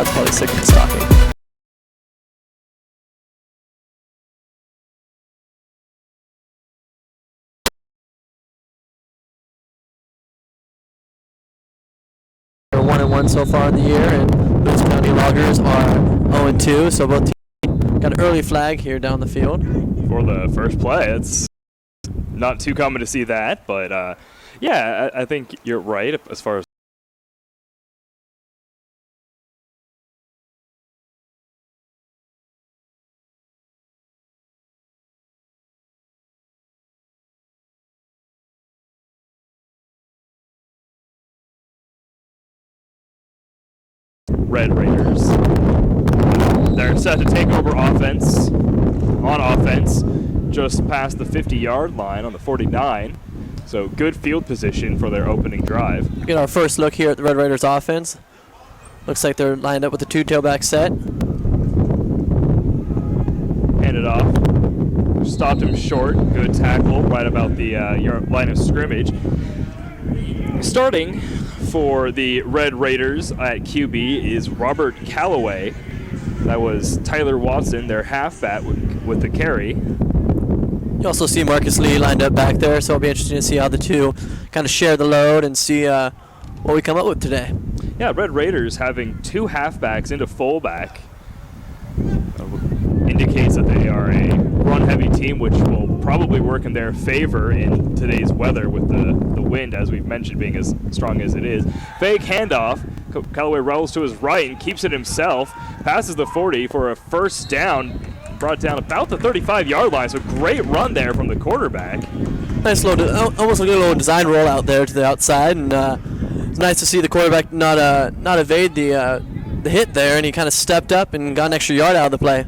crowd's probably sick of the stocking. They're 1-1 so far in the year, and Lewis County Loggers are 0-2, so both teams got an early flag here down the field. For the first play, it's not too common to see that, but yeah, I think you're right as far as Red Raiders. They're set to take over offense, on offense, just past the 50-yard line on the 49. So good field position for their opening drive. Get our first look here at the Red Raiders offense. Looks like they're lined up with the two tailback set. Hand it off. Stopped him short. Good tackle right about the line of scrimmage. Starting for the Red Raiders at QB is Robert Calloway. That was Tyler Watson, their halfback, with the carry. You also see Marcus Lee lined up back there, so it'll be interesting to see how the two kind of share the load and see what we come up with today. Yeah, Red Raiders having two halfbacks into fullback indicates that they are a run-heavy team, which will probably work in their favor in today's weather with the wind, as we've mentioned, being as strong as it is. Fake handoff. Callaway rolls to his right and keeps it himself. Passes the 40 for a first down. Brought down about the 35-yard line, so great run there from the quarterback. Nice little, almost like a little design roll out there to the outside, and it's nice to see the quarterback not evade the hit there, and he kind of stepped up and got an extra yard out of the play.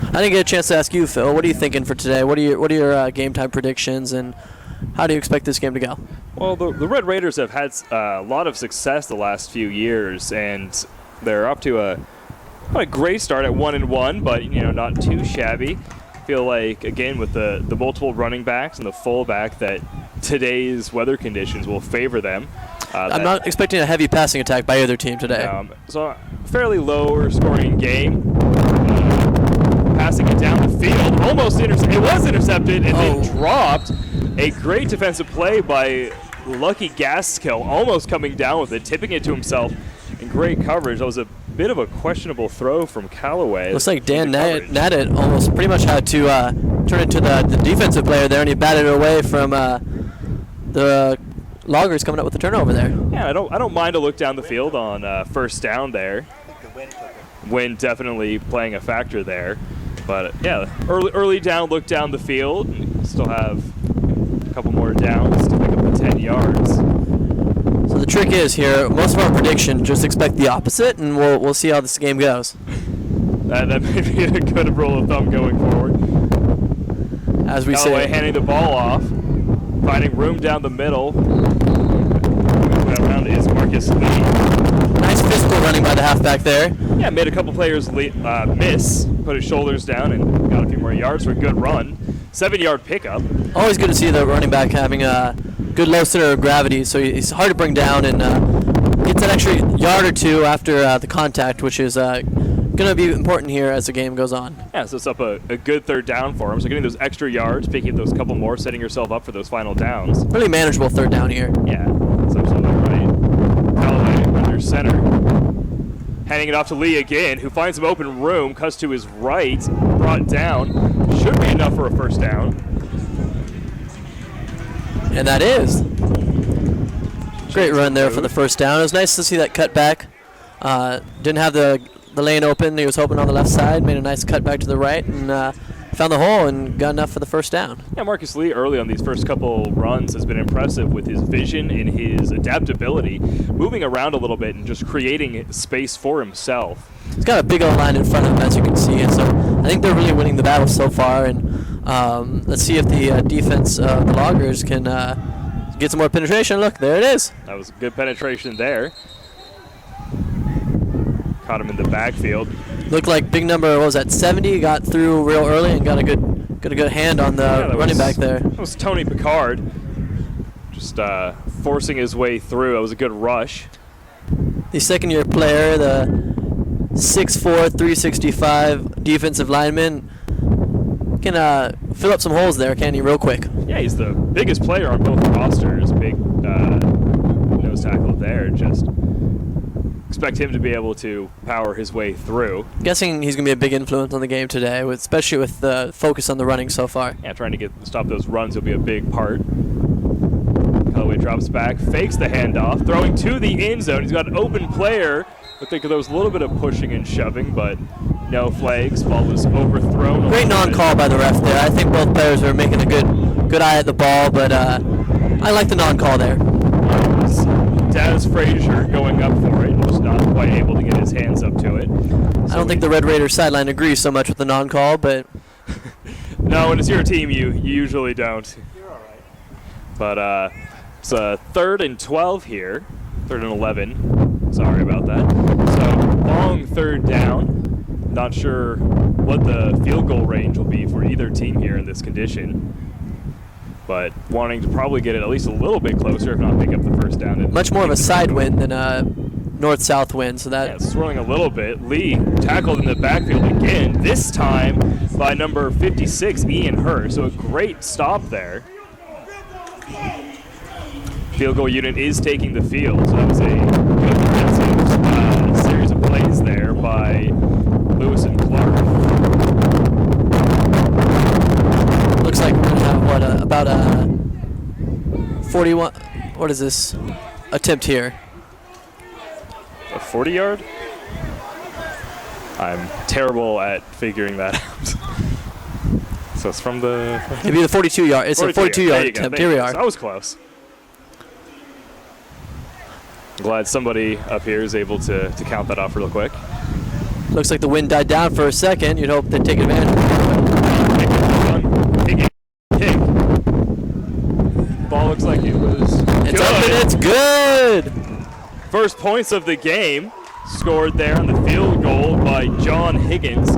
I didn't get a chance to ask you, Phil. What are you thinking for today? What are your game time predictions, and how do you expect this game to go? Well, the Red Raiders have had a lot of success the last few years, and they're up to a great start at 1-1, but not too shabby. Feel like, again, with the multiple running backs and the fullback, that today's weather conditions will favor them. I'm not expecting a heavy passing attack by either team today. So fairly lower scoring game. Passing it down the field, almost it was intercepted and then dropped. A great defensive play by Lucky Gaskill, almost coming down with it, tipping it to himself, and great coverage. That was a bit of a questionable throw from Callaway. Looks like Dan Nadit almost pretty much had to turn into the defensive player there, and he batted it away from the Loggers coming up with the turnover there. Yeah, I don't mind a look down the field on first down there. Wind definitely playing a factor there. But yeah, early down look down the field. Still have a couple more downs to pick up the 10 yards. So the trick is here, most of our prediction, just expect the opposite, and we'll see how this game goes. That may be a good rule of thumb going forward. As we Callaway say, handing the ball off, finding room down the middle. Around is Marcus Lee. Nice physical running by the halfback there. Yeah, made a couple players miss, put his shoulders down, and got a few more yards for a good run. 7-yard pickup. Always good to see the running back having a good low center of gravity, so he's hard to bring down, and gets an extra yard or two after the contact, which is going to be important here as the game goes on. Yeah, so it's up a good third down for him. So getting those extra yards, picking up those couple more, setting yourself up for those final downs. Really manageable third down here. Yeah, that's absolutely right. Callaway under center. Handing it off to Lee again, who finds some open room, cuts to his right, brought down. Should be enough for a first down. And that is. Great run there for the first down. It was nice to see that cut back. Didn't have the lane open. He was hoping on the left side, made a nice cut back to the right, and found the hole and got enough for the first down. Yeah, Marcus Lee early on these first couple runs has been impressive with his vision and his adaptability, moving around a little bit and just creating space for himself. He's got a big old line in front of him, as you can see, and so I think they're really winning the battle so far, and let's see if the defense, the Loggers, can get some more penetration. Look, there it is. That was good penetration there. Caught him in the backfield. Looked like big number, what was that, 70, got through real early and got a good hand on the running back there. That was Tony Picard, just forcing his way through. It was a good rush. the second-year player, the 6'4", 365 defensive lineman, can fill up some holes there, can he, real quick? Yeah, he's the biggest player on both rosters. Big nose tackle there. Just expect him to be able to power his way through. Guessing he's going to be a big influence on the game today, especially with the focus on the running so far. Yeah, trying to stop those runs will be a big part. Callaway drops back, fakes the handoff, throwing to the end zone. He's got an open player. I think there was a little bit of pushing and shoving, but no flags. Ball was overthrown. Great non-call by the ref there. I think both players were making a good eye at the ball, but I like the non-call there. Daz Frazier going up for it, was not quite able to get his hands up to it. I don't think the Red Raiders sideline agrees so much with the non-call, but no, when it's your team, you usually don't. You're all right. But it's a 3rd and 12 here, 3rd and 11. Sorry about that. So long 3rd down. Not sure what the field goal range will be for either team here in this condition, but wanting to probably get it at least a little bit closer, if not pick up the first down. Much more of a side wind than a north-south wind, so that... Yeah, it's swirling a little bit. Lee tackled in the backfield again, this time by number 56, Ian Hurst. So a great stop there. Field goal unit is taking the field, so that was a good defensive series of plays there by Lewis and Clark. Looks like we're going to have, about a 41, what is this, attempt here? A 40-yard? I'm terrible at figuring that out. So it's from the... It'd be the 42-yard. It's 42 a 42-yard attempt. Here we are. That was close. I'm glad somebody up here is able to count that off real quick. Looks like the wind died down for a second. You'd hope they'd take advantage. Kick. Ball looks like it was It's up and it's good. First points of the game scored there on the field goal by John Higgins.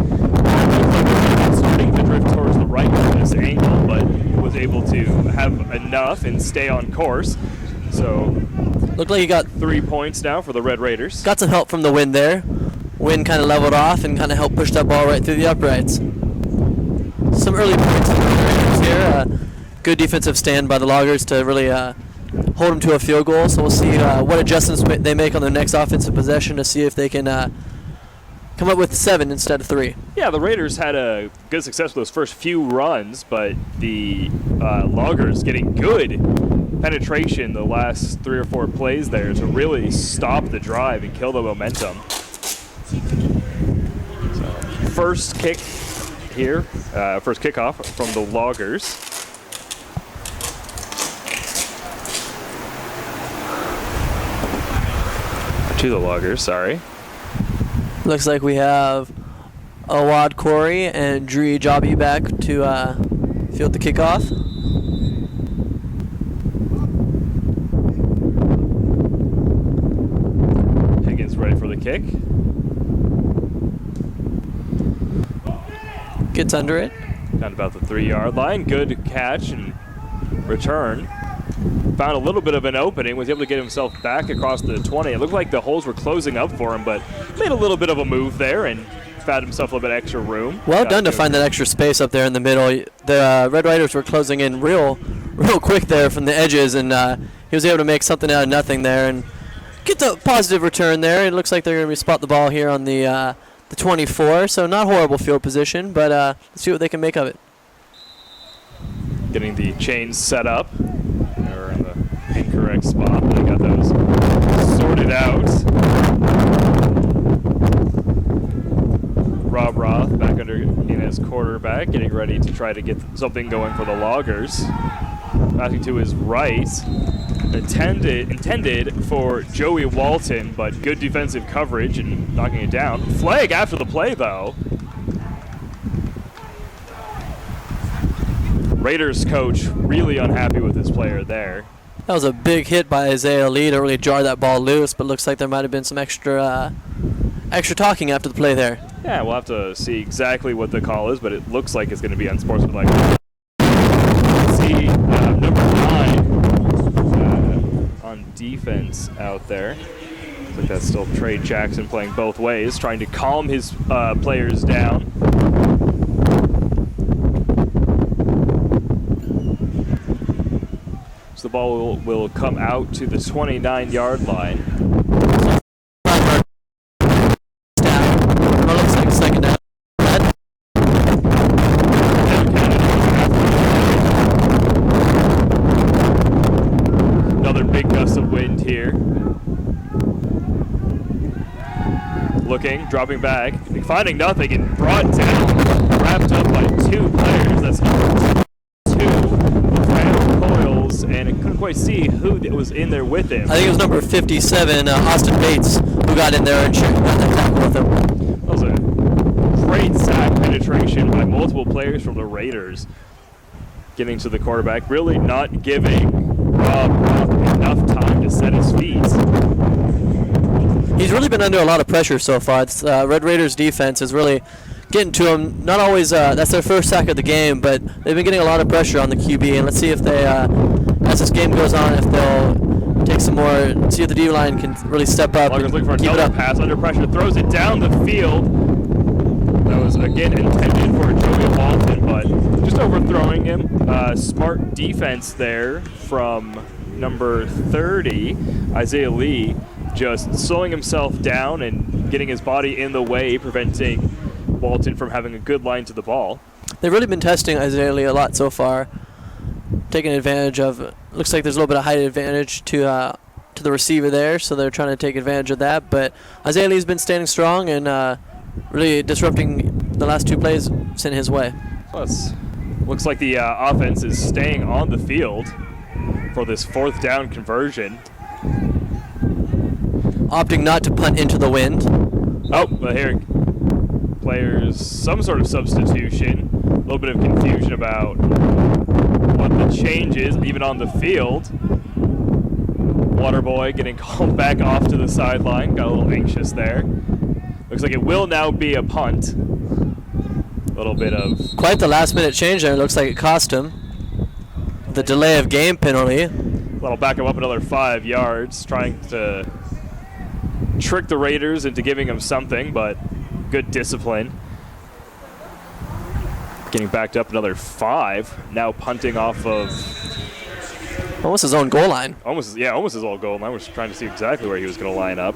Starting to drift towards the right with this angle, but was able to have enough and stay on course. So looked like he got 3 points now for the Red Raiders. Got some help from the wind there. Wind kind of leveled off and kind of helped push that ball right through the uprights. Some early points for the Raiders here. Good defensive stand by the Loggers to really hold them to a field goal. So we'll see what adjustments they make on their next offensive possession to see if they can come up with 7 instead of 3. Yeah, the Raiders had a good success with those first few runs, but the Loggers getting good penetration the last 3 or 4 plays there to really stop the drive and kill the momentum. So, first kick here, first kickoff from the Loggers. To the Loggers, sorry. Looks like we have Awad Corey and Dree Jobby back to field the kickoff. Higgins ready for the kick. Gets under it. Down about the 3-yard line. Good catch and return. Found a little bit of an opening, was able to get himself back across the 20. It looked like the holes were closing up for him, but made a little bit of a move there and found himself a little bit extra room. Well done to find that extra space up there in the middle. The Red Raiders were closing in real quick there from the edges, and he was able to make something out of nothing there and get the positive return there. It looks like they're going to spot the ball here on the 24, so not horrible field position, but let's see what they can make of it. Getting the chains set up. They're in the incorrect spot. They got those sorted out. Rob Roth back under in as quarterback, getting ready to try to get something going for the Loggers. Passing to his right. Intended for Joey Walton, but good defensive coverage and knocking it down. Flag after the play, though. Raiders coach really unhappy with his player there. That was a big hit by Isaiah Lee to really jar that ball loose, but looks like there might have been some extra talking after the play there. Yeah, we'll have to see exactly what the call is, but it looks like it's going to be unsportsmanlike. See number 9 on defense out there. Looks like that's still Trey Jackson playing both ways, trying to calm his players down. So the ball will come out to the 29-yard line. Looks like a second down. Another big gust of wind here. Looking, dropping back, finding nothing, and brought down, wrapped up by two players. That's number 2, Randall Coyles, and I couldn't quite see who was in there with him. I think it was number 57, Austin Bates, who got in there and got that tackle with him. That was a great sack penetration by multiple players from the Raiders. Getting to the quarterback, really not giving Rob enough time to set his feet. He's really been under a lot of pressure so far. It's, Red Raiders defense is really getting to him. Not always, that's their first sack of the game, but they've been getting a lot of pressure on the QB. And let's see if they, as this game goes on, if they'll take some more, see if the D-line can really step up. Loggers looking for keep another it up. pass under pressure, throws it down the field. That was, again, intended for Joey Walton, but just overthrowing him. Smart defense there from number 30, Isaiah Lee, just slowing himself down and getting his body in the way, preventing Walton from having a good line to the ball. They've really been testing Isaiah Lee a lot so far, taking advantage of, looks like there's a little bit of height advantage to the receiver there, so they're trying to take advantage of that. But Isaiah Lee's been standing strong and really disrupting the last two plays sent his way. Plus, looks like the offense is staying on the field for this 4th down conversion. Opting not to punt into the wind. Oh, well, here, players, some sort of substitution. A little bit of confusion about what the change is, even on the field. Waterboy getting called back off to the sideline. Got a little anxious there. Looks like it will now be a punt. A little bit of... Quite the last-minute change there. It looks like it cost him. The delay of game penalty. That'll back him up another 5 yards, trying to trick the Raiders into giving him something, but good discipline. Getting backed up another 5. Now punting off of... Almost his own goal line. Almost his own goal line. We're just trying to see exactly where he was going to line up.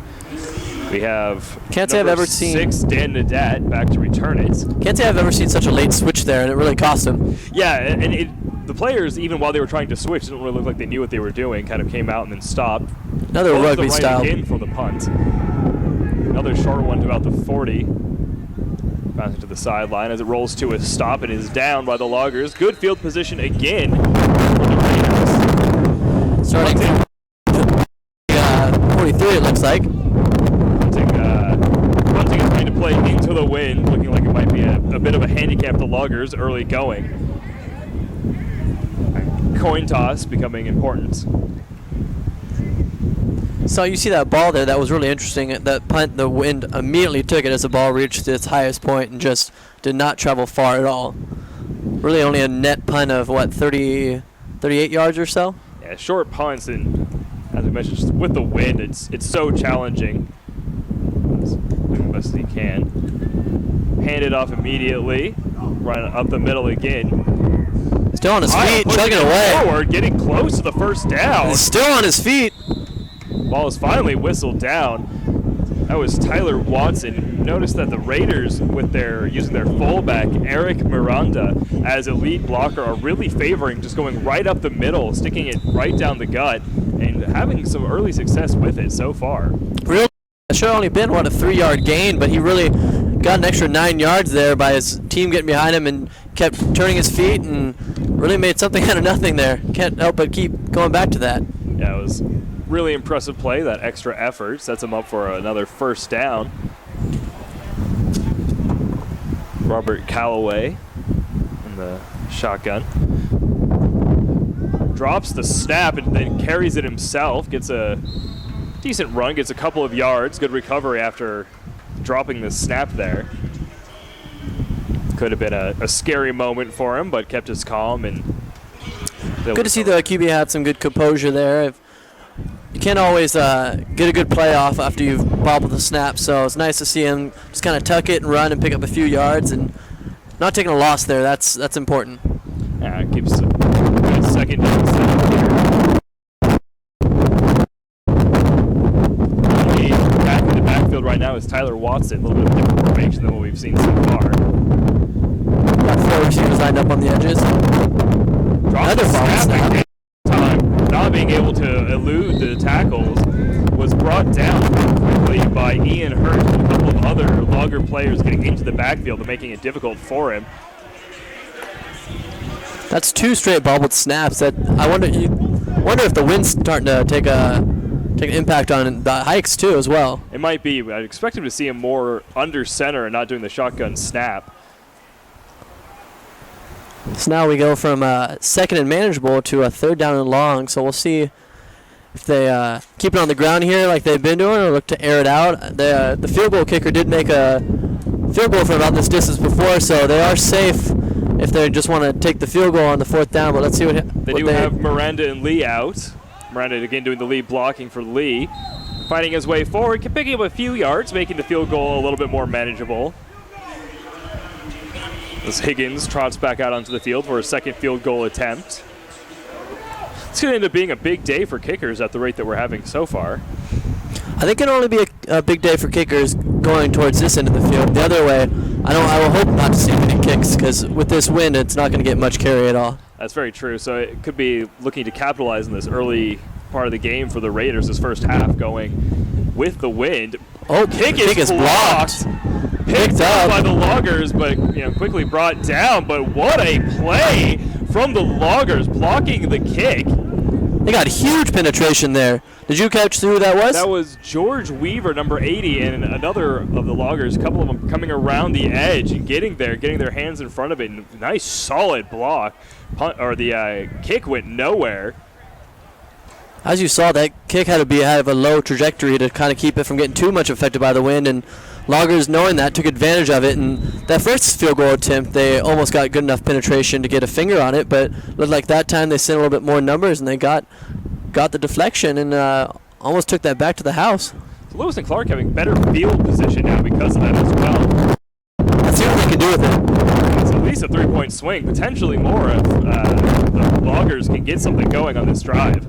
We have Can't say I've ever seen 6, Dan Nadat, back to return it. Can't say I've ever seen such a late switch there, and it really cost him. Yeah, and the players, even while they were trying to switch, didn't really look like they knew what they were doing. Kind of came out and then stopped. Another rugby right style. in for the punt. Another short one to about the 40. Bouncing to the sideline as it rolls to a stop and is down by the Loggers. Good field position again for the Raiders. Starting 43, it looks like. Punting is trying to play into the wind, looking like it might be a bit of a handicap to Loggers early going. Coin toss becoming important. So you see that ball there, that was really interesting. That punt, the wind immediately took it as the ball reached its highest point and just did not travel far at all. Really only a net punt of, what, 38 yards or so? Yeah, short punts, and as we mentioned, just with the wind, it's so challenging. Doing the best as he can. Hand it off immediately. Right up the middle again. Still on his feet, chugging away. Forward, getting close to the first down. He's still on his feet. Ball is finally whistled down. That was Tyler Watson. Notice that the Raiders, with using their fullback, Eric Miranda, as a lead blocker, are really favoring just going right up the middle, sticking it right down the gut, and having some early success with it so far. Real, it should have only been, what, a 3-yard gain, but he really got an extra 9 yards there by his team getting behind him and kept turning his feet and really made something out of nothing there. Can't help but keep going back to that. Yeah, it was really impressive play. That extra effort sets him up for another first down. Robert Callaway in the shotgun. Drops the snap and then carries it himself. Gets a decent run, gets a couple of yards. Good recovery after dropping the snap there. Could have been a scary moment for him, but kept his calm. And good to see the QB had some good composure there. you can't always get a good play off after you've bobbled the snap. So it's nice to see him just kind of tuck it and run and pick up a few yards and not taking a loss there. That's important. Yeah, it keeps a good second down setup here. Back in the backfield right now is Tyler Watson. A little bit of different formation than what we've seen so far. Got 4 receivers lined up on the edges. Another snap. Time, not being able to elude the tackles, was brought down quickly by Ian Hurt and a couple of other Logger players getting into the backfield and making it difficult for him. That's 2 straight bobbled snaps. That I wonder if the wind's starting to take an impact on the hikes too as well. It might be. I'd expect him to see him more under center and not doing the shotgun snap. So now we go from second and manageable to a 3rd down and long. So we'll see if they keep it on the ground here like they've been doing or look to air it out. The field goal kicker did make a field goal from about this distance before, so they are safe if they just want to take the field goal on the 4th down. But let's see what they have Miranda and Lee out. Miranda again doing the lead blocking for Lee. Finding his way forward, picking up a few yards, making the field goal a little bit more manageable. As Higgins trots back out onto the field for a second field goal attempt. It's going to end up being a big day for kickers at the rate that we're having so far. I think it'll only be a big day for kickers going towards this end of the field. The other way, I will hope not to see many kicks because with this wind, it's not going to get much carry at all. That's very true. So it could be looking to capitalize on this early part of the game for the Raiders, this first half going with the wind. Oh, kick is blocked. Picked up by the Loggers, but quickly brought down. But what a play from the Loggers blocking the kick. They got huge penetration there. Did you catch who that was? That was George Weaver, number 80, and another of the Loggers. A couple of them coming around the edge and getting their hands in front of it. Nice solid block. The kick went nowhere. As you saw, that kick had to have a low trajectory to kind of keep it from getting too much affected by the wind, and Loggers, knowing that, took advantage of it. And that first field goal attempt, they almost got good enough penetration to get a finger on it, but looked like that time they sent a little bit more numbers, and they got the deflection and almost took that back to the house. So Lewis and Clark having better field position now because of that as well. Let's see what they can do with it. It's at least a 3-point swing, potentially more if the Loggers can get something going on this drive.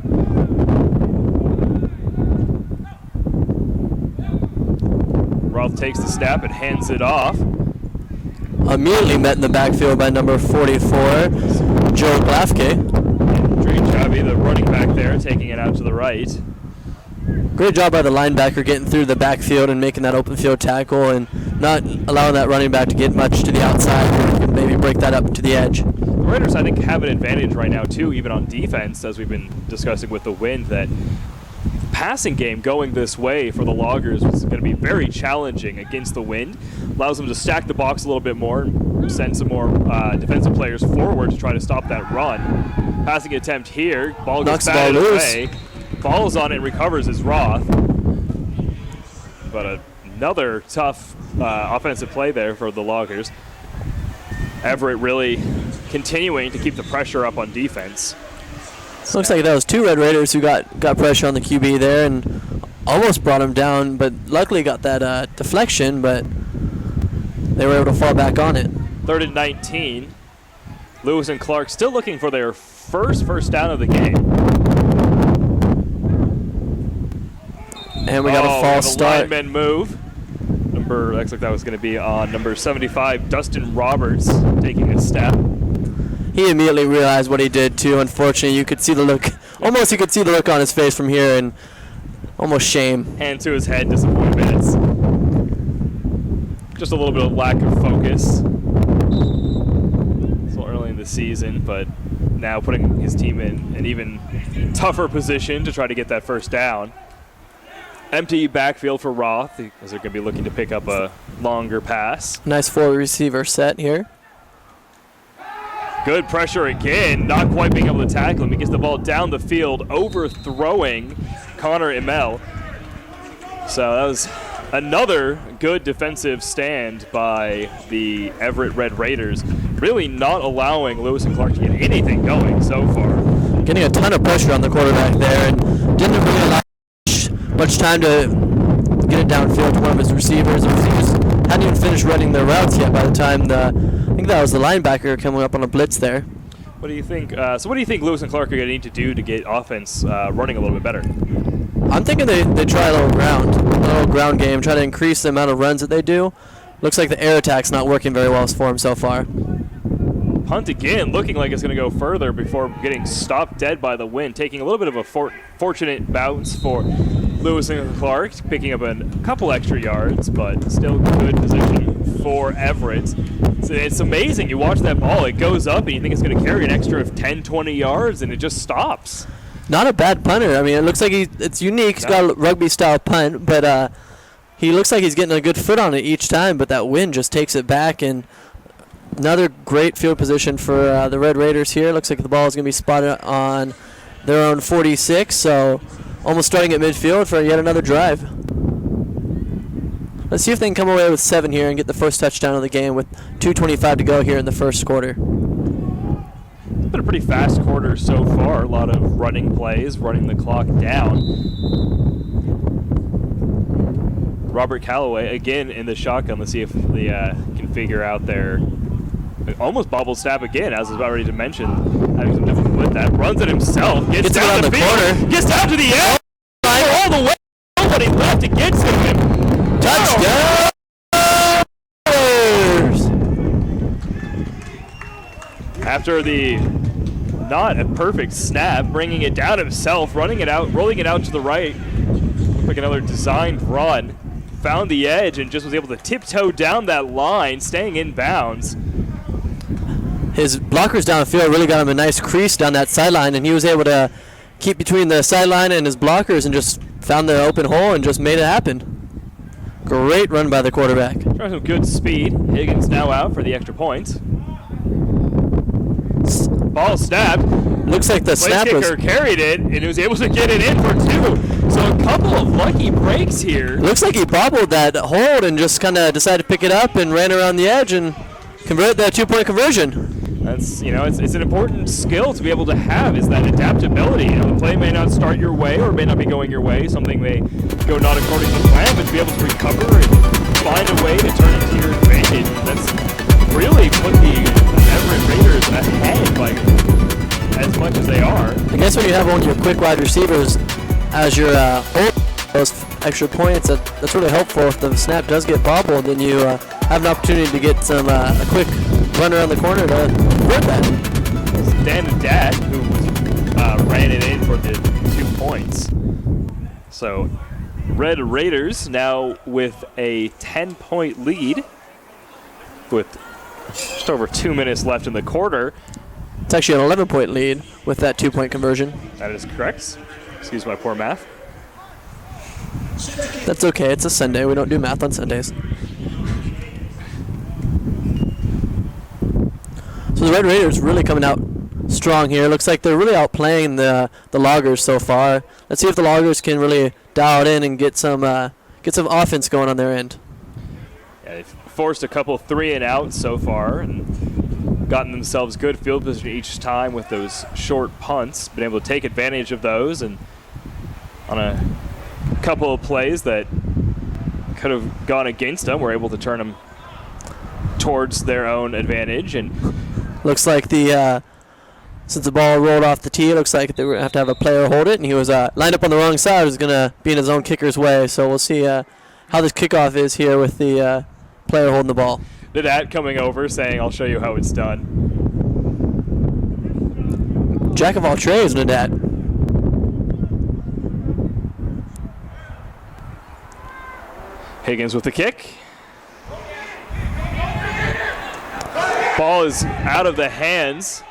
Roth takes the snap and hands it off. Immediately met in the backfield by number 44, Joe Glafke. Great job, the running back there, taking it out to the right. Great job by the linebacker getting through the backfield and making that open field tackle and not allowing that running back to get much to the outside and maybe break that up to the edge. The Raiders, I think, have an advantage right now, too, even on defense, as we've been discussing with the wind, that passing game going this way for the Loggers is going to be very challenging against the wind. Allows them to stack the box a little bit more and send some more defensive players forward to try to stop that run. Passing attempt here. Ball goes batted away. Falls on it and recovers is Roth. But another tough offensive play there for the Loggers. Everett really continuing to keep the pressure up on defense. Looks like that was 2 Red Raiders who got pressure on the QB there and almost brought him down, but luckily got that deflection, but they were able to fall back on it. 3rd and 19. Lewis and Clark still looking for their first down of the game. And we got a false start. Lineman move. Looks like that was going to be on number 75, Dustin Roberts, taking a step. He immediately realized what he did too. Unfortunately, you could see the look. Almost, you could see the look on his face from here, and almost shame. Hand to his head, disappointment. Just a little bit of lack of focus. So early in the season, but now putting his team in an even tougher position to try to get that first down. Empty backfield for Roth, as they're going to be looking to pick up a longer pass. Nice 4-receiver set here. Good pressure again, not quite being able to tackle him. He gets the ball down the field, overthrowing Connor Imel. So that was another good defensive stand by the Everett Red Raiders, really not allowing Lewis and Clark to get anything going so far. getting a ton of pressure on the quarterback there, and didn't really allow much time to get it downfield to one of his receivers. The receivers hadn't even finished running their routes yet by the time I think that was the linebacker coming up on a blitz there. What do you think? So what do you think Lewis and Clark are going to need to do to get offense running a little bit better? I'm thinking they try a little ground game, try to increase the amount of runs that they do. Looks like the air attack's not working very well for him so far. Punt again, looking like it's going to go further before getting stopped dead by the wind, taking a little bit of a fortunate bounce for Lewis and Clark, picking up a couple extra yards, but still good position for Everett. It's amazing. You watch that ball, it goes up, and you think it's going to carry an extra of 10, 20 yards, and it just stops. Not a bad punter. I mean, it looks like it's unique. He's got a rugby-style punt, but he looks like he's getting a good foot on it each time, but that wind just takes it back, and another great field position for the Red Raiders here. Looks like the ball is going to be spotted on their own 46, so almost starting at midfield for yet another drive. Let's see if they can come away with 7 here and get the first touchdown of the game with 2:25 to go here in the first quarter. It's been a pretty fast quarter so far. A lot of running plays, running the clock down. Robert Callaway again in the shotgun. Let's see if they can figure out their almost bobble snap again, as I was about ready to mention. Having some difficulty with that. Runs it himself. Gets down the corner. Gets down to the end. All the way. Nobody left against him. Touchdown! After the not a perfect snap, bringing it down himself, rolling it out to the right. Looked like another designed run. Found the edge and just was able to tiptoe down that line, staying in bounds. His blockers downfield really got him a nice crease down that sideline, and he was able to keep between the sideline and his blockers and just found the open hole and just made it happen. Great run by the quarterback. Trying some good speed. Higgins now out for the extra point. Ball snapped. Looks like the snap kicker carried it and he was able to get it in for 2. So a couple of lucky breaks here. Looks like he bobbled that hold and just kind of decided to pick it up and ran around the edge and convert that 2-point conversion. That's, it's an important skill to be able to have, is that adaptability. The play may not start your way or may not be going your way. Something may go not according to plan, but to be able to recover and find a way to turn it to your advantage. That's really put the Everett Raiders ahead, as much as they are. I guess when you have one of your quick wide receivers as your those extra points, that's really helpful. If the snap does get bobbled, then you have an opportunity to get some a quick run around the corner to convert that. Dan Dad, who ran it in for the 2 points. So Red Raiders now with a 10-point lead with just over 2 minutes left in the quarter. It's actually an 11-point lead with that 2-point conversion. That is correct. Excuse my poor math. That's okay. It's a Sunday. We don't do math on Sundays. So the Red Raiders really coming out strong here. Looks like they're really outplaying the Loggers so far. Let's see if the Loggers can really dial it in and get some offense going on their end. Yeah, they've forced a couple 3-and-outs so far and gotten themselves good field position each time with those short punts. Been able to take advantage of those, and on a couple of plays that could have gone against them, we're able to turn them towards their own advantage. And looks like since the ball rolled off the tee, it looks like they're going to have a player hold it, and he was lined up on the wrong side. He was going to be in his own kicker's way. So we'll see how this kickoff is here with the player holding the ball. Nadat coming over saying, "I'll show you how it's done." Jack of all trades, Nadat. Higgins with the kick. Ball is out of the hands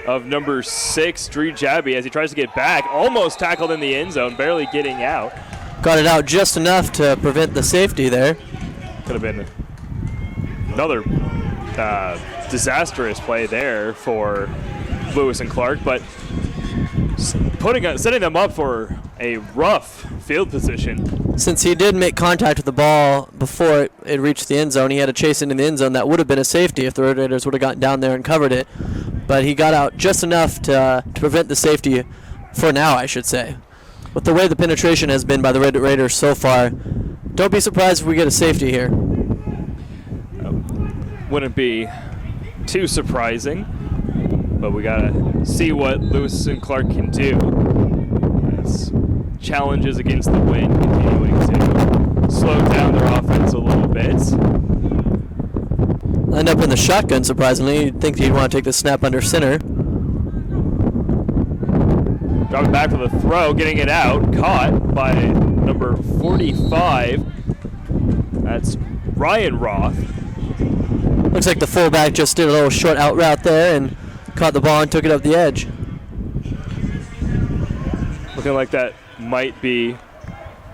of number 6, Drew Jabby, as he tries to get back. Almost tackled in the end zone, barely getting out. Got it out just enough to prevent the safety there. Could have been another disastrous play there for Lewis and Clark, but setting them up for a rough field position. Since he did make contact with the ball before it reached the end zone, he had to chase into the end zone. That would have been a safety if the Red Raiders would have gotten down there and covered it. but he got out just enough to prevent the safety for now, I should say. With the way the penetration has been by the Raiders so far, don't be surprised if we get a safety here. Wouldn't be too surprising, but we gotta see what Lewis and Clark can do. As challenges against the wind continuing to slow down their offense a little bit. Lined up in the shotgun, surprisingly. You'd think he'd want to take the snap under center. Dropping back for the throw, getting it out, caught by number 45. That's Ryan Roth. Looks like the fullback just did a little short out route there and caught the ball and took it up the edge. Looking like that might be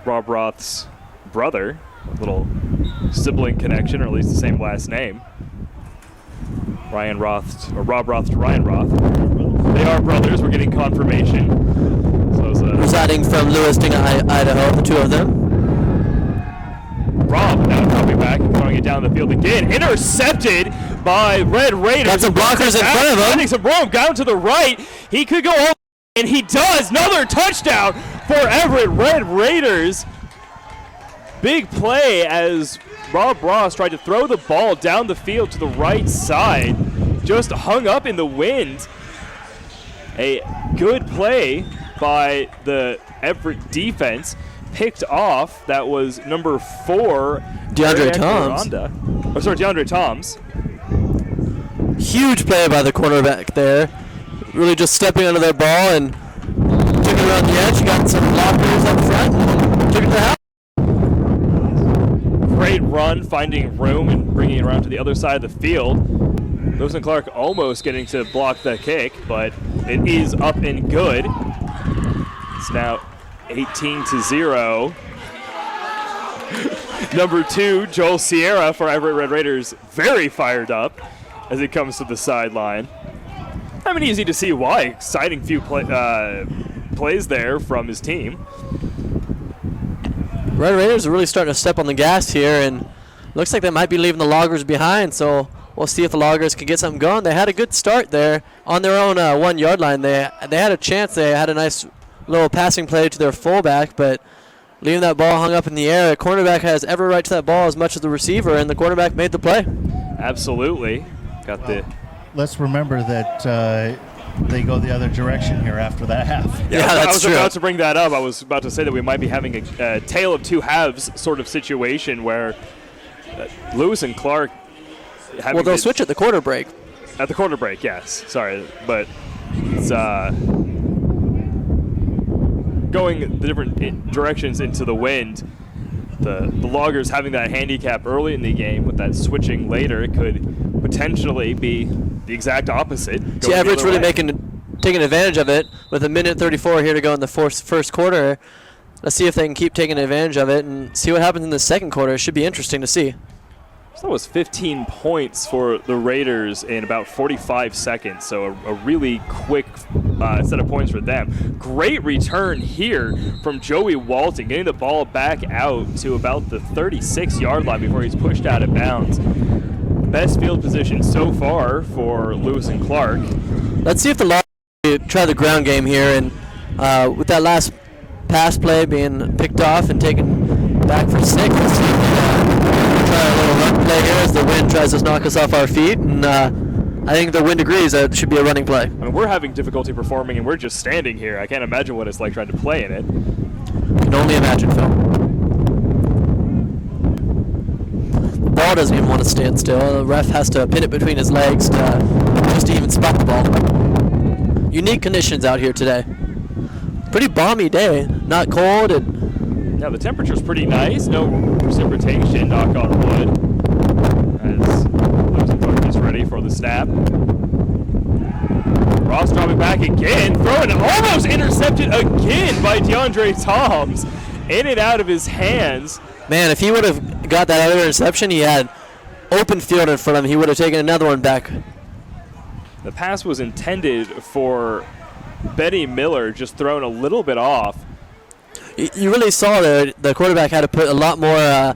Rob Roth's brother. A little sibling connection, or at least the same last name. Ryan Roth, or Rob Roth to Ryan Roth. They are brothers. We're getting confirmation. So residing from Lewiston, Idaho, the two of them. Rob now dropping back and throwing it down the field again. Intercepted by Red Raiders. Got some blockers in front of him. Finding some room down to the right. He could go all, and he does. Another touchdown for Everett Red Raiders. Big play as Rob Ross tried to throw the ball down the field to the right side. Just hung up in the wind. A good play by the Everett defense. Picked off. That was number 4, DeAndre Toms. DeAndre Toms. Huge play by the cornerback there. Really just stepping under their ball and took it around the edge. Got some blockers up front and took it to the house. Great run, finding room and bringing it around to the other side of the field. Lewis and Clark almost getting to block the kick, but it is up and good. It's now 18-0. Number 2, Joel Sierra for Everett Red Raiders, very fired up as he comes to the sideline. I mean, easy to see why. Exciting few plays there from his team. Red Raiders are really starting to step on the gas here, and looks like they might be leaving the Loggers behind, so we'll see if the Loggers can get something going. They had a good start there on their own 1 yard line. They had a chance. They had a nice little passing play to their fullback, but leaving that ball hung up in the air. The cornerback has every right to that ball as much as the receiver, and the quarterback made the play. Absolutely. Let's remember that they go the other direction here after that half. Yeah, that's I was true. about to bring that up. I was about to say that we might be having a tale of two halves sort of situation where Lewis and Clark. Well, they'll switch at the quarter break. At the quarter break, yes. Sorry, but it's going the different directions into the wind. The Loggers having that handicap early in the game with that switching later, it could potentially be the exact opposite. See, Everett's really taking advantage of it with 1:34 here to go in the first quarter. Let's see if they can keep taking advantage of it and see what happens in the second quarter. It should be interesting to see. So that was 15 points for the Raiders in about 45 seconds, so a really quick set of points for them. Great return here from Joey Walton, getting the ball back out to about the 36-yard line before he's pushed out of bounds. Best field position so far for Lewis and Clark. Let's see if the Loggers try the ground game here, and with that last pass play being picked off and taken back for 6, let's see if they try a little run play here as the wind tries to knock us off our feet, and I think the wind agrees that it should be a running play. I mean, we're having difficulty performing, and we're just standing here. I can't imagine what it's like trying to play in it. Can only imagine, Phil. The ball doesn't even want to stand still. The ref has to pin it between his legs just to even spot the ball. Unique conditions out here today. Pretty balmy day. Not cold. Yeah, the temperature's pretty nice. No precipitation, knock on wood. As Lewis and Clark is ready for the snap. Ross dropping back again, throwing it, almost intercepted again by DeAndre Toms. In and out of his hands. Man, if he would have got that other interception, he had open field in front of him. He would have taken another one back. The pass was intended for Benny Miller, just thrown a little bit off. You really saw there the quarterback had to put a lot more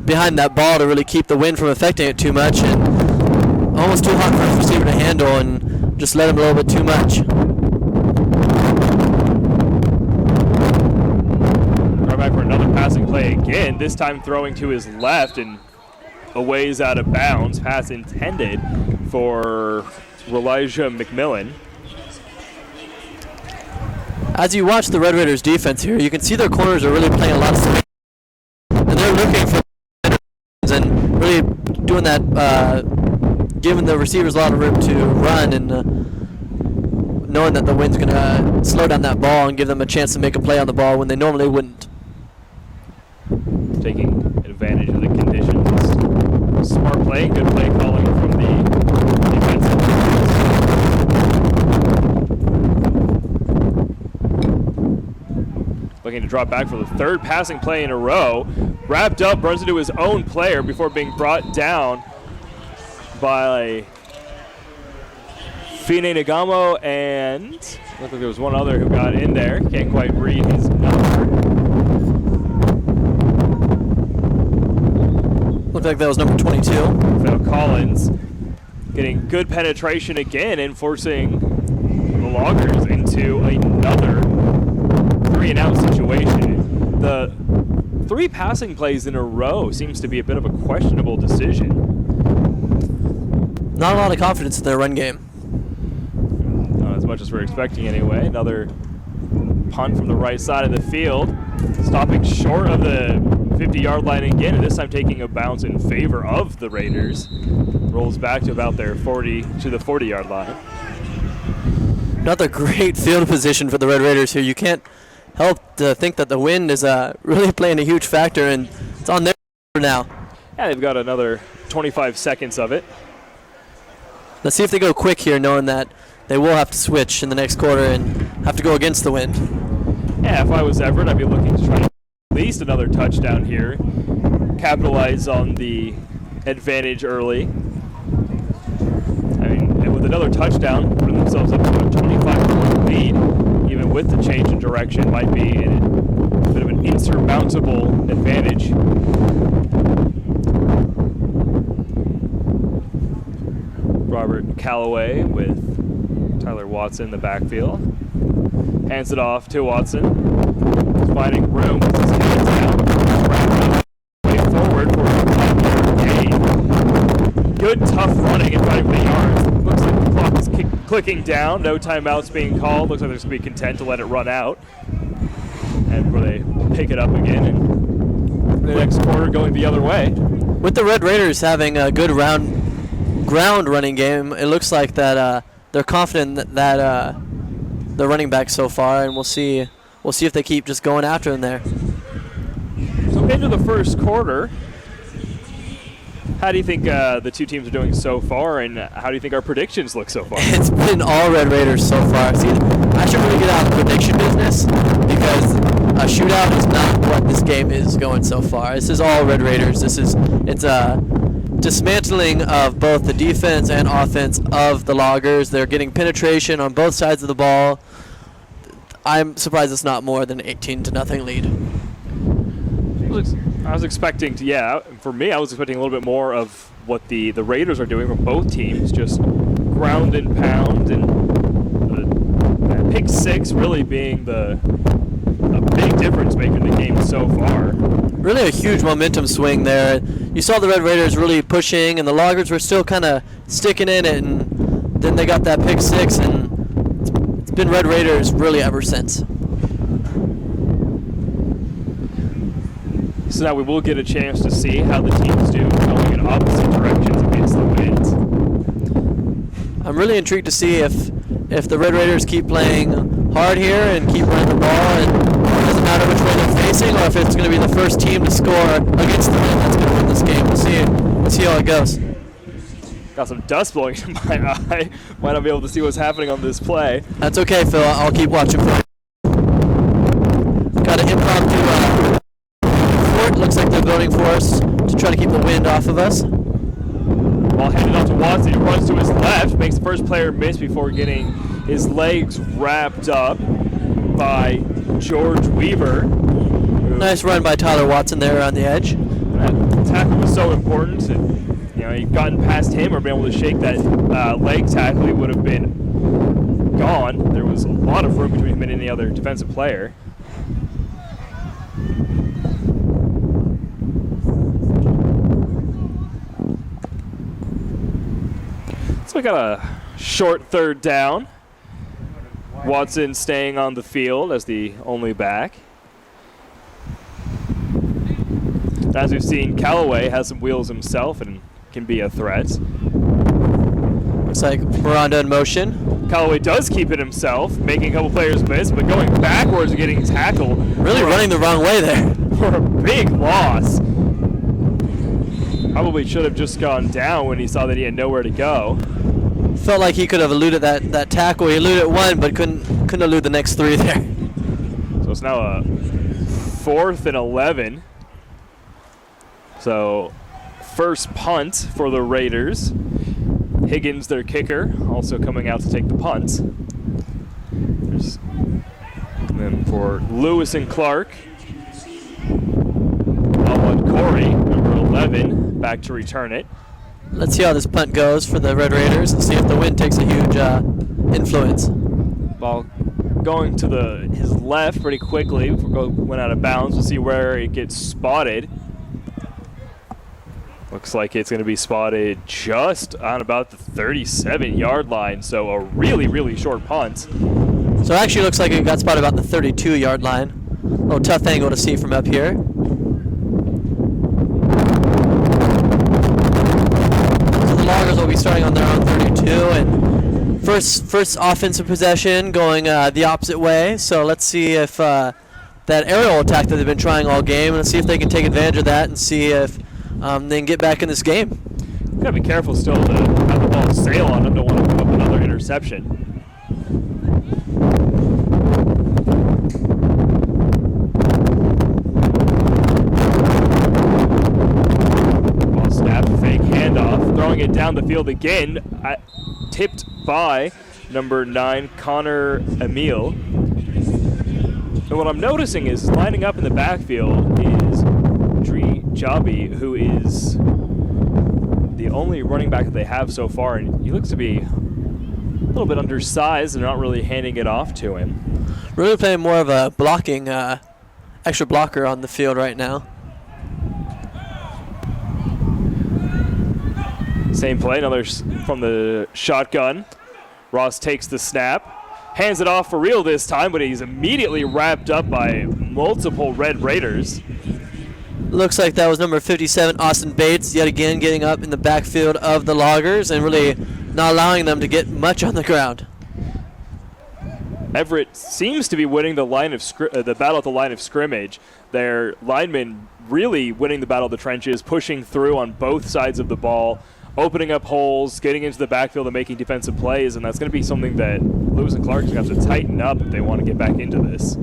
behind that ball to really keep the wind from affecting it too much, and almost too hot for his receiver to handle, and just led him a little bit too much. Right back for another passing play again, this time throwing to his left and a ways out of bounds. Pass intended for Elijah McMillan. As you watch the Red Raiders defense here, you can see their corners are really playing a lot of swing. And they're looking for and really doing that, giving the receivers a lot of room to run and knowing that the wind's going to slow down that ball and give them a chance to make a play on the ball when they normally wouldn't. Taking advantage of the conditions. Smart play, good play calling from the defensive. Looking to drop back for the third passing play in a row. Wrapped up, runs into his own player before being brought down by Fine Nagamo, and looked like there was one other who got in there. Can't quite read his number. Looked like that was number 22. Phil Collins getting good penetration again and forcing the Loggers into another 3-and-out situation. The 3 passing plays in a row seems to be a bit of a questionable decision. Not a lot of confidence in their run game. Not as much as we're expecting anyway. Another punt from the right side of the field. Stopping short of the 50-yard line again, and this time taking a bounce in favor of the Raiders. Rolls back to about their 40-yard line. Another great field position for the Red Raiders here. You can't help to think that the wind is really playing a huge factor, and it's on their now. Yeah, they've got another 25 seconds of it. Let's see if they go quick here, knowing that they will have to switch in the next quarter and have to go against the wind. Yeah, if I was Everett, I'd be looking to try to at least another touchdown here. Capitalize on the advantage early. I mean, with another touchdown, putting themselves up to a 25-point lead, even with the change in direction, might be a bit of an insurmountable advantage. Robert Callaway with Tyler Watson in the backfield. Hands it off to Watson. He's finding room with his hands down. Way forward for a 5-yard gain. Good tough running and fighting for the yards. Looks like the clock is clicking down. No timeouts being called. Looks like they're just going to be content to let it run out. And where they pick it up again and the next quarter going the other way. With the Red Raiders having a good ground running game, it looks like that they're confident that the running back so far, and we'll see if they keep just going after them there. So into the first quarter, how do you think the two teams are doing so far, and how do you think our predictions look so far? It's been all Red Raiders so far. See, I should really get out of the prediction business because a shootout is not what this game is going so far. This is all Red Raiders. It's a dismantling of both the defense and offense of the Loggers. They're getting penetration on both sides of the ball. I'm surprised it's not more than 18-0 lead. I was expecting for me, I was expecting a little bit more of what the Raiders are doing from both teams, just ground and pound, and that pick 6 really being a big difference making the game so far. Really a huge momentum swing there. You saw the Red Raiders really pushing, and the Loggers were still kind of sticking in it, and then they got that pick 6, and it's been Red Raiders really ever since. So now we will get a chance to see how the teams do going in opposite directions against the winds. I'm really intrigued to see if the Red Raiders keep playing hard here and keep running the ball, and it doesn't matter which way they're facing, or if it's going to be the first team to score against the wind that's going to win this game. We'll see how it goes. Got some dust blowing in my eye. Might not be able to see what's happening on this play. That's okay, Phil. I'll keep watching for you. Got an impromptu fort. Looks like they're voting for us to try to keep the wind off of us. Ball handed off to Watson. He runs to his left, makes the first player miss before getting his legs wrapped up by George Weaver. Nice run by Tyler Watson there on the edge. That tackle was so important. And, he'd gotten past him or been able to shake that leg tackle, he would have been gone. There was a lot of room between him and any other defensive player. So we got a short third down. Watson staying on the field as the only back. As we've seen, Callaway has some wheels himself and can be a threat. Looks like Miranda in motion. Callaway does keep it himself, making a couple players miss, but going backwards and getting tackled. Really running the wrong way there. For a big loss. Probably should have just gone down when he saw that he had nowhere to go. Felt like he could have eluded that tackle. He eluded one, but couldn't elude the next three there. So it's now a 4th and 11. So first punt for the Raiders. Higgins, their kicker, also coming out to take the punt. And then for Lewis and Clark, Almond Corey, number 11, back to return it. Let's see how this punt goes for the Red Raiders and see if the wind takes a huge influence. Ball going to his left pretty quickly. Went out of bounds. We'll see where it gets spotted. Looks like it's going to be spotted just on about the 37-yard line, so a really, really short punt. So it actually looks like it got spotted about the 32-yard line. A little tough angle to see from up here. So the Loggers will be starting on their own 32, and first offensive possession going the opposite way. So let's see if that aerial attack that they've been trying all game, let's see if they can take advantage of that and see if they can get back in this game. Gotta be careful still to have the ball sail on them. Don't want to give up another interception. Ball snapped, fake handoff, throwing it down the field again, tipped by number 9, Connor Emile. And what I'm noticing is lining up in the backfield is Jabi, who is the only running back that they have so far, and he looks to be a little bit undersized and not really handing it off to him. Really playing more of a blocking, extra blocker on the field right now. Same play, another from the shotgun. Ross takes the snap, hands it off for real this time, but he's immediately wrapped up by multiple Red Raiders. Looks like that was number 57, Austin Bates, yet again getting up in the backfield of the Loggers and really not allowing them to get much on the ground. Everett seems to be winning the the battle at the line of scrimmage. Their linemen really winning the battle of the trenches, pushing through on both sides of the ball, opening up holes, getting into the backfield and making defensive plays, and that's going to be something that Lewis and Clark have to tighten up if they want to get back into this.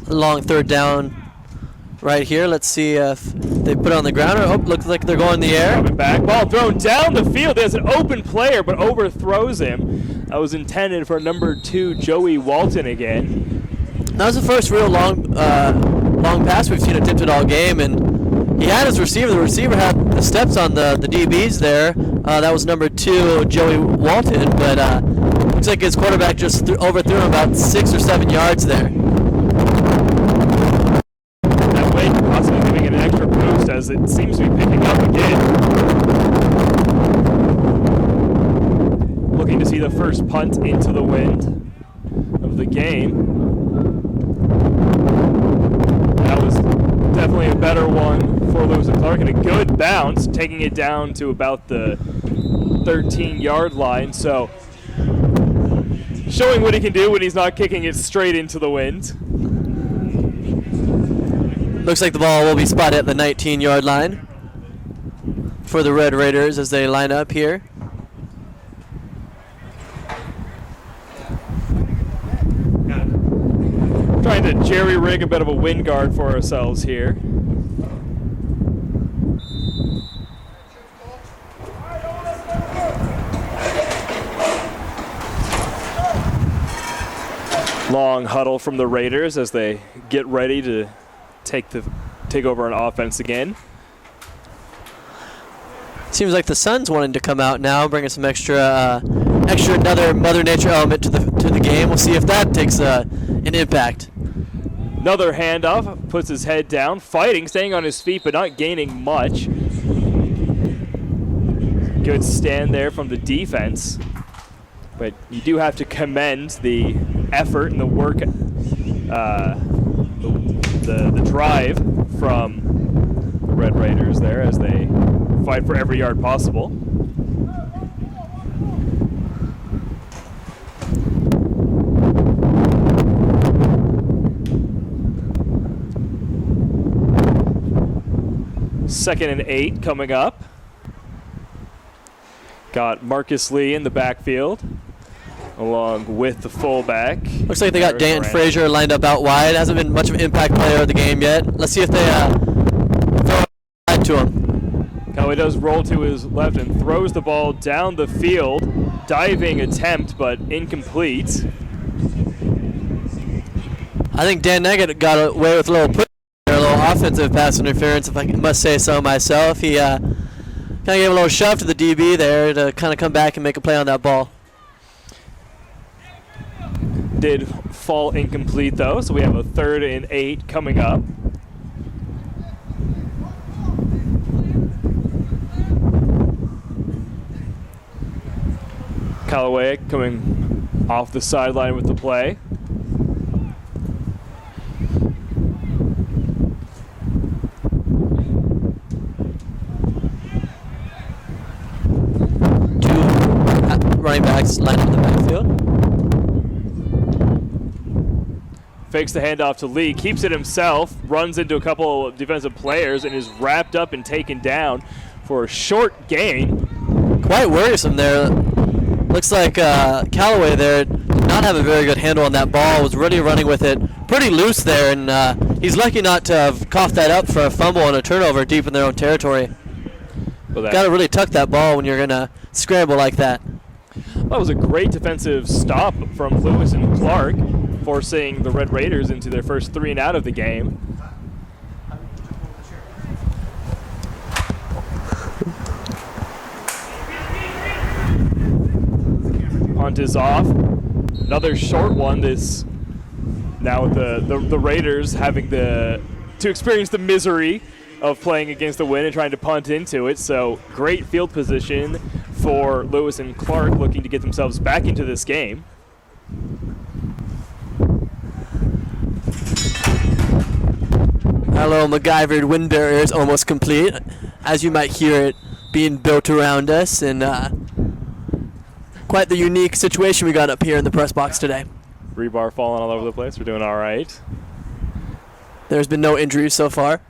Long third down right here. Let's see if they put it on the ground. Or, looks like they're going in the air. Coming back, ball thrown down the field. There's an open player, but overthrows him. That was intended for number 2, Joey Walton again. That was the first real long pass we've seen attempted all game, and he had his receiver. The receiver had the steps on the DBs there. That was number 2, Joey Walton, but looks like his quarterback just overthrew him about 6 or 7 yards there. Possibly giving it an extra boost as it seems to be picking up again. Looking to see the first punt into the wind of the game. That was definitely a better one for Lewis and Clark, and a good bounce, taking it down to about the 13-yard line. So showing what he can do when he's not kicking it straight into the wind. Looks like the ball will be spotted at the 19-yard line for the Red Raiders as they line up here. Trying to jerry-rig a bit of a wind guard for ourselves here. Long huddle from the Raiders as they get ready to take over on offense again. Seems like the sun's wanting to come out now, bringing some extra another Mother Nature element to the game. We'll see if that takes an impact. Another handoff, puts his head down, fighting, staying on his feet, but not gaining much. Good stand there from the defense. But you do have to commend the effort and the work, the drive from the Red Raiders there as they fight for every yard possible. Second and 8 coming up. Got Marcus Lee in the backfield along with the fullback. Looks like they got Danton Frazier lined up out wide. Hasn't been much of an impact player of the game yet. Let's see if they throw it to him. Callaway does roll to his left and throws the ball down the field. Diving attempt, but incomplete. I think Dan Neggett got away with a little offensive pass interference, if I must say so myself. He kind of gave a little shove to the DB there to kind of come back and make a play on that ball. Did fall incomplete though, so we have a 3rd and 8 coming up. Callaway coming off the sideline with the play. Running backs lined up in the backfield. Fakes the handoff to Lee, keeps it himself, runs into a couple of defensive players, and is wrapped up and taken down for a short gain. Quite worrisome there. Looks like Callaway there did not have a very good handle on that ball, was really running with it pretty loose there, and he's lucky not to have coughed that up for a fumble and a turnover deep in their own territory. Well, got to really tuck that ball when you're going to scramble like that. That was a great defensive stop from Lewis and Clark, forcing the Red Raiders into their first 3 and out of the game. Punt is off. Another short one. This now with the Raiders having to experience the misery of playing against the wind and trying to punt into it. So great field position for Lewis and Clark, looking to get themselves back into this game. Our little MacGyvered wind barrier is almost complete, as you might hear it being built around us, and quite the unique situation we got up here in the press box today. Rebar falling all over the place. We're doing all right. There's been no injuries so far.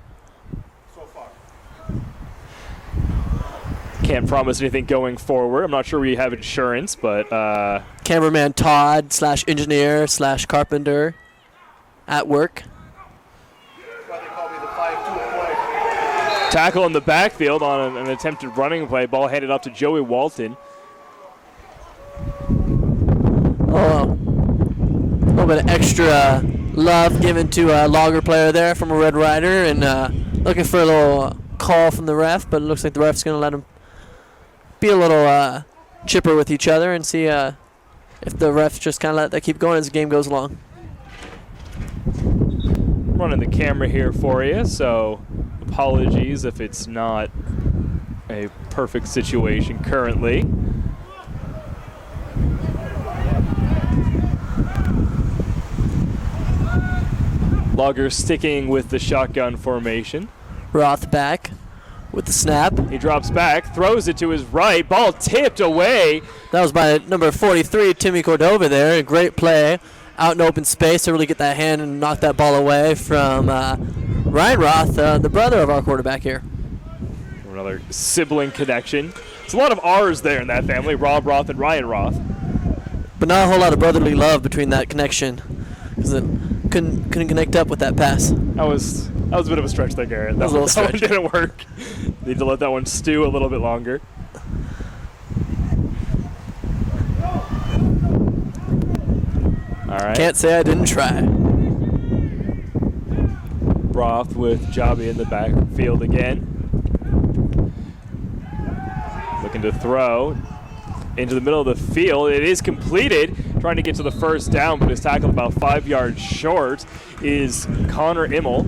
Can't promise anything going forward. I'm not sure we have insurance, but cameraman Todd / engineer / carpenter at work. Tackle in the backfield on an attempted running play. Ball handed off to Joey Walton. Oh, a little bit of extra love given to a logger player there from a Red Rider, and looking for a little call from the ref, but it looks like the ref's going to let him be a little chipper with each other and see if the refs just kind of let that keep going as the game goes along. Running the camera here for you, so apologies if it's not a perfect situation currently. Logger sticking with the shotgun formation. Roth back with the snap. He drops back, throws it to his right. Ball tipped away. That was by number 43, Timmy Cordova there. A great play out in open space to really get that hand and knock that ball away from Ryan Roth, the brother of our quarterback here. Another sibling connection. There's a lot of R's there in that family, Rob Roth and Ryan Roth. But not a whole lot of brotherly love between that connection, because it couldn't connect up with that pass. That was a bit of a stretch there, Garrett. That was a little stretch. That one didn't work. Need to let that one stew a little bit longer. All right. Can't say I didn't try. Roth with Jabi in the backfield again. Looking to throw. into the middle of the field. It is completed, trying to get to the first down, but is tackled about 5 yards short is Connor Immel.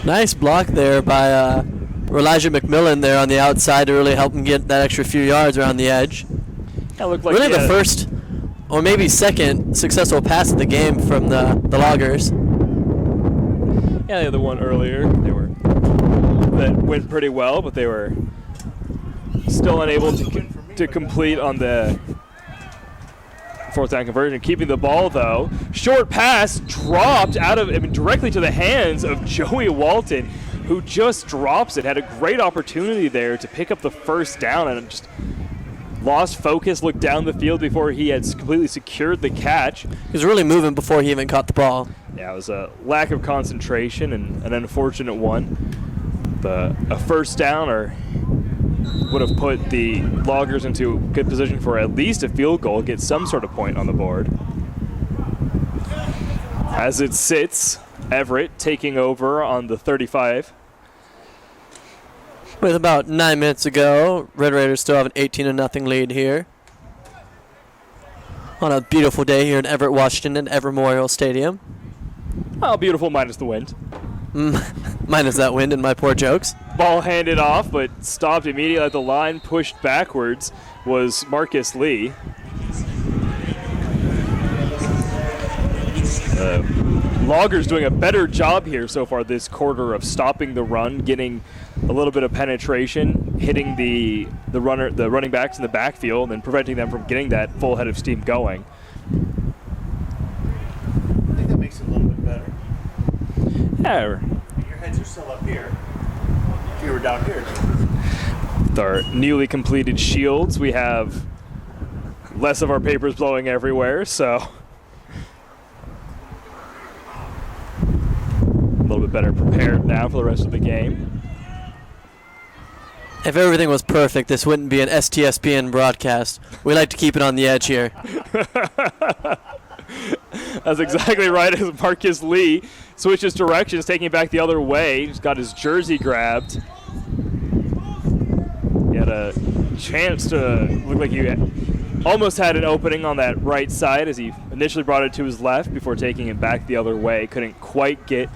Nice block there by Elijah McMillan there on the outside to really help him get that extra few yards around the edge. That looked like really the first or maybe second successful pass of the game from the Loggers. Yeah, the other one earlier that went pretty well, but they were still unable to complete on the fourth down conversion. Keeping the ball though, short pass dropped directly to the hands of Joey Walton, who just drops it. Had a great opportunity there to pick up the first down and just lost focus, looked down the field before he had completely secured the catch. He was really moving before he even caught the ball. Yeah, it was a lack of concentration and an unfortunate one. A first down would have put the Loggers into good position for at least a field goal, get some sort of point on the board. As it sits, Everett taking over on the 35. With about 9 minutes to go, Red Raiders still have an 18-0 lead here. On a beautiful day here in Everett, Washington at Everett Memorial Stadium. Oh, beautiful minus the wind. Minus that wind and my poor jokes. Ball handed off, but stopped immediately at the line, pushed backwards, was Marcus Lee. Loggers doing a better job here so far this quarter of stopping the run, getting a little bit of penetration, hitting the running backs in the backfield, and preventing them from getting that full head of steam going. I think that makes it a little bit better. Yeah. Your heads are still up here. If you were down here. With our newly completed shields, we have less of our papers blowing everywhere, so a little bit better prepared now for the rest of the game. If everything was perfect, this wouldn't be an STSPN broadcast. We like to keep it on the edge here. That's exactly right, as Marcus Lee switches directions, taking it back the other way. He's got his jersey grabbed. He had a chance to look like he almost had an opening on that right side as he initially brought it to his left before taking it back the other way. Couldn't quite get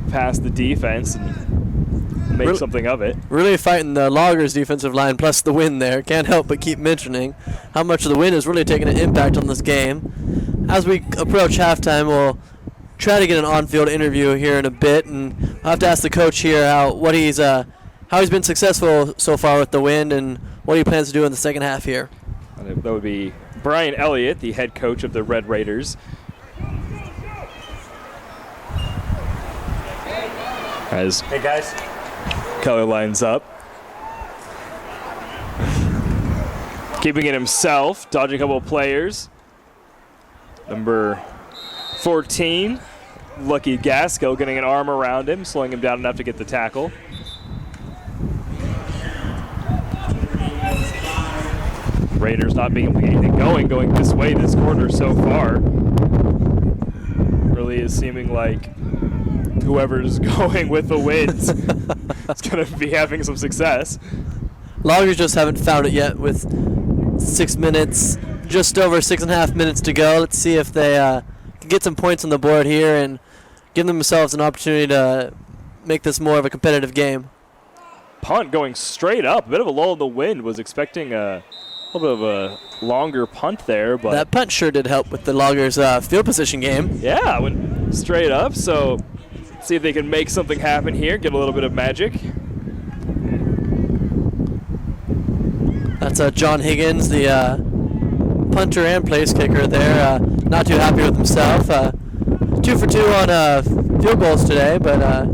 past the defense and make something of it. Really fighting the Loggers defensive line plus the wind there. Can't help but keep mentioning how much of the wind has really taken an impact on this game. As we approach halftime, we'll try to get an on-field interview here in a bit, and I'll have to ask the coach here how he's been successful so far with the wind and what he plans to do in the second half here. That would be Brian Elliott, the head coach of the Red Raiders. Hey guys. Keller lines up. Keeping it himself, dodging a couple of players. Number 14, Lucky Gaskell, getting an arm around him, slowing him down enough to get the tackle. Raiders not being able to get anything going this way this quarter so far. Really is seeming like whoever's going with the winds is going to be having some success. Loggers just haven't found it yet with 6 minutes, just over 6.5 minutes to go. Let's see if they can get some points on the board here and give themselves an opportunity to make this more of a competitive game. Punt going straight up. A bit of a lull in the wind. Was expecting a little bit of a longer punt there, but that punt sure did help with the Loggers' field position game. Yeah, went straight up. So see if they can make something happen here. Get a little bit of magic. That's John Higgins, the punter and place kicker there. Not too happy with himself. 2 for 2 on field goals today, but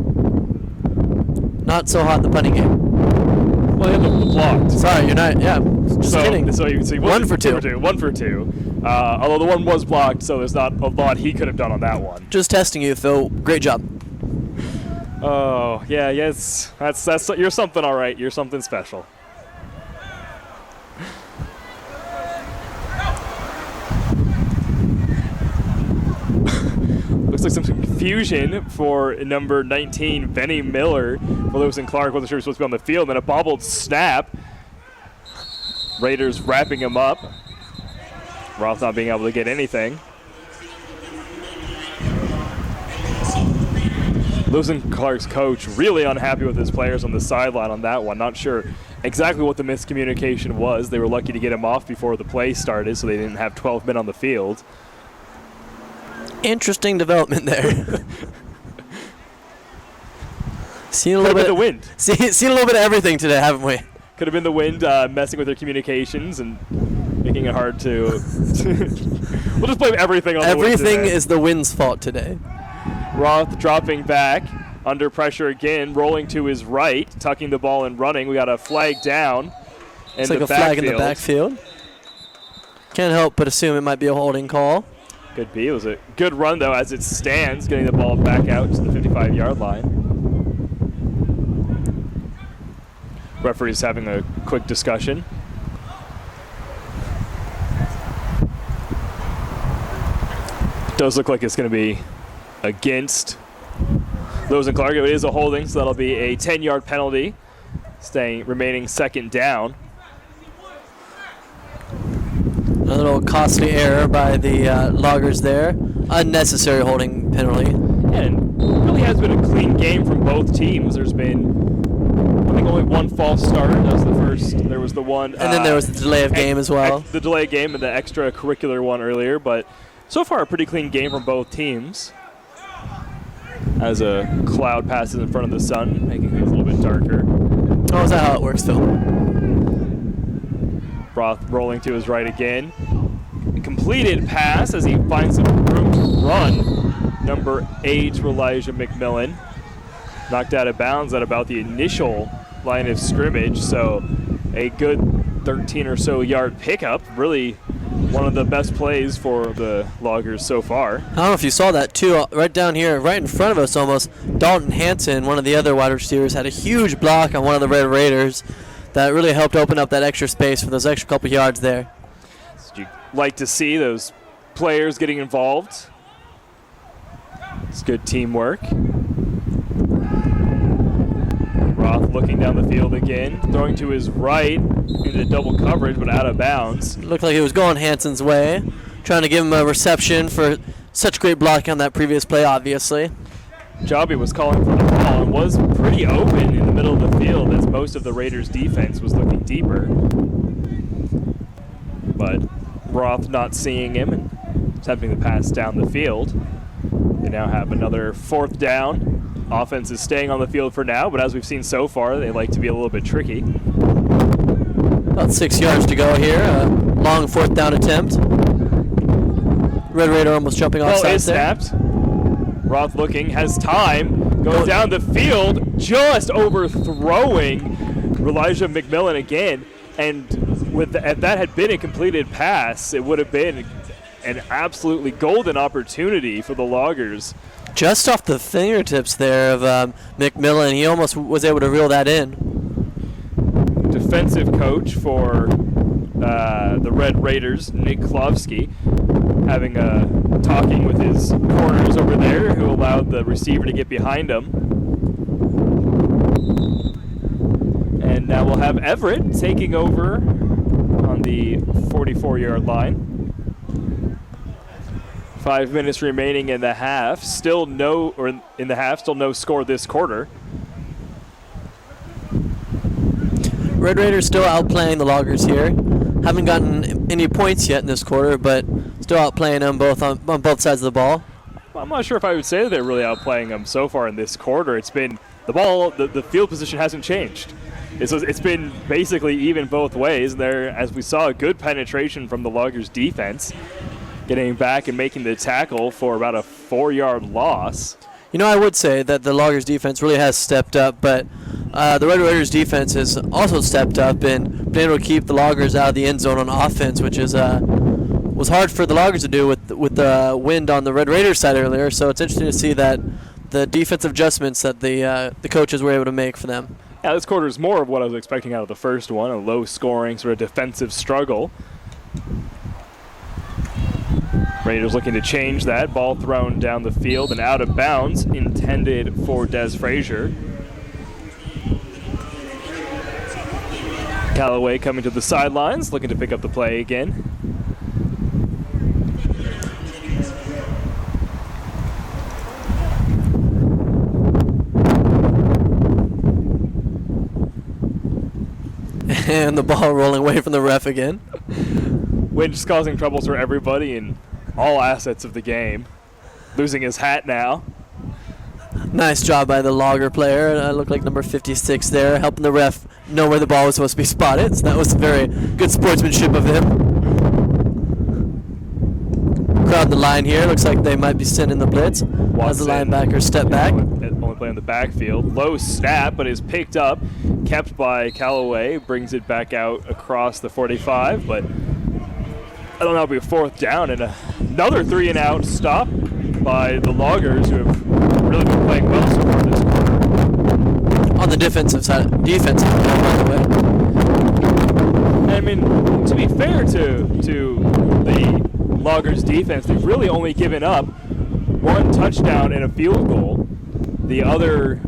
not so hot in the punting game. Well, he had the blocked. Sorry, you're not. Yeah, just kidding. So you see 1 for 2. 1 for 2. Although the one was blocked, so there's not a lot he could have done on that one. Just testing you, Phil. Great job. Oh yeah, yes. That's you're something, all right. You're something special. Looks like some confusion for number 19, Benny Miller. For Lewis and Clark wasn't sure he was supposed to be on the field. Then a bobbled snap. Raiders wrapping him up. Roth not being able to get anything. Lewis and Clark's coach really unhappy with his players on the sideline on that one. Not sure exactly what the miscommunication was. They were lucky to get him off before the play started, so they didn't have 12 men on the field. Interesting development there. Seen a Could little bit have been the wind. Seen a little bit of everything today, haven't we? Could have been the wind messing with their communications and making it hard to. We'll just blame everything on the wind. Everything is the wind's fault today. Roth dropping back, under pressure again, rolling to his right, tucking the ball and running. We got a flag down. It's like a flag in the backfield. Can't help but assume it might be a holding call. Could be. It was a good run, though, as it stands, getting the ball back out to the 55-yard line. Referee's having a quick discussion. Does look like it's going to be against Lewis and Clark. It is a holding, so that'll be a 10-yard penalty, remaining second down. Another little costly error by the Loggers there. Unnecessary holding penalty. And it really has been a clean game from both teams. There's been, I think, only one false start. That was the first. There was the one. And then there was the delay of game as well. The delay of game and the extracurricular one earlier. But so far, a pretty clean game from both teams. As a cloud passes in front of the sun, making things a little bit darker. Oh, is that how it works, Phil? Roth rolling to his right again. A completed pass as he finds some room to run. Number 8, Elijah McMillan. Knocked out of bounds at about the initial line of scrimmage, so a good 13 or so yard pickup. Really one of the best plays for the Loggers so far. I don't know if you saw that too, right down here, right in front of us almost. Dalton Hanson, one of the other wide receivers, had a huge block on one of the Red Raiders that really helped open up that extra space for those extra couple yards there. So you like to see those players getting involved. It's good teamwork. Roth looking down the field again, throwing to his right into double coverage, but out of bounds. Looked like he was going Hanson's way, trying to give him a reception for such great blocking on that previous play, obviously. Jobby was calling for the ball and was pretty open in the middle of the field as most of the Raiders' defense was looking deeper. But Roth not seeing him and attempting to pass down the field. They now have another fourth down. Offense is staying on the field for now, but as we've seen so far, they like to be a little bit tricky. About 6 yards to go here. A long fourth down attempt. Red Raider almost jumping off Ball sides is there. snapped. Roth looking, has time, goes down the field, just overthrowing Elijah McMillan again. And if that had been a completed pass, it would have been an absolutely golden opportunity for the Loggers. Just off the fingertips there of McMillan, he almost was able to reel that in. Defensive coach for the Red Raiders, Nick Klovsky, having a talking with his corners over there, who allowed the receiver to get behind him. And now we'll have Everett taking over on the 44-yard line. 5 minutes remaining in the half. Still no score this quarter. Red Raiders still outplaying the Loggers here. Haven't gotten any points yet in this quarter, but still outplaying them both on both sides of the ball. I'm not sure if I would say that they're really outplaying them so far in this quarter. It's been the field position hasn't changed. It's been basically even both ways. There, as we saw, a good penetration from the Loggers defense, getting back and making the tackle for about a 4-yard loss. You know, I would say that the Loggers defense really has stepped up, but the Red Raiders defense has also stepped up and been able to keep the Loggers out of the end zone on offense, which is was hard for the Loggers to do with the wind on the Red Raiders side earlier. So it's interesting to see that the defensive adjustments that the coaches were able to make for them. Yeah, this quarter is more of what I was expecting out of the first one, a low-scoring sort of defensive struggle. Raiders looking to change that. Ball thrown down the field and out of bounds, intended for Des Frazier. Callaway coming to the sidelines, looking to pick up the play again. And the ball rolling away from the ref again. Wind just causing troubles for everybody in all assets of the game. Losing his hat now. Nice job by the Logger player. Looked like number 56 there, helping the ref know where the ball was supposed to be spotted. So that was very good sportsmanship of him. Crowd the line here. Looks like they might be sending the blitz. As the linebacker step back. Only play on the backfield. Low snap, but is picked up. Kept by Callaway. Brings it back out across the 45, but I don't know, it'll be a fourth down and another 3-and-out stop by the Loggers, who have really been playing well so far this quarter. On the defensive side, by the way. I mean, to be fair to the Loggers defense, they've really only given up one touchdown and a field goal. The other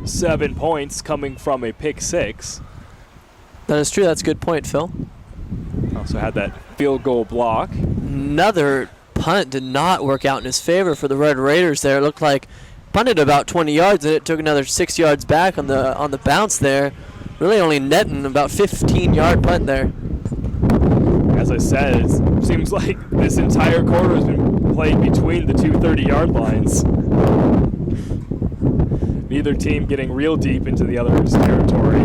7 points coming from a pick six. That is true. That's a good point, Phil. Also had that field goal block. Another punt did not work out in his favor for the Red Raiders there. It looked like punted about 20 yards and it took another 6 yards back on the bounce there. Really only netting about 15-yard punt there. As I said, it seems like this entire quarter has been played between the two 30-yard lines. Neither team getting real deep into the other's territory.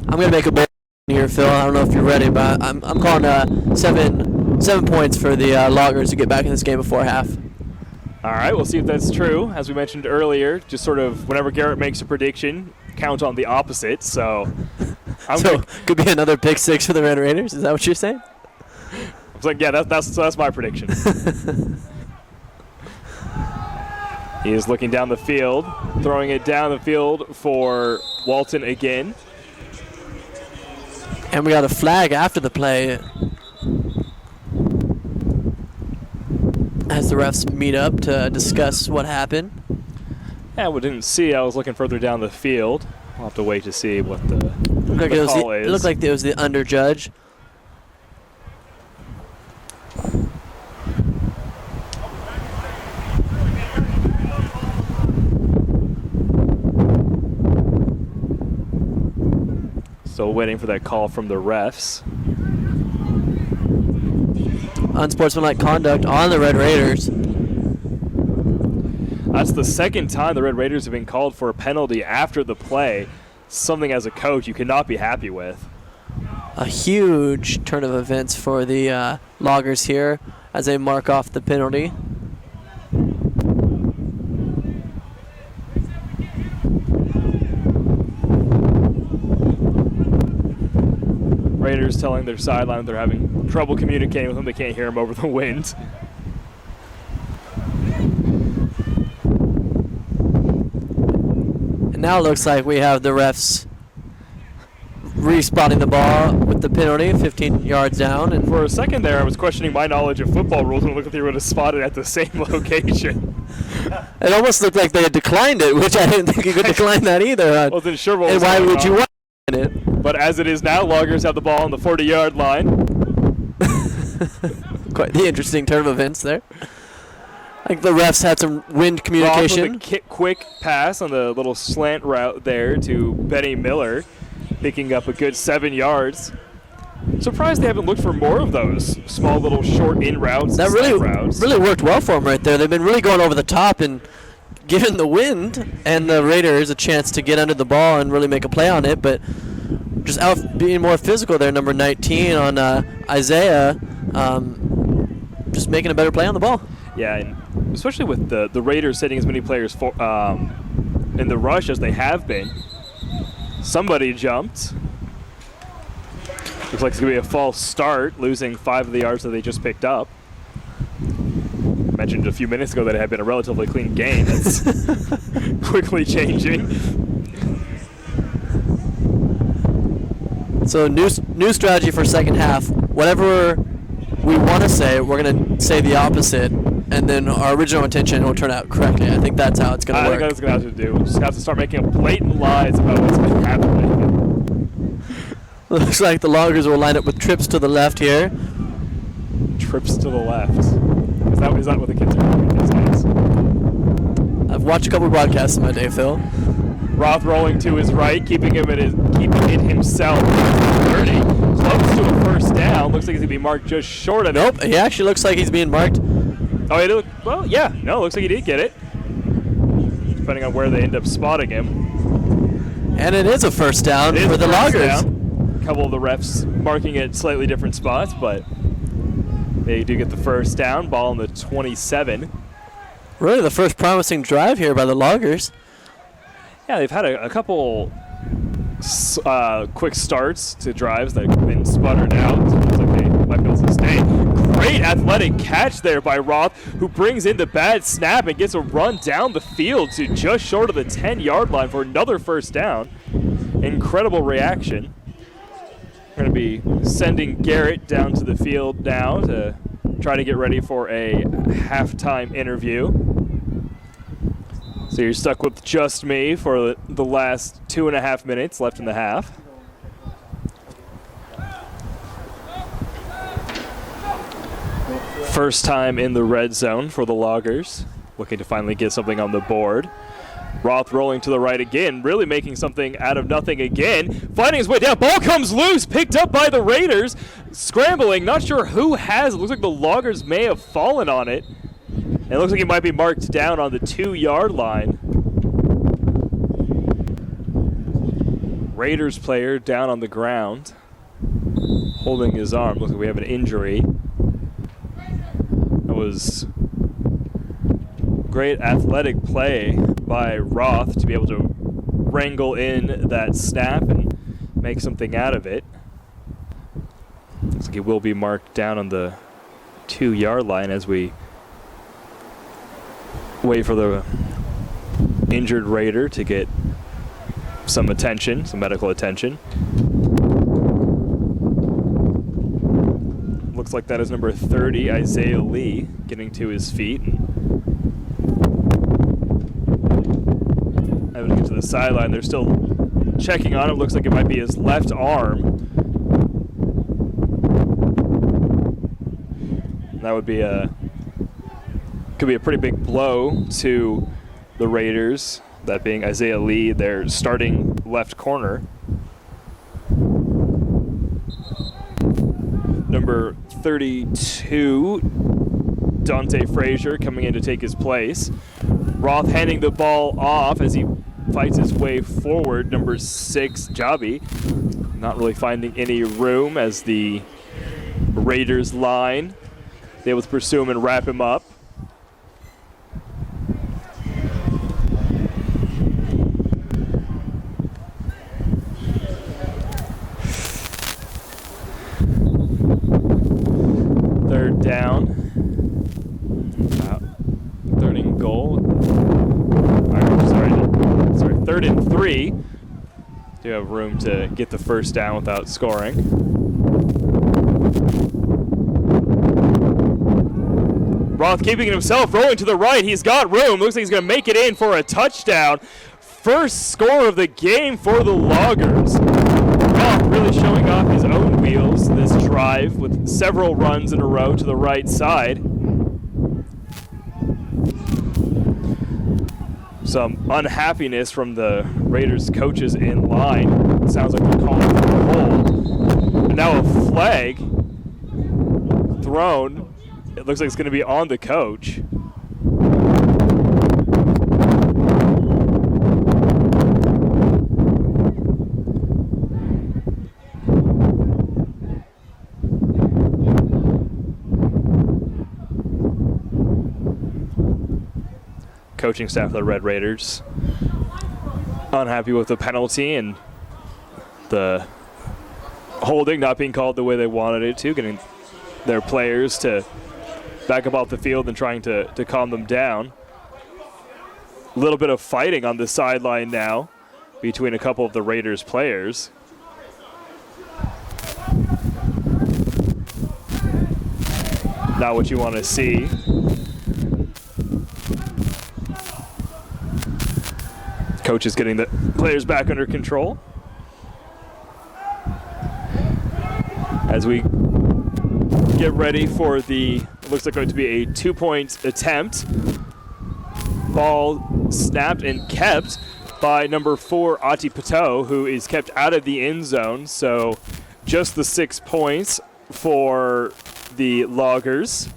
I'm going to make a bet here, Phil. I don't know if you're ready, but I'm calling 7 points for the Loggers to get back in this game before half. All right, we'll see if that's true. As we mentioned earlier, just sort of whenever Garrett makes a prediction, count on the opposite. So, Could be another pick six for the Red Raiders. Is that what you're saying? I was like, yeah, that's my prediction. He is looking down the field, throwing it down the field for Walton again. And we got a flag after the play as the refs meet up to discuss what happened. Yeah, we didn't see. I was looking further down the field. We'll have to wait to see what the call is. It looked like it was the underjudge. Still waiting for that call from the refs. Unsportsmanlike conduct on the Red Raiders. That's the second time the Red Raiders have been called for a penalty after the play. Something as a coach you cannot be happy with. A huge turn of events for the Loggers here as they mark off the penalty. Raiders telling their sideline they're having trouble communicating with him. They can't hear him over the wind. And now it looks like we have the refs respotting the ball with the penalty, 15 yards down. And for a second there, I was questioning my knowledge of football rules and it looked like they would have spotted at the same location. It almost looked like they had declined it, which I didn't think you could decline that either. Wasn't sure what and was why going would on. you want it? But as it is now, Loggers have the ball on the 40-yard line. Quite the interesting turn of events there. I think the refs had some wind communication. With a quick pass on the little slant route there to Benny Miller, picking up a good 7 yards. Surprised they haven't looked for more of those small little short in routes. That really worked well for them right there. They've been really going over the top and giving the wind and the Raiders a chance to get under the ball and really make a play on it, but just out being more physical there, number 19 on Isaiah, just making a better play on the ball. Yeah, and especially with the Raiders setting as many players for, in the rush as they have been. Somebody jumped. Looks like it's going to be a false start, losing 5 of the yards that they just picked up. Mentioned a few minutes ago that it had been a relatively clean game. It's quickly changing. So new strategy for second half. Whatever we want to say, we're going to say the opposite and then our original intention will turn out correctly. I think that's how it's going to work. I think that's going to have to do. We'll just have to start making blatant lies about what's been happening. Looks like the Loggers will line up with trips to the left here. Trips to the left. Is that what the kids are doing these days? I've watched a couple broadcasts in my day, Phil. Roth rolling to his right, keeping it himself. 30, close to a first down. Looks like he's going to be marked just short of it. Nope, he actually looks like he's being marked. Oh, he did. Well, yeah. No, looks like he did get it. Depending on where they end up spotting him. And it is a first down for the Loggers. A couple of the refs marking it slightly different spots, but they do get the first down. Ball on the 27. Really the first promising drive here by the Loggers. Yeah, they've had a couple quick starts to drives that have been sputtered out. Looks like they might be able to sustain. Great athletic catch there by Roth, who brings in the bad snap and gets a run down the field to just short of the 10-yard line for another first down. Incredible reaction. We're going to be sending Garrett down to the field now to try to get ready for a halftime interview. So you're stuck with just me for the last 2.5 minutes left in the half. First time in the red zone for the Loggers, looking to finally get something on the board. Roth rolling to the right again, really making something out of nothing again. Finding his way down, ball comes loose, picked up by the Raiders. Scrambling, not sure who has it. Looks like the Loggers may have fallen on it. And it looks like it might be marked down on the 2-yard line. Raiders player down on the ground, holding his arm. Looks like we have an injury. That was great athletic play by Roth to be able to wrangle in that snap and make something out of it. Looks like it will be marked down on the 2-yard line as we wait for the injured Raider to get some attention, some medical attention. Looks like that is number 30, Isaiah Lee, getting to his feet. Having to get to the sideline. They're still checking on him. Looks like it might be his left arm. That would be could be a pretty big blow to the Raiders, that being Isaiah Lee, their starting left corner. Number 32, Dante Frazier, coming in to take his place. Roth handing the ball off as he fights his way forward. Number 6, Jabi, not really finding any room as the Raiders line is able to pursue him and wrap him up. Third down. Third and goal. Sorry, 3rd and 3. Do have room to get the first down without scoring. Roth keeping it himself, rolling to the right. He's got room. Looks like he's going to make it in for a touchdown. First score of the game for the Loggers. Roth really showing off his own wheels this drive with several runs in a row to the right side. Some unhappiness from the Raiders coaches in line. It sounds like they're calling for a hold. And now a flag thrown. It looks like it's going to be on the coach. Coaching staff of the Red Raiders unhappy with the penalty and the holding not being called the way they wanted it to, getting their players to back up off the field and trying to calm them down. A little bit of fighting on the sideline now between a couple of the Raiders players. Not what you want to see. Coach is getting the players back under control. As we get ready for the, looks like going to be a 2-point attempt. Ball snapped and kept by number 4, Ati Pato, who is kept out of the end zone. So just the 6 points for the Loggers.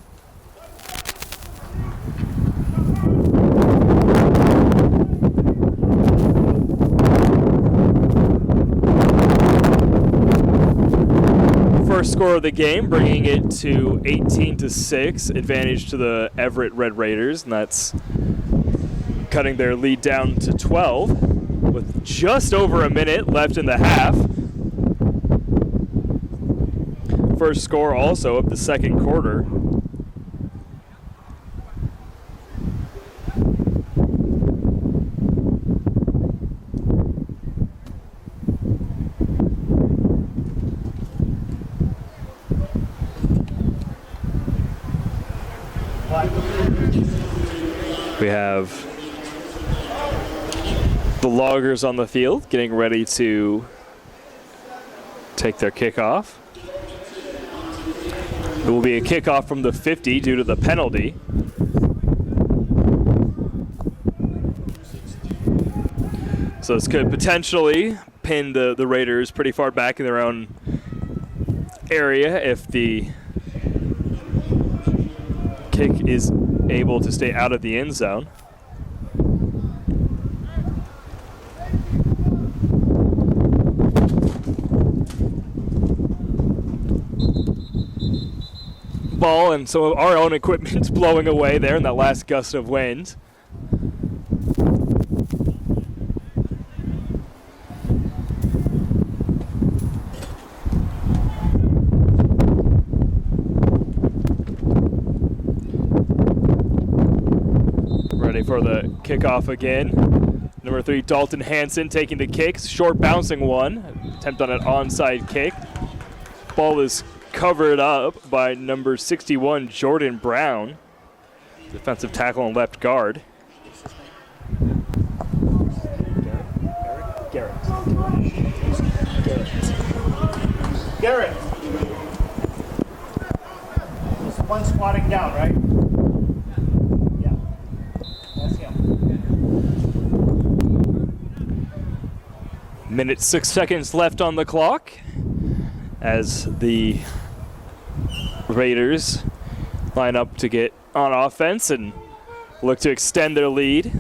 First score of the game, bringing it to 18-6, advantage to the Everett Red Raiders, and that's cutting their lead down to 12 with just over a minute left in the half. First score also of the second quarter. We have the Loggers on the field getting ready to take their kickoff. It will be a kickoff from the 50 due to the penalty. So this could potentially pin the Raiders pretty far back in their own area if the kick is able to stay out of the end zone. Ball and some of our own equipment blowing away there in that last gust of wind. Ready for the kickoff again. Number 3, Dalton Hansen taking the kicks. Short bouncing one. Attempt on an onside kick. Ball is covered up by number 61, Jordan Brown. Defensive tackle and left guard. Garrett. There's one squatting down, right? Yeah. That's him. Minute 6 seconds left on the clock as the Raiders line up to get on offense and look to extend their lead.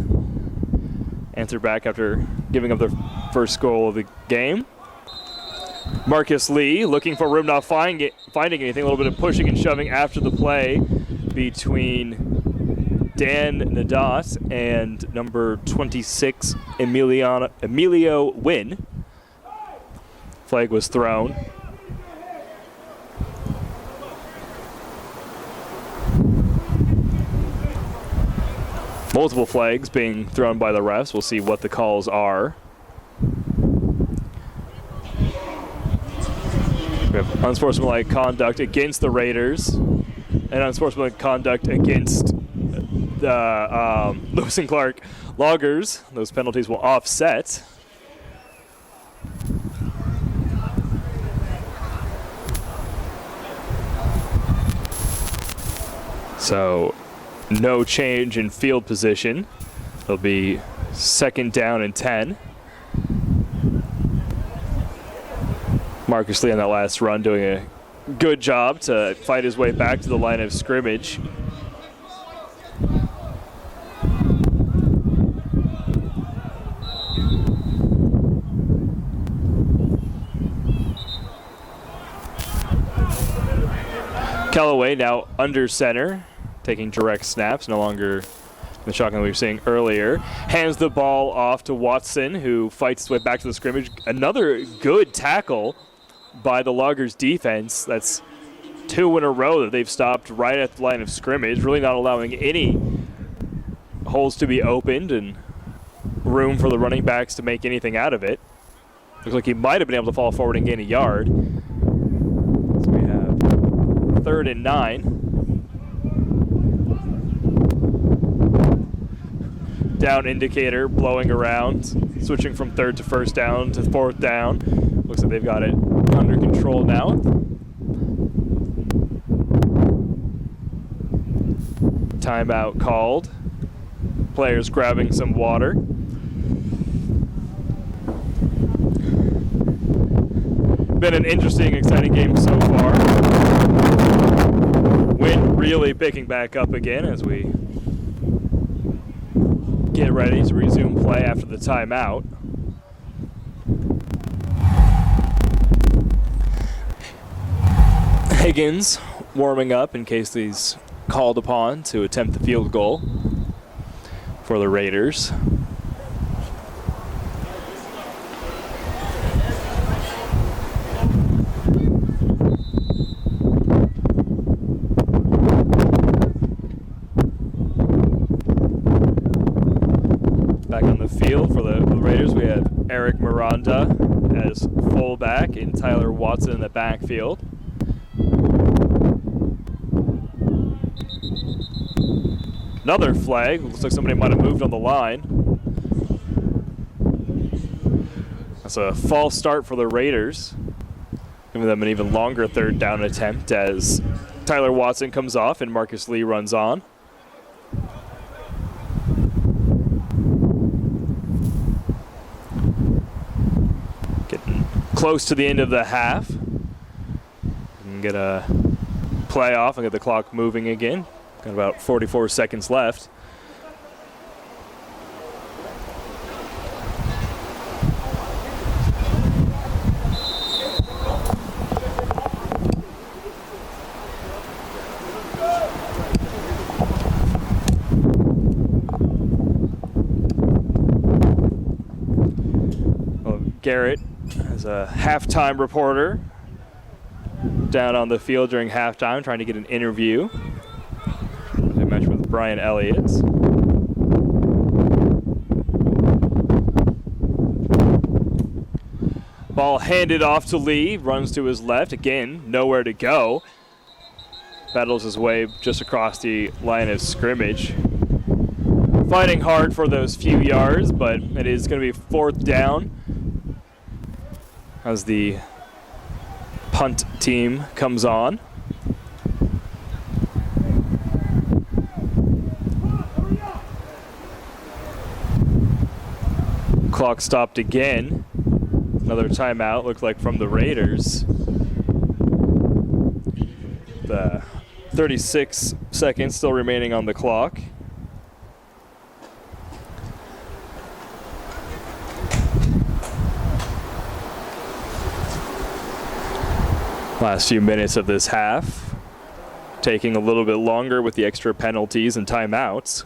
Answer back after giving up their first goal of the game. Marcus Lee looking for room, not finding anything. A little bit of pushing and shoving after the play between Dan Nadat and number 26, Emilio Wynn. Flag was thrown. Multiple flags being thrown by the refs. We'll see what the calls are. We have unsportsmanlike conduct against the Raiders and unsportsmanlike conduct against the Lewis and Clark Loggers. Those penalties will offset. So no change in field position. It'll be 2nd down and 10. Marcus Lee on that last run doing a good job to fight his way back to the line of scrimmage. Callaway now under center, taking direct snaps, no longer the shotgun we were seeing earlier. Hands the ball off to Watson, who fights his way back to the scrimmage. Another good tackle by the Loggers defense. That's 2 in a row that they've stopped right at the line of scrimmage, really not allowing any holes to be opened and room for the running backs to make anything out of it. Looks like he might have been able to fall forward and gain a yard. So we have 3rd and 9. Down indicator blowing around. switching from third to first down to fourth down. Looks like they've got it under control now. Timeout called. Players grabbing some water. Been an interesting, exciting game so far. Wind really picking back up again as we get ready to resume play after the timeout. Higgins warming up in case he's called upon to attempt the field goal for the Raiders. Back on the field for the Raiders, we have Eric Miranda as fullback and Tyler Watson in the backfield. Another flag. Looks like somebody might have moved on the line. That's a false start for the Raiders, giving them an even longer third down attempt as Tyler Watson comes off and Marcus Lee runs on. Getting close to the end of the half. And get a play off and get the clock moving again. Got about 44 seconds left. Well, Garrett is a halftime reporter down on the field during halftime trying to get an interview. Match with Brian Elliott. Ball handed off to Lee, runs to his left, again, nowhere to go. Battles his way just across the line of scrimmage. Fighting hard for those few yards, but it is going to be fourth down as the punt team comes on. Clock stopped again. Another timeout, looked like from the Raiders. The 36 seconds still remaining on the clock. Last few minutes of this half, taking a little bit longer with the extra penalties and timeouts.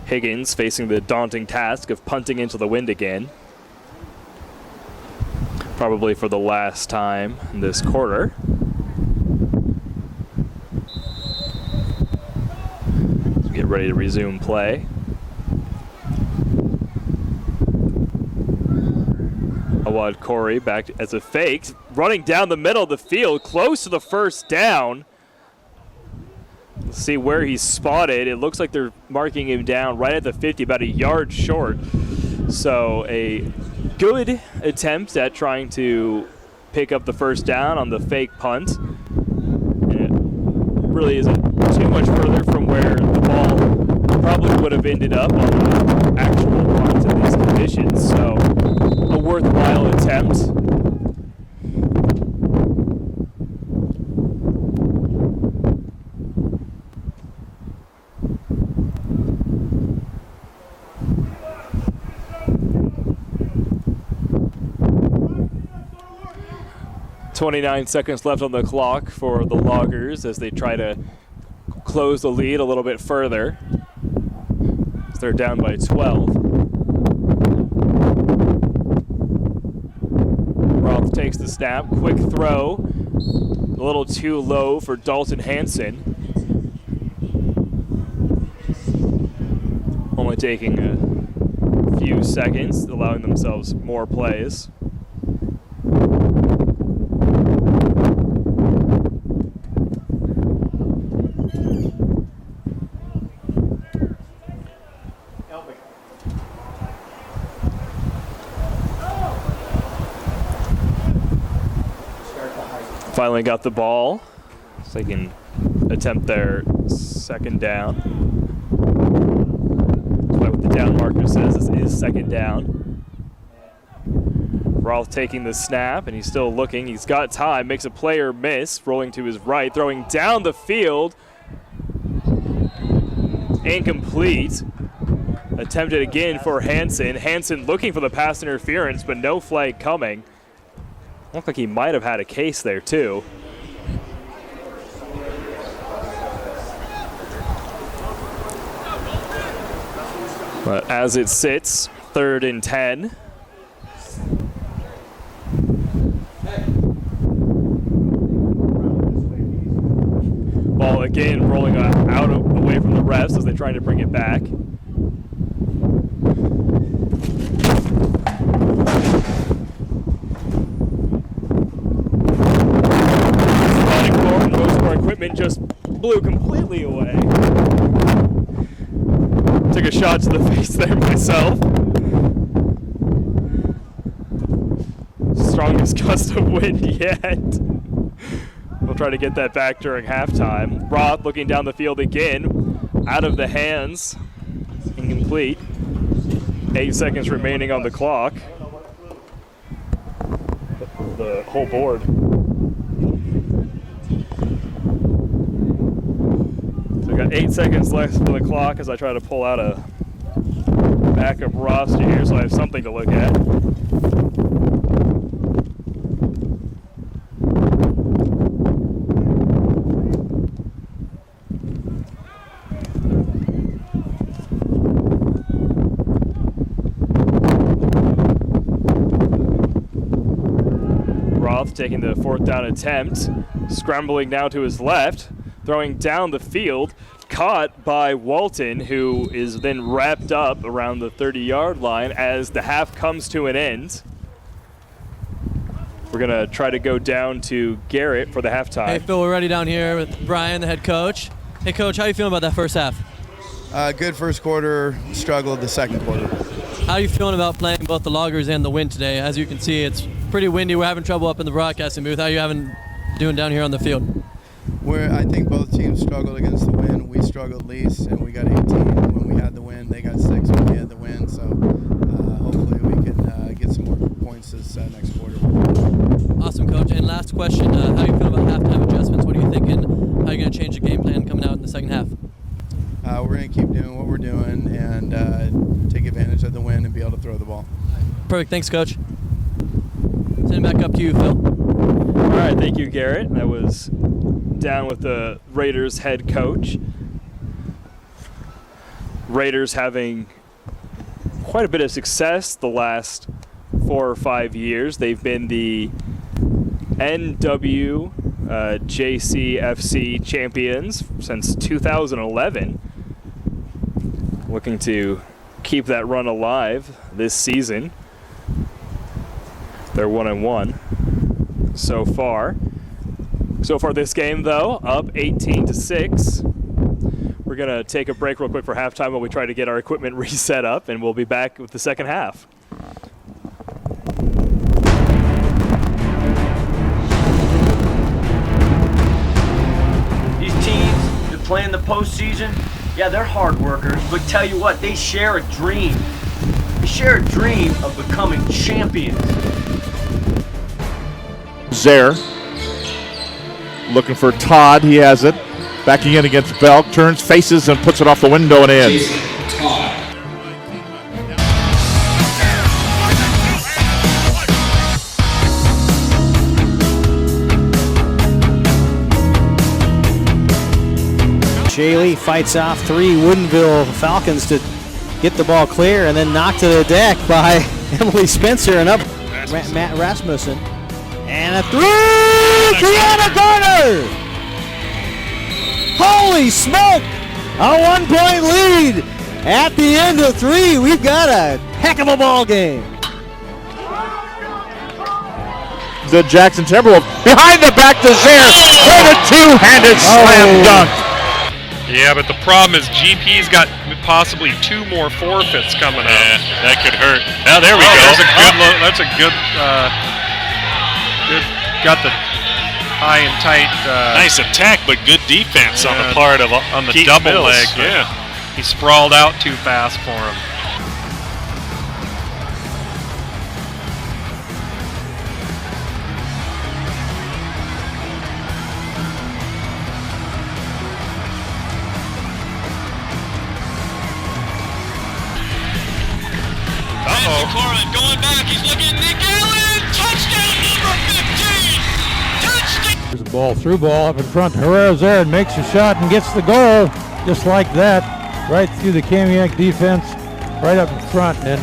Higgins facing the daunting task of punting into the wind again. Probably for the last time in this quarter. Let's get ready to resume play. Awad Corey back as a fake, running down the middle of the field, close to the first down. Let's see where he's spotted. It looks like they're marking him down right at the 50, about a yard short. So a good attempt at trying to pick up the first down on the fake punt. And it really isn't too much further from where the ball probably would have ended up on the actual punt in these conditions. So a worthwhile attempt. .29 seconds left on the clock for the Loggers as they try to close the lead a little bit further. So they're down by 12. Roth takes the snap, quick throw, a little too low for Dalton Hansen. Only taking a few seconds, allowing themselves more plays. Finally got the ball, so they can attempt their second down. That's why what the down marker says is second down. Roth taking the snap, and he's still looking. He's got time, makes a player miss, rolling to his right, throwing down the field. Incomplete. Attempted again for Hansen. Hansen looking for the pass interference, but no flag coming. Looked like he might have had a case there, too. But as it sits, 3rd and 10. Ball again rolling out away from the refs as they're trying to bring it back. Equipment just blew completely away. Took a shot to the face there myself. Strongest gust of wind yet. We'll try to get that back during halftime. Roth looking down the field again. Out of the hands. Incomplete. 8 seconds remaining on the clock. The whole board. We've got 8 seconds left for the clock as I try to pull out a backup roster here so I have something to look at. Roth taking the 4th down attempt, scrambling now to his left. Throwing down the field, caught by Walton, who is then wrapped up around the 30-yard line as the half comes to an end. We're going to try to go down to Garrett for the halftime. Hey, Phil, we're ready down here with Brian, the head coach. Hey, Coach, how are you feeling about that first half? Good first quarter, struggled the second quarter. How are you feeling about playing both the Loggers and the wind today? As you can see, it's pretty windy. We're having trouble up in the broadcasting booth. How are you doing down here on the field? I think both teams struggled against the wind. We struggled least, and we got 18 when we had the wind. They got 6 when we had the wind. So hopefully we can get some more points this next quarter. Awesome, Coach. And last question, how are you feeling about halftime adjustments? What are you thinking? How are you going to change the game plan coming out in the second half? We're going to keep doing what we're doing and take advantage of the wind and be able to throw the ball. Perfect. Thanks, Coach. Send it back up to you, Phil. All right, thank you, Garrett. That was down with the Raiders head coach. Raiders having quite a bit of success the last 4 or 5 years. They've been the NWJCFC champions since 2011. Looking to keep that run alive this season. They're 1-1 so far. So far this game, though, up 18-6. We're going to take a break real quick for halftime while we try to get our equipment reset up, and we'll be back with the second half. These teams that play in the postseason, yeah, they're hard workers, but tell you what, they share a dream. They share a dream of becoming champions. Zaire looking for Todd. He has it. Backing in against Belk. Turns, faces, and puts it off the window and in. Shaley fights off 3 Woodinville Falcons to get the ball clear and then knocked to the deck by Emily Spencer and up Matt Rasmussen. And a 3! Brianna Garner! Holy smoke! A 1-point lead at the end of 3. We've got a heck of a ball game. The Jackson Timberwolves behind the back to Zaire with a two-handed slam dunk. Yeah, but the problem is GP's got possibly 2 more forfeits coming up. Yeah, that could hurt. Now there we go. That's a good look. That's a good. Good. Got the high and tight. Nice attack, but good defense on the part of on the Keaton double Mills. leg. Yeah. He sprawled out too fast for him. McLaurin going back. He's looking. Nick Allen. Touchdown number 15. Touchdown. There's a ball, through ball up in front. Herrera's there and makes a shot and gets the goal just like that. Right through the Kamiak defense, right up in front. And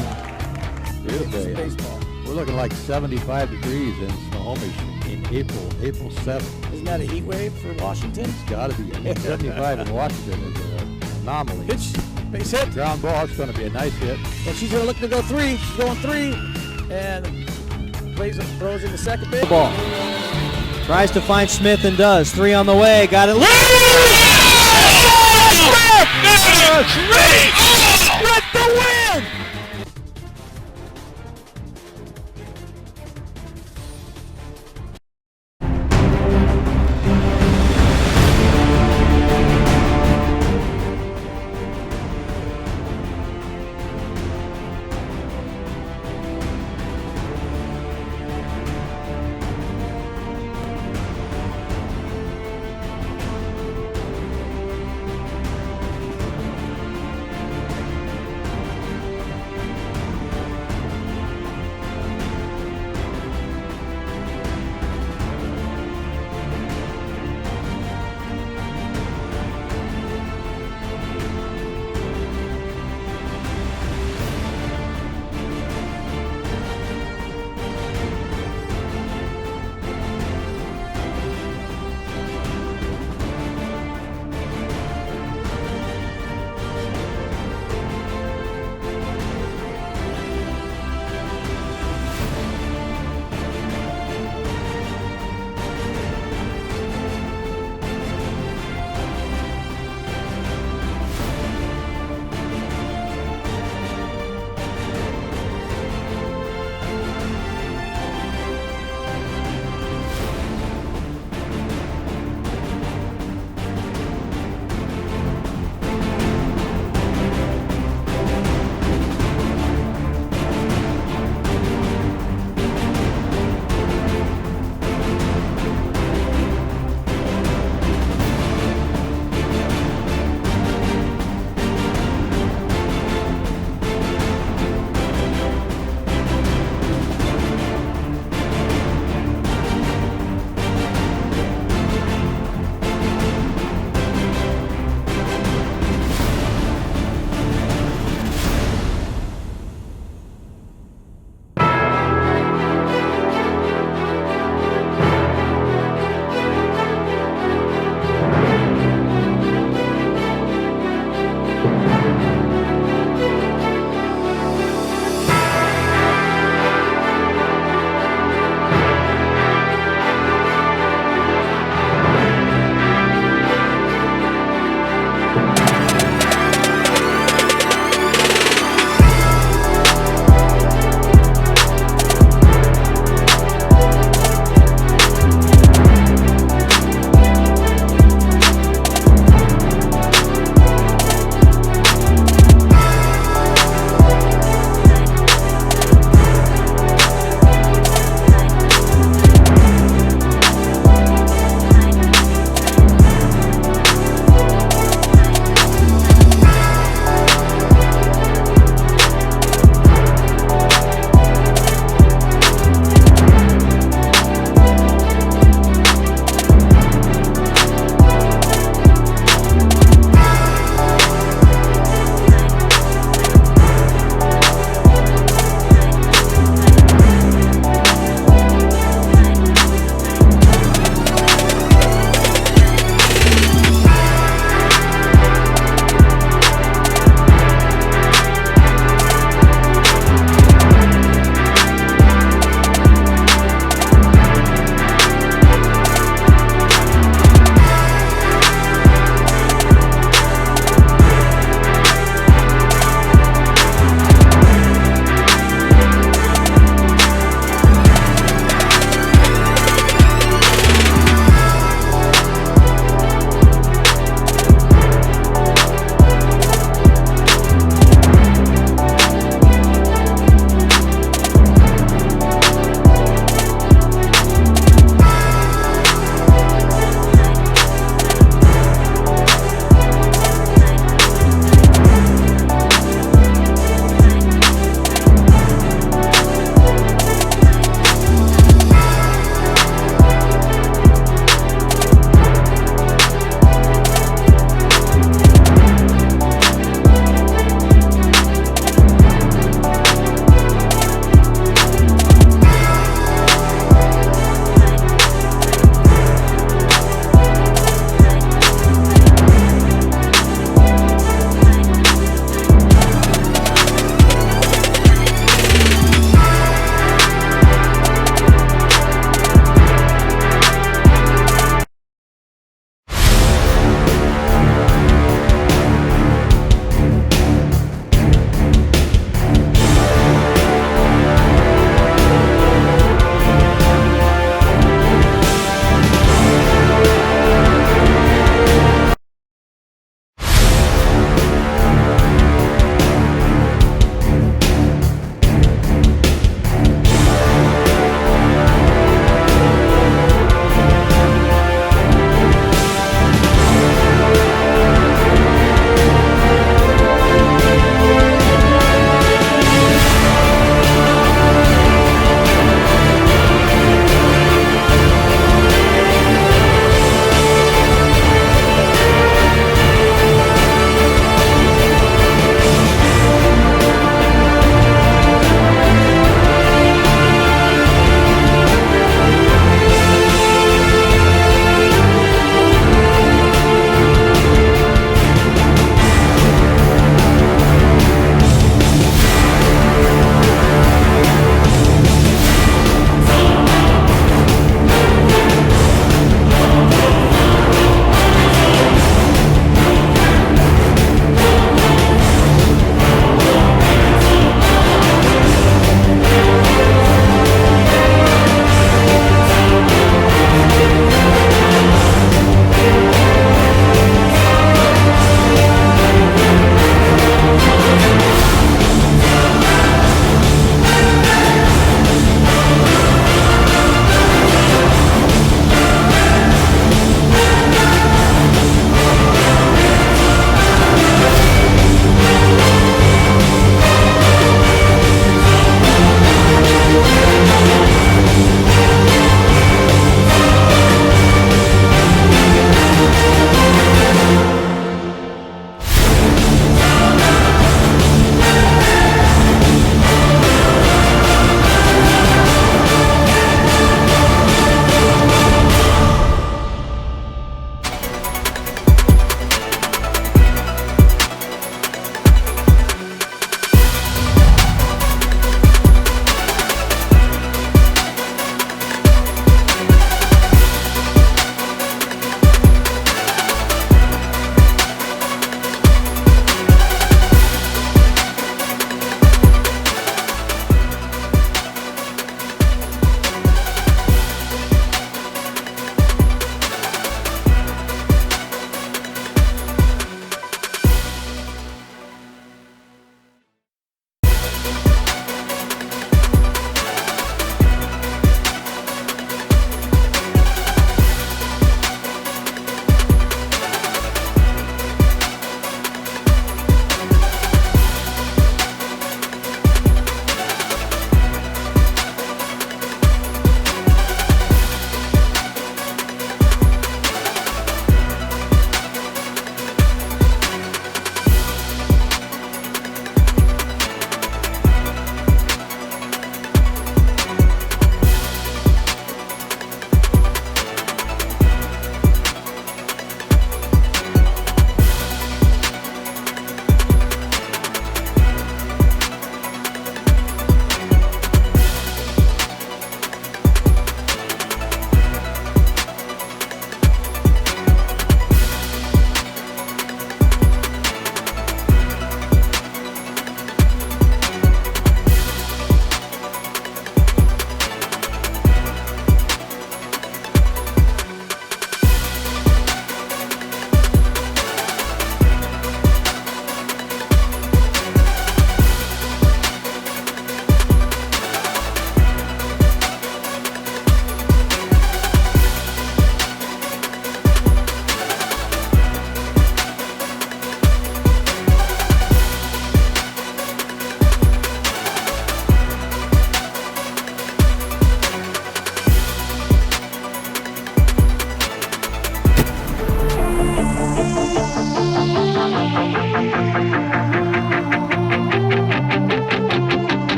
we're looking like 75 degrees in Snohomish in April 7th. Isn't that a heat wave for Washington? It's got to be. 75 in Washington is an anomaly. Pitch, base hit. Ground ball, it's going to be a nice hit. And she's going to look to go 3. She's going 3. And throws in the second base. Ball. Tries to find Smith and does. 3 on the way. Got it. With the win!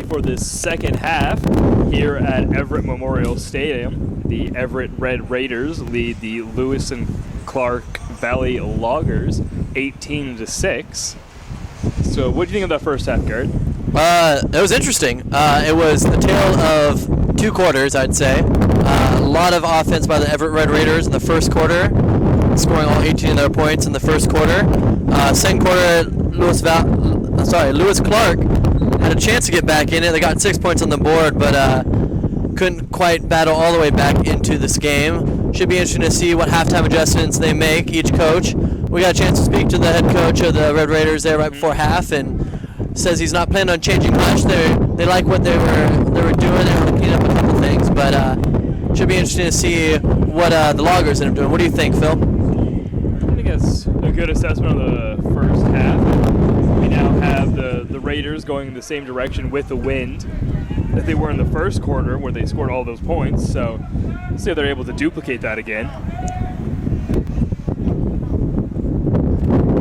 for this second half here at Everett Memorial Stadium. The Everett Red Raiders lead the Lewis and Clark Valley Loggers 18-6. So what do you think of that first half, Garrett? It was interesting. It was a tale of two quarters, I'd say. A lot of offense by the Everett Red Raiders in the first quarter, scoring all 18 of their points in the first quarter. Second quarter, Lewis Clark had a chance to get back in it. They got 6 points on the board, but couldn't quite battle all the way back into this game. Should be interesting to see what halftime adjustments they make, each coach. We got a chance to speak to the head coach of the Red Raiders there right before half, and says he's not planning on changing much. They like what they were doing. They were cleaning up a couple things, but should be interesting to see what the Loggers end up doing. What do you think, Phil? I think that's a good assessment of the first half. We now have the Raiders going in the same direction with the wind that they were in the first quarter, where they scored all those points. So let's see if they're able to duplicate that again.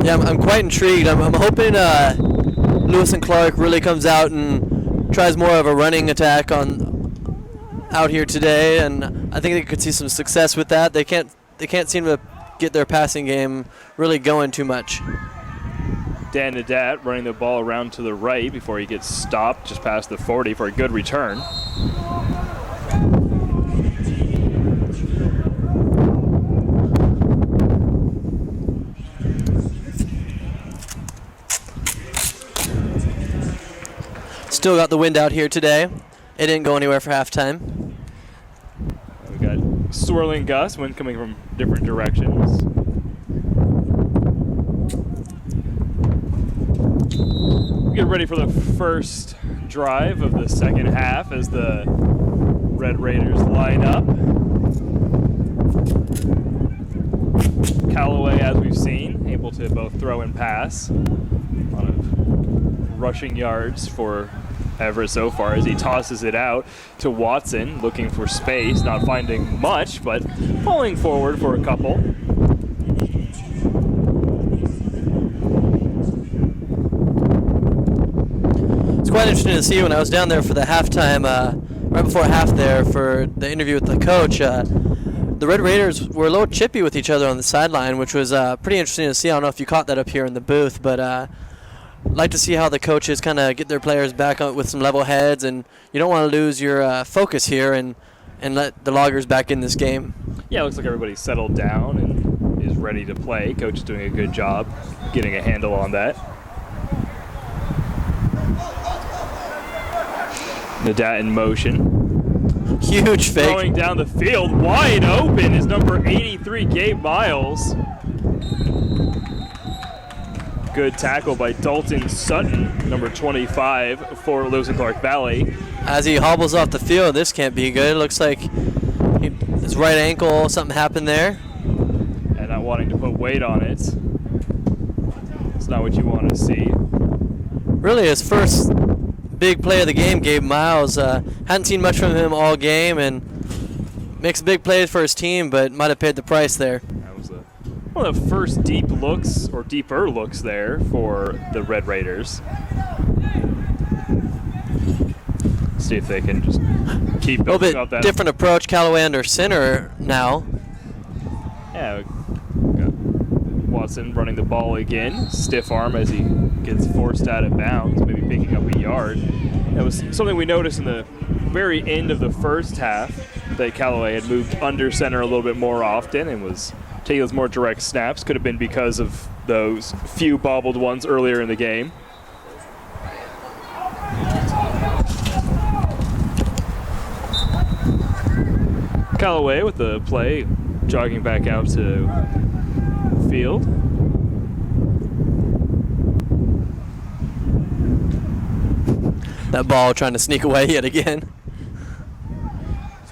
Yeah, I'm quite intrigued. I'm hoping Lewis and Clark really comes out and tries more of a running attack out here today, and I think they could see some success with that. They can't seem to get their passing game really going too much. Dan Nadat running the ball around to the right before he gets stopped just past the 40 for a good return. Still got the wind out here today. It didn't go anywhere for halftime. We got swirling gusts, wind coming from different directions. We get ready for the first drive of the second half as the Red Raiders line up. Callaway, as we've seen, able to both throw and pass. A lot of rushing yards for Everett so far as he tosses it out to Watson, looking for space, not finding much, but pulling forward for a couple. It's quite interesting to see when I was down there for the halftime, right before half there for the interview with the coach. The Red Raiders were a little chippy with each other on the sideline, which was pretty interesting to see. I don't know if you caught that up here in the booth, but I'd like to see how the coaches kind of get their players back with some level heads, and you don't want to lose your focus here and let the Loggers back in this game. Yeah, it looks like everybody's settled down and is ready to play. Coach is doing a good job getting a handle on that. Nadat in motion. Huge fake. Throwing down the field, wide open is number 83, Gabe Miles. Good tackle by Dalton Sutton, number 25 for Lewis and Clark Valley. As he hobbles off the field, this can't be good. It looks like his right ankle, something happened there. And not wanting to put weight on it. It's not what you want to see. Really, his first big play of the game, Gabe Miles. Hadn't seen much from him all game, and makes big plays for his team, but might have paid the price there. That was one of the first deep looks, or deeper looks there for the Red Raiders. See if they can just keep building up that. A little bit different approach. Callaway under center now. Yeah, got Watson running the ball again. Stiff arm as he gets forced out of bounds, maybe picking up a yard. That was something we noticed in the very end of the first half, that Callaway had moved under center a little bit more often and was taking those more direct snaps. Could have been because of those few bobbled ones earlier in the game. Callaway with the play, jogging back out to the field. That ball trying to sneak away yet again.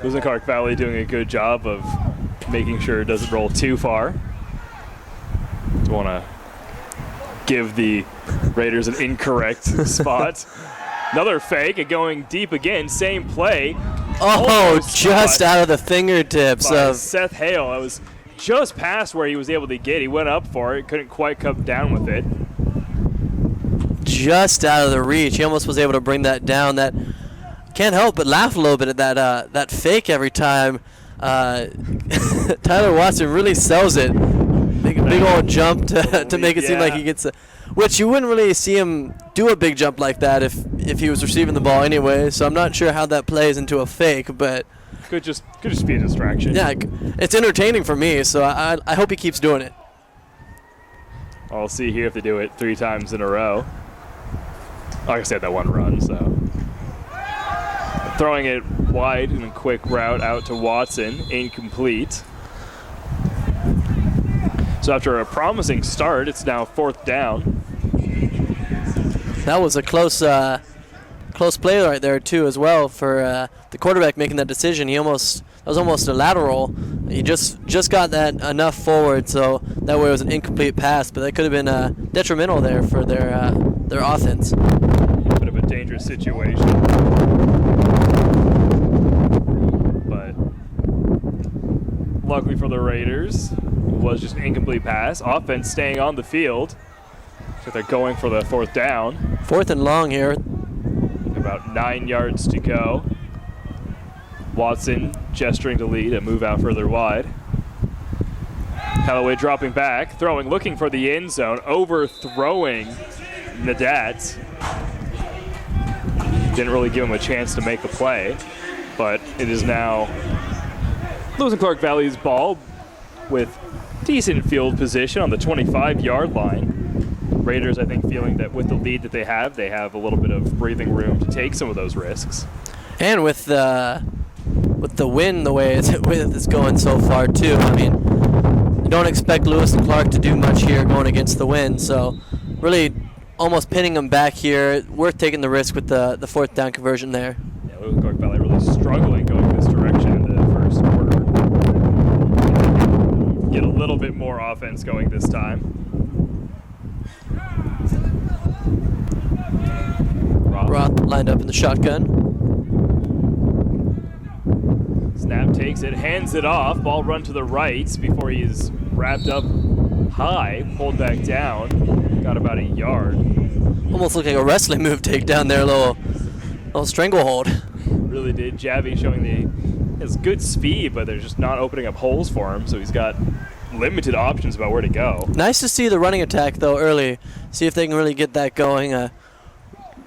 Lewis and Clark Valley doing a good job of making sure it doesn't roll too far. Don't want to give the Raiders an incorrect spot. Another fake and going deep again, same play. Oh, just out of the fingertips of Seth Hale. It was just past where he was able to get. He went up for it, couldn't quite come down with it. just out of the reach. He almost was able to bring that down. That can't help but laugh a little bit at that big every time. Tyler Watson really sells it. Big old jump to make it seem like he gets which you wouldn't really see him do a big jump like that if he was receiving the ball anyway. So I'm not sure how that plays into a fake, but could just be a distraction. Yeah, it's entertaining for me. So I hope he keeps doing it. I'll see here if they do it 3 times in a row. Like I said, that one run, so. Throwing it wide in a quick route out to Watson, incomplete. So after a promising start, it's now 4th down. That was a close play right there too, as well, for the quarterback making that decision. That was almost a lateral. He just got that enough forward, so that way it was an incomplete pass. But that could have been detrimental there for their offense. Bit of a dangerous situation. But luckily for the Raiders, it was just an incomplete pass. Offense staying on the field. So they're going for the 4th down. 4th and long here. About 9 yards to go. Watson gesturing to lead, a move out further wide. Callaway dropping back, throwing, looking for the end zone, overthrowing Nadat. Didn't really give him a chance to make the play, but it is now Lewis and Clark Valley's ball with decent field position on the 25-yard line. Raiders, I think, feeling that with the lead that they have a little bit of breathing room to take some of those risks. And with the wind the way it's going so far too, I mean, you don't expect Lewis and Clark to do much here going against the wind. So really almost pinning them back here. Worth taking the risk with the 4th down conversion there. Yeah, Lewis and Clark Valley really struggling going this direction in the first quarter. Get a little bit more offense going this time. Roth lined up in the shotgun. Snap takes it, hands it off. Ball run to the right before he is wrapped up high, pulled back down. Got about a yard. Almost looked like a wrestling move takedown there, a little stranglehold. Really did. Javi showing his good speed, but they're just not opening up holes for him, so he's got limited options about where to go. Nice to see the running attack, though, early. See if they can really get that going.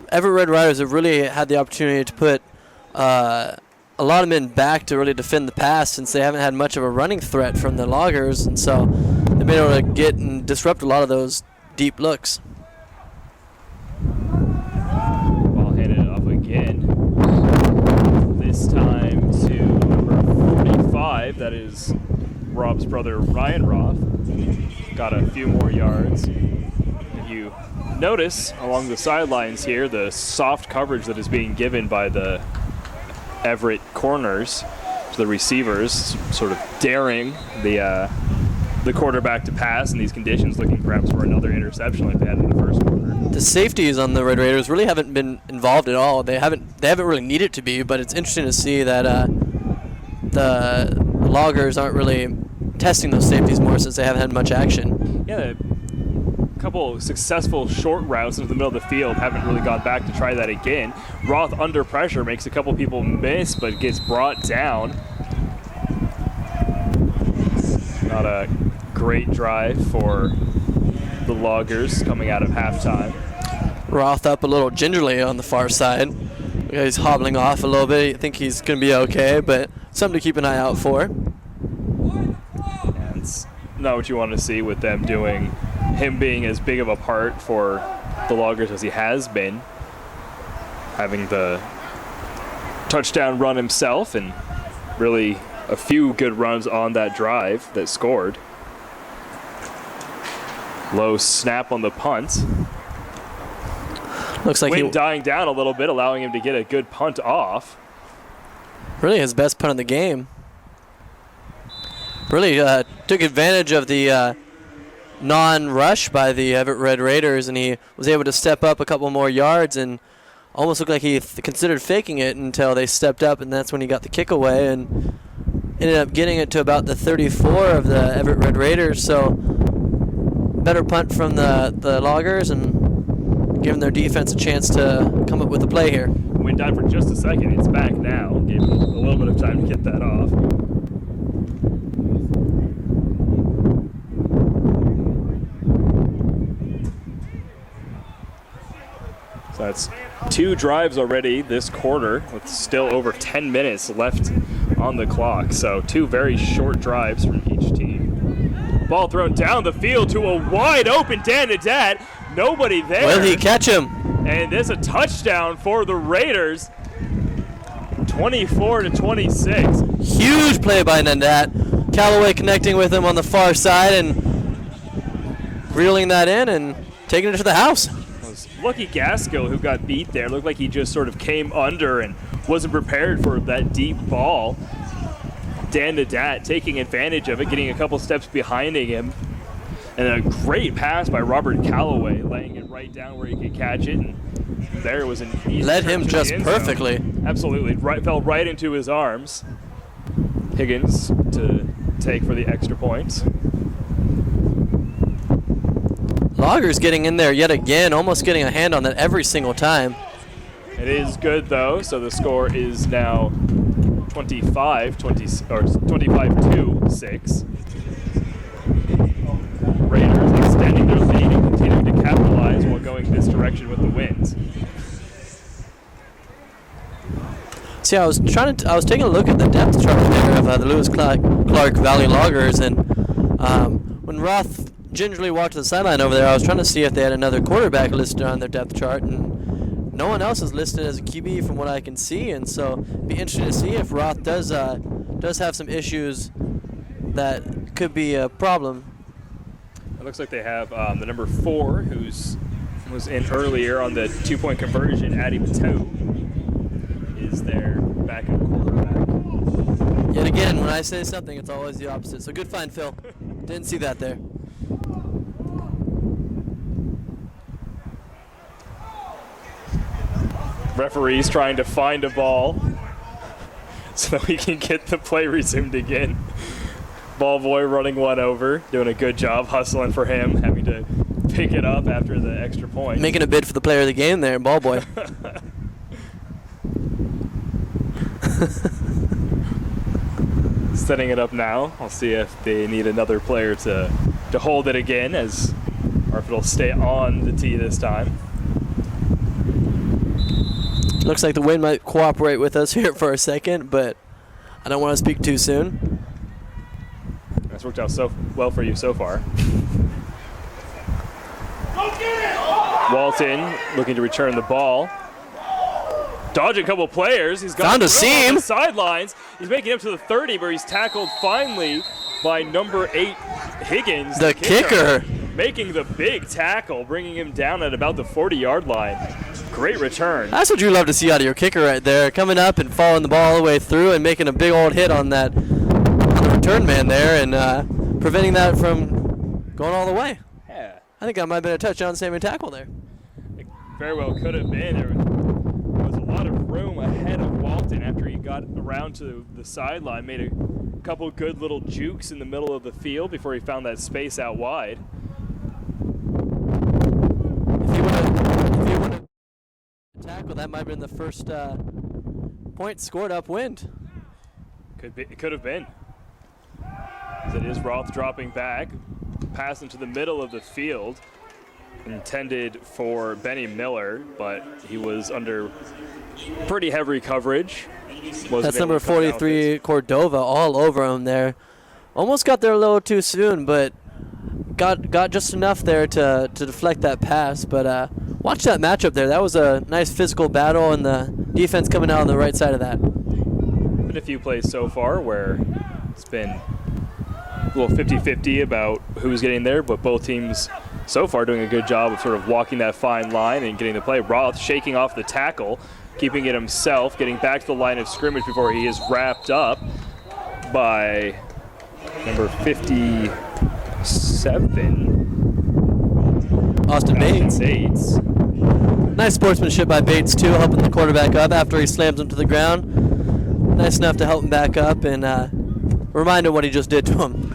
Everett Red Riders have really had the opportunity to put a lot of men back to really defend the pass, since they haven't had much of a running threat from the Loggers, and so they've been able to get and disrupt a lot of those deep looks. Ball handed off again. This time to number 45. That is Rob's brother, Ryan Roth. Got a few more yards. And you notice along the sidelines here the soft coverage that is being given by the Everett corners to the receivers, sort of daring the quarterback to pass in these conditions, looking perhaps for another interception like they had in the first quarter. The safeties on the Red Raiders really haven't been involved at all. They haven't really needed to be, but it's interesting to see that the Loggers aren't really testing those safeties more, since they haven't had much action. Yeah, a couple successful short routes into the middle of the field, haven't really gone back to try that again. Roth under pressure makes a couple people miss, but gets brought down. Not a great drive for the Loggers coming out of halftime. Roth up a little gingerly on the far side. He's hobbling off a little bit. I think he's going to be okay, but something to keep an eye out for. And it's not what you want to see with them doing, him being as big of a part for the Loggers as he has been, having the touchdown run himself, and really a few good runs on that drive that scored. Low snap on the punt. Looks like wind dying down a little bit, allowing him to get a good punt off. Really his best punt of the game. Really took advantage of the non-rush by the Everett Red Raiders, and he was able to step up a couple more yards, and almost looked like he considered faking it until they stepped up, and that's when he got the kick away and ended up getting it to about the 34 of the Everett Red Raiders. So better punt from the Loggers, and giving their defense a chance to come up with a play here. Went down for just a second. It's back now. Gave him a little bit of time to get that off. So that's 2 drives already this quarter with still over 10 minutes left on the clock. So 2 very short drives from each team. Ball thrown down the field to a wide open Dan Nadat. Nobody there. Will he catch him? And there's a touchdown for the Raiders. 24-26. Huge play by Nadat. Callaway connecting with him on the far side and reeling that in and taking it to the house. Lucky Gaskell, who got beat there, looked like he just sort of came under and wasn't prepared for that deep ball. Dan Nadat taking advantage of it, getting a couple steps behind him. And a great pass by Robert Callaway, laying it right down where he could catch it. And there was an easy led him just perfectly. Absolutely, fell right into his arms. Higgins to take for the extra point. Loggers getting in there yet again, almost getting a hand on that every single time. It is good though, so the score is now 25-6. Raiders extending their lead and continuing to capitalize while going this direction with the wins. See, I was taking a look at the depth chart there of the Lewis Clark Valley Loggers, and when Roth gingerly walked to the sideline over there, I was trying to see if they had another quarterback listed on their depth chart, and no one else is listed as a QB from what I can see, and so it'd be interesting to see if Roth does have some issues that could be a problem. It looks like they have the number 4, who's was in earlier on the 2-point conversion. Addy Pateau is their backup quarterback. Yet again, when I say something, it's always the opposite. So good find, Phil. Didn't see that there. Referees trying to find a ball so that we can get the play resumed again. Ball boy running one over, doing a good job hustling for him, having to pick it up after the extra point. Making a bid for the player of the game there, ball boy. Setting it up now. I'll see if they need another player to hold it again, as or if it'll stay on the tee this time. Looks like the wind might cooperate with us here for a second, but I don't want to speak too soon. That's worked out so well for you so far. Walton looking to return the ball. Dodging a couple players. He's got found a seam. On the sidelines. He's making it up to the 30, where he's tackled finally by number 8 Higgins. The kicker. Making the big tackle, bringing him down at about the 40-yard line. Great return. That's what you love to see out of your kicker right there, coming up and following the ball all the way through and making a big old hit on the return man there, and preventing that from going all the way. Yeah. I think that might have been a touchdown saving tackle there. It very well could have been. There was a lot of room ahead of Walton after he got around to the sideline, made a couple good little jukes in the middle of the field before he found that space out wide. If he would have tackle, that might have been the first point scored upwind. It could have been. As it is Roth dropping back, pass into the middle of the field, intended for Benny Miller, but he was under pretty heavy coverage. That's number 43, Cordova, all over him there. Almost got there a little too soon, but got just enough there to deflect that pass. But watch that matchup there. That was a nice physical battle, and the defense coming out on the right side of that. Been a few plays so far where it's been a little 50-50 about who's getting there, but both teams so far doing a good job of sort of walking that fine line and getting the play. Roth shaking off the tackle, keeping it himself, getting back to the line of scrimmage before he is wrapped up by number 57, Austin Bates. Nice sportsmanship by Bates too, helping the quarterback up after he slams him to the ground. Nice enough to help him back up and remind him what he just did to him.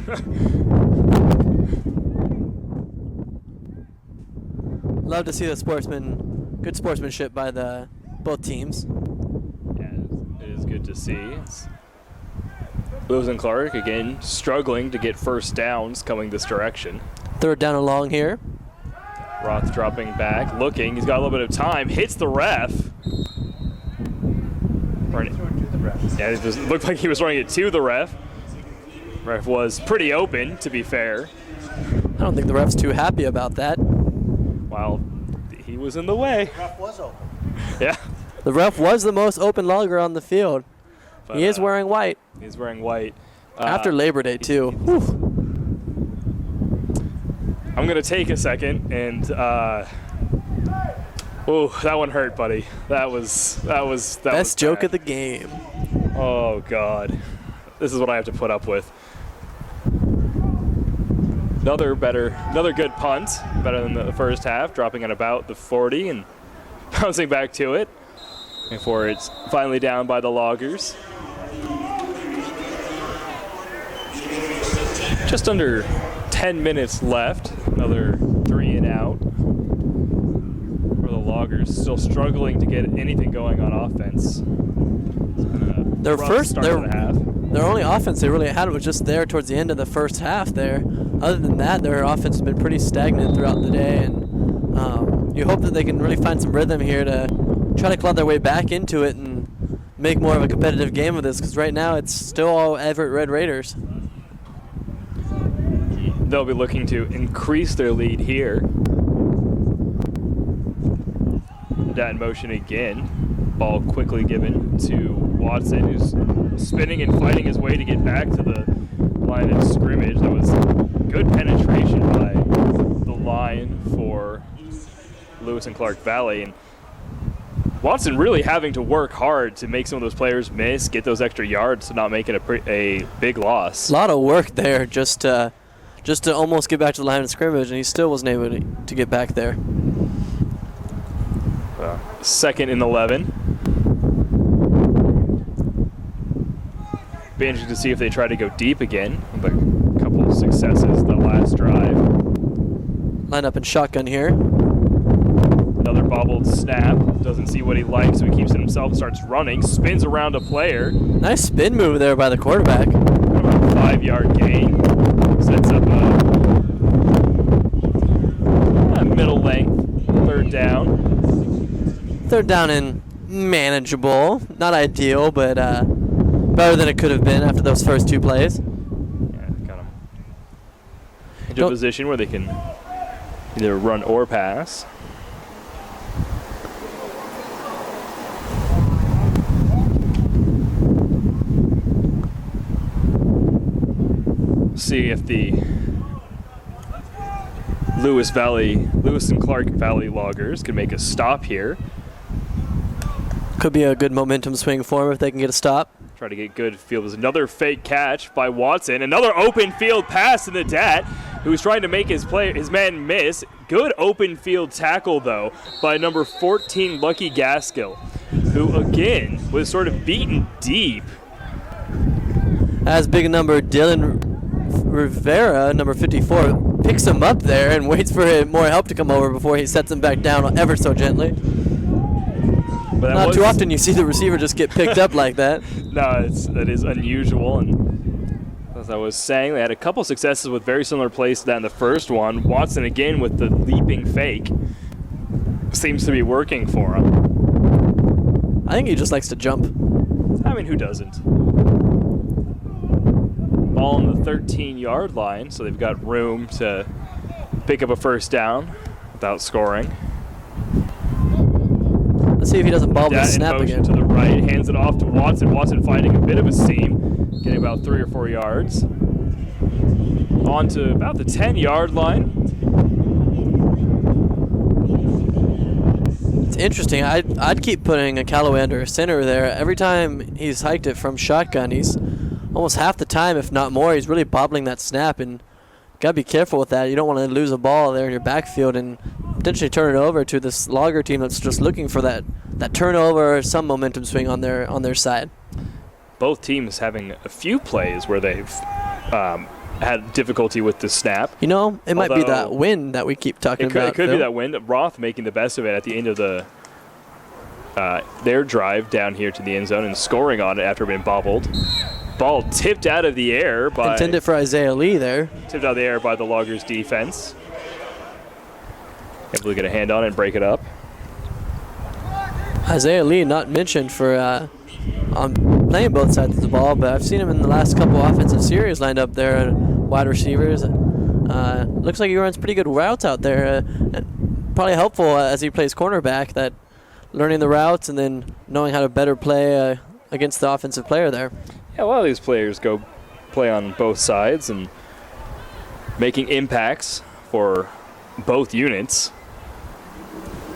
Love to see the good sportsmanship by both teams. Yeah, it is good to see. Lewis and Clark, again, struggling to get first downs coming this direction. 3rd down and long here. Roth dropping back, looking. He's got a little bit of time. Hits the ref. Yeah, it just looked like he was running it to the ref. Ref was pretty open, to be fair. I don't think the ref's too happy about that. Well, he was in the way. The ref was open. Yeah. The ref was the most open logger on the field. But, he is wearing white. He's wearing white. After Labor Day, too. Whew. I'm going to take a second and, oh, that one hurt, buddy. That was Best joke of the game. Oh, God. This is what I have to put up with. Another good punt. Better than the first half, dropping at about the 40 and bouncing back to it before it's finally down by the Loggers. Just under 10 minutes left. Another 3 and out for the Loggers. Still struggling to get anything going on offense. Their half. Their only offense they really had was just there towards the end of the first half there. Other than that, their offense has been pretty stagnant throughout the day, and you hope that they can really find some rhythm here to try to claw their way back into it and make more of a competitive game of this, because right now it's still all Everett Red Raiders. They'll be looking to increase their lead here. That in motion again. Ball quickly given to Watson, who's spinning and fighting his way to get back to the line of scrimmage. That was good penetration by the line for Lewis and Clark Valley. And Watson really having to work hard to make some of those players miss, get those extra yards to not make it a big loss. A lot of work there just to almost get back to the line of scrimmage, and he still wasn't able to get back there. 2nd and 11. Be interesting to see if they try to go deep again. With a couple of successes the last drive. Line up in shotgun here. Another bobbled snap. Doesn't see what he likes, so he keeps it himself. Starts running. Spins around a player. Nice spin move there by the quarterback. About a 5-yard gain. Sets up a middle length 3rd down. 3rd down and manageable. Not ideal, but better than it could have been after those first 2 plays. Yeah, got them into a position where they can either run or pass. See if the Lewis and Clark Valley Loggers can make a stop here. Could be a good momentum swing for him if they can get a stop. Try to get good field. There's another fake catch by Watson. Another open field pass to the Dat, who's trying to make his man miss. Good open field tackle, though, by number 14, Lucky Gaskill, who, again, was sort of beaten deep. As big a number, Dylan Rivera, number 54, picks him up there and waits for more help to come over before he sets him back down ever so gently. But not too often you see the receiver just get picked up like that. No, that is unusual. And as I was saying, they had a couple successes with very similar plays to that in the first one. Watson again with the leaping fake. Seems to be working for him. I think he just likes to jump. I mean, who doesn't? Ball on the 13-yard line, so they've got room to pick up a first down without scoring. Let's see if he doesn't bobble the snap again. To the right, hands it off to Watson. Watson finding a bit of a seam, getting about 3 or 4 yards. On to about the 10-yard line. It's interesting. I'd keep putting a Callaway under a center there. Every time he's hiked it from shotgun, he's almost half the time, if not more, he's really bobbling that snap, and gotta be careful with that. You don't want to lose a ball there in your backfield and potentially turn it over to this Logger team that's just looking for that turnover or some momentum swing on their side. Both teams having a few plays where they've had difficulty with the snap. You know, it might be Although- that wind that we keep talking about. It could be Phil. that wind. Roth making the best of it at the end of their drive down here to the end zone and scoring on it after being bobbled. Ball tipped out of the air by Intended for Isaiah Lee there. tipped out of the air by the Loggers defense. Able to get a hand on it and break it up. Isaiah Lee not mentioned for on playing both sides of the ball, but I've seen him in the last couple offensive series lined up there, wide receivers. Looks like he runs pretty good routes out there. And probably helpful as he plays cornerback, that learning the routes and then knowing how to better play against the offensive player there. Yeah, a lot of these players go play on both sides and making impacts for both units.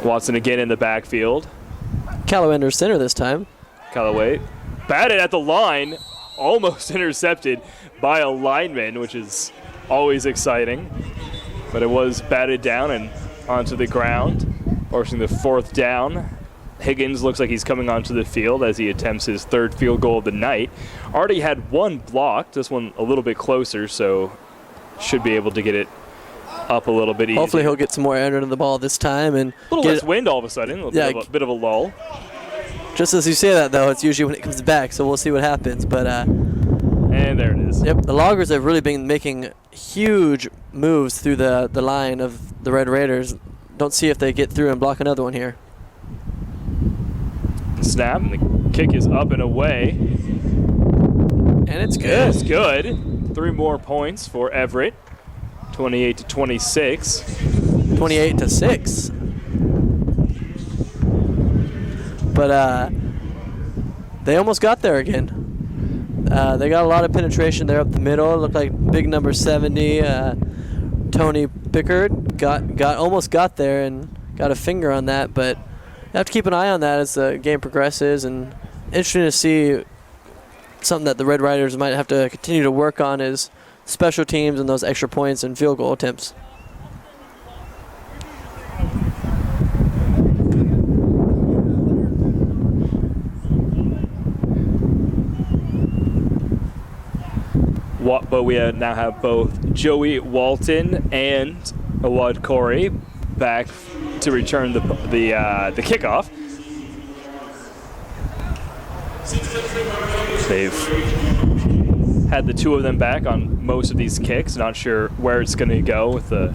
Watson again in the backfield. Callaway under center this time. Callaway batted at the line, almost intercepted by a lineman, which is always exciting. But it was batted down and onto the ground, forcing the 4th down. Higgins looks like he's coming onto the field as he attempts his 3rd field goal of the night. Already had one blocked, this one a little bit closer, so should be able to get it up a little bit easier. Hopefully he'll get some more air into the ball this time and a little less wind all of a sudden, a bit of a lull. Just as you say that, though, it's usually when it comes back, so we'll see what happens. But and there it is. Yep, the Loggers have really been making huge moves through the line of the Red Raiders. Don't see if they get through and block another one here. Snap, and the kick is up and away. And it's good. It's good. 3 more points for Everett. 28-26. 28-6. But they almost got there again. They got a lot of penetration there up the middle. It looked like big number 70, Tony Pickard, almost got there and got a finger on that. But you have to keep an eye on that as the game progresses. And interesting to see something that the Red Riders might have to continue to work on is special teams and those extra points and field goal attempts. But we now have both Joey Walton and Awad Corey back to return the kickoff. They've had the 2 of them back on most of these kicks. Not sure where it's going to go with the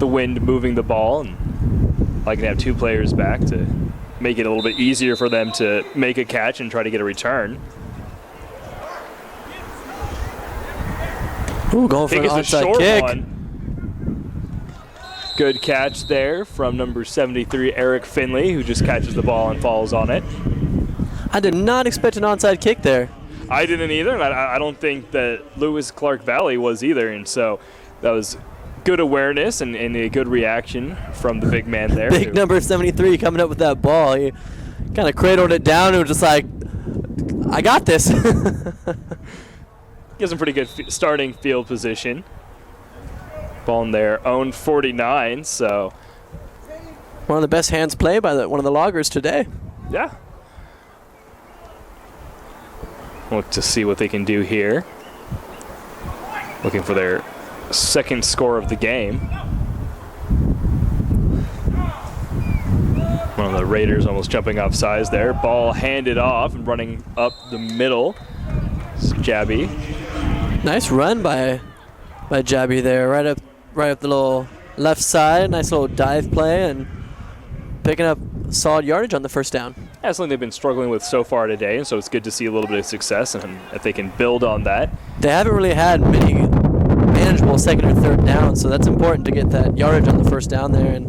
wind moving the ball, and like to have 2 players back to make it a little bit easier for them to make a catch and try to get a return. Ooh, going for an onside kick. One. Good catch there from number 73, Eric Finley, who just catches the ball and falls on it. I did not expect an onside kick there. I didn't either, and I don't think that Lewis Clark Valley was either, and so that was good awareness and a good reaction from the big man there. Big number 73 coming up with that ball. He kind of cradled it down and was just like, I got this. Gives him pretty good starting field position. Ball in their own 49, so. One of the best hands played by one of the Loggers today. Yeah. Look to see what they can do here. Looking for their 2nd score of the game. One of the Raiders almost jumping off sides there. Ball handed off and running up the middle. It's Jabby. Nice run by Jabby there, right up the little left side. Nice little dive play and picking up solid yardage on the 1st down. That's something they've been struggling with so far today, and so it's good to see a little bit of success, and if they can build on that. They haven't really had many manageable 2nd or 3rd downs, so that's important to get that yardage on the 1st down there and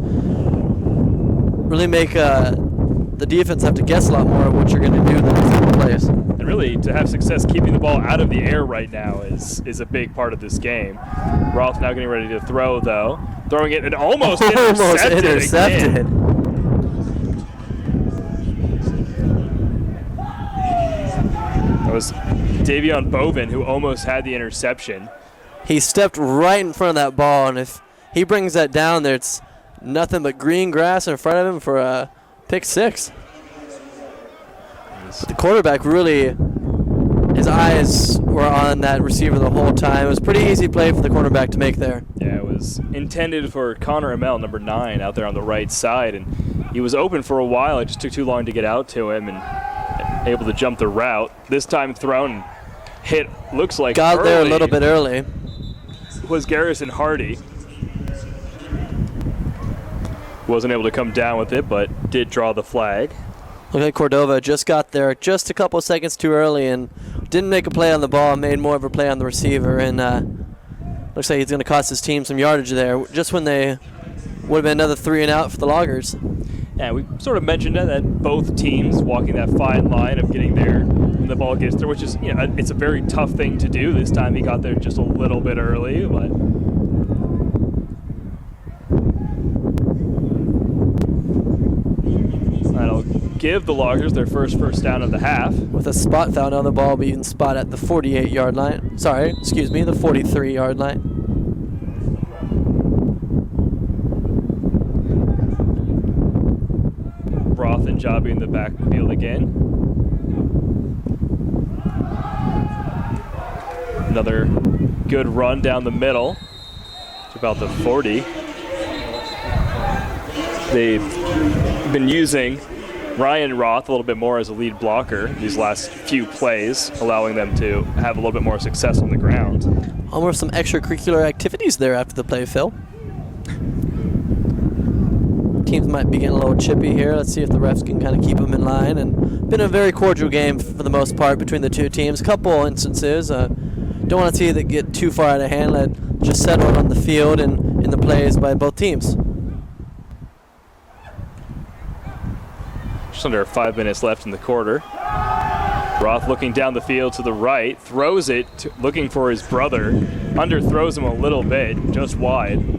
really make the defense have to guess a lot more of what you're going to do the next couple plays. And really, to have success keeping the ball out of the air right now is a big part of this game. Roth now getting ready to throw, though. Throwing it and almost intercepted. Again. That was Davion Bovin who almost had the interception. He stepped right in front of that ball, and if he brings that down there, it's nothing but green grass in front of him for a pick 6. But the quarterback really, his eyes were on that receiver the whole time. It was a pretty easy play for the cornerback to make there. Yeah, it was intended for Connor Amell, number 9, out there on the right side, and he was open for a while. It just took too long to get out to him and able to jump the route. This time thrown, hit, looks like got early, there a little bit early. was Garrison Hardy. Wasn't able to come down with it, but did draw the flag. Look like Cordova just got there just a couple seconds too early and didn't make a play on the ball, made more of a play on the receiver, and looks like he's going to cost his team some yardage there, just when they would have been another 3 and out for the Loggers. Yeah, we sort of mentioned that both teams walking that fine line of getting there when the ball gets there, which is, it's a very tough thing to do. This time he got there just a little bit early, but that'll give the Loggers their first down of the half. With a spot foul on the ball being spot at the 48-yard line. Sorry, excuse me, the 43-yard line. Roth and Jobby in the backfield again. Another good run down the middle to about the 40. They've been using Ryan Roth a little bit more as a lead blocker these last few plays, allowing them to have a little bit more success on the ground. Almost some extracurricular activities there after the play, Phil. Teams might be getting a little chippy here. Let's see if the refs can kind of keep them in line. And been a very cordial game for the most part between the two teams. Couple instances. Don't want to see that get too far out of hand. Let just settle on the field and in the plays by both teams. Just under 5 minutes left in the quarter. Roth looking down the field to the right, throws it, looking for his brother. Underthrows him a little bit, just wide.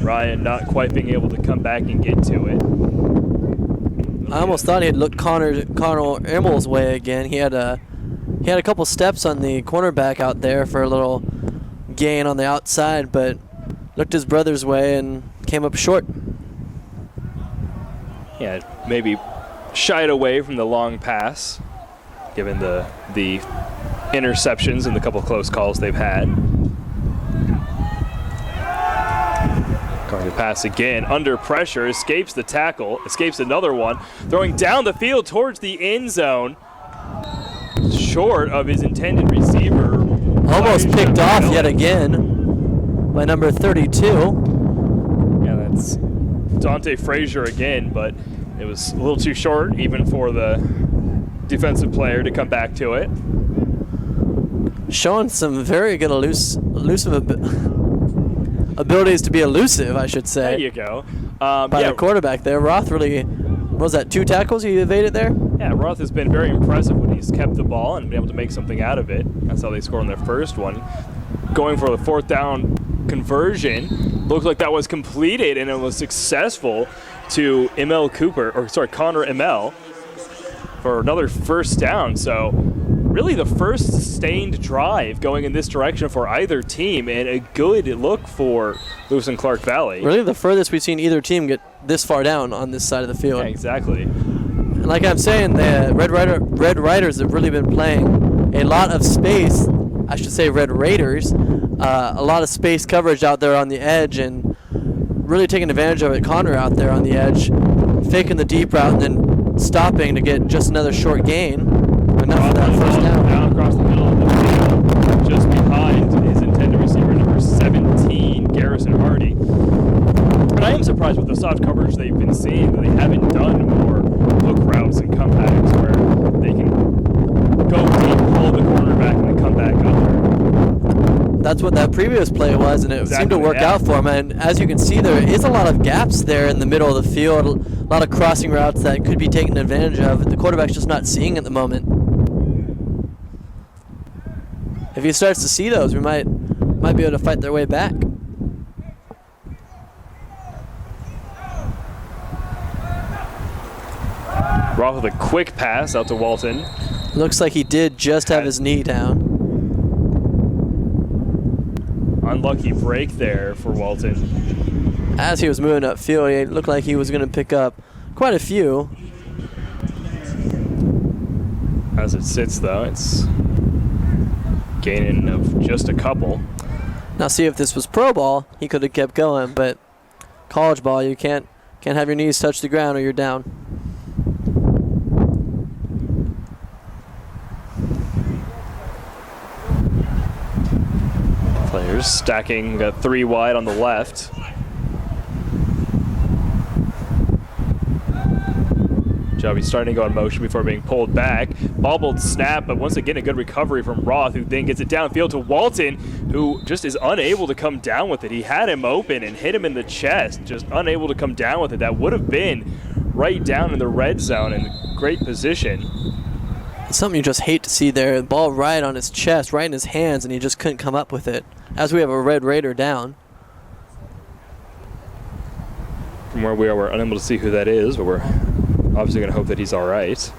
Ryan not quite being able to come back and get to it. I almost thought he'd look Connor Emmel's way again. He had a couple steps on the cornerback out there for a little gain on the outside, but looked his brother's way and came up short. Yeah, maybe shied away from the long pass, given the interceptions and the couple close calls they've had. Going to pass again, under pressure, escapes the tackle, escapes another one, throwing down the field towards the end zone, short of his intended receiver. Almost picked off yet again by number 32. Yeah, that's Dante Frazier again, but it was a little too short even for the defensive player to come back to it. Showing some very good elusive abilities to be elusive, I should say. There you go. By the quarterback there. Roth really, what was that, 2 tackles he evaded there? Yeah, Roth has been very impressive when he's kept the ball and been able to make something out of it. That's how they scored on their first one. Going for the 4th down conversion. Looked like that was completed and it was successful to Connor Emell for another first down. So really the first sustained drive going in this direction for either team, and a good look for Lewis and Clark Valley. Really the furthest we've seen either team get this far down on this side of the field. Yeah, exactly. And like I'm saying, the Red Riders have really been playing a lot of space, I should say Red Raiders, a lot of space coverage out there on the edge and really taking advantage of it. Connor out there on the edge, faking the deep route and then stopping to get just another short gain. Enough for that first down. Down across the middle of the field, just behind his intended receiver, number 17, Garrison Hardy. And I am surprised with the soft coverage they've been seeing that they haven't done more hook routes and comebacks where they can go deep, hold the cornerback, and then come back up. That's what that previous play was, and it seemed to work out for him. And as you can see, there is a lot of gaps there in the middle of the field, a lot of crossing routes that could be taken advantage of. The quarterback's just not seeing at the moment. If he starts to see those, we might be able to fight their way back. Roth with a quick pass out to Walton. Looks like he did just have his knee down. Unlucky break there for Walton. As he was moving upfield, it looked like he was going to pick up quite a few. As it sits, though, it's gaining of just a couple. Now, see, if this was pro ball, he could have kept going, but college ball, you can't have your knees touch the ground or you're down. Players stacking, got 3 wide on the left. Joby starting to go in motion before being pulled back. Bobbled snap, but once again a good recovery from Roth, who then gets it downfield to Walton, who just is unable to come down with it. He had him open and hit him in the chest, just unable to come down with it. That would have been right down in the red zone in great position. It's something you just hate to see there. The ball right on his chest, right in his hands, and he just couldn't come up with it. As we have a Red Raider down. From where we are, we're unable to see who that is, but we're obviously going to hope that he's all right.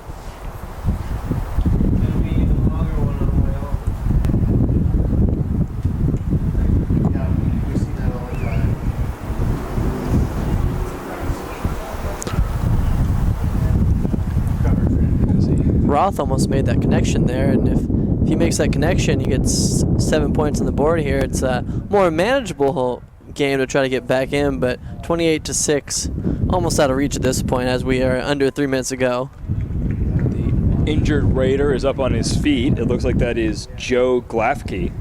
Roth almost made that connection there, and if he makes that connection, he gets 7 points on the board here. It's a more manageable game to try to get back in, but 28-6, almost out of reach at this point as we are under 3 minutes ago. The injured Raider is up on his feet. It looks like that is Joe Glafke.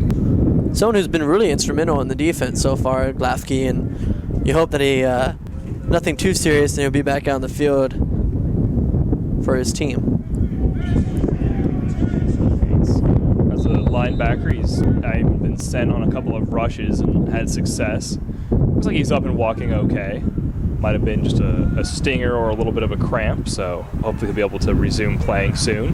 Someone who's been really instrumental in the defense so far, Glafke, and you hope that he, nothing too serious, and he'll be back out on the field for his team. As a linebacker, he's been sent on a couple of rushes and had success. Looks like he's up and walking okay. Might have been just a stinger or a little bit of a cramp, so hopefully he'll be able to resume playing soon.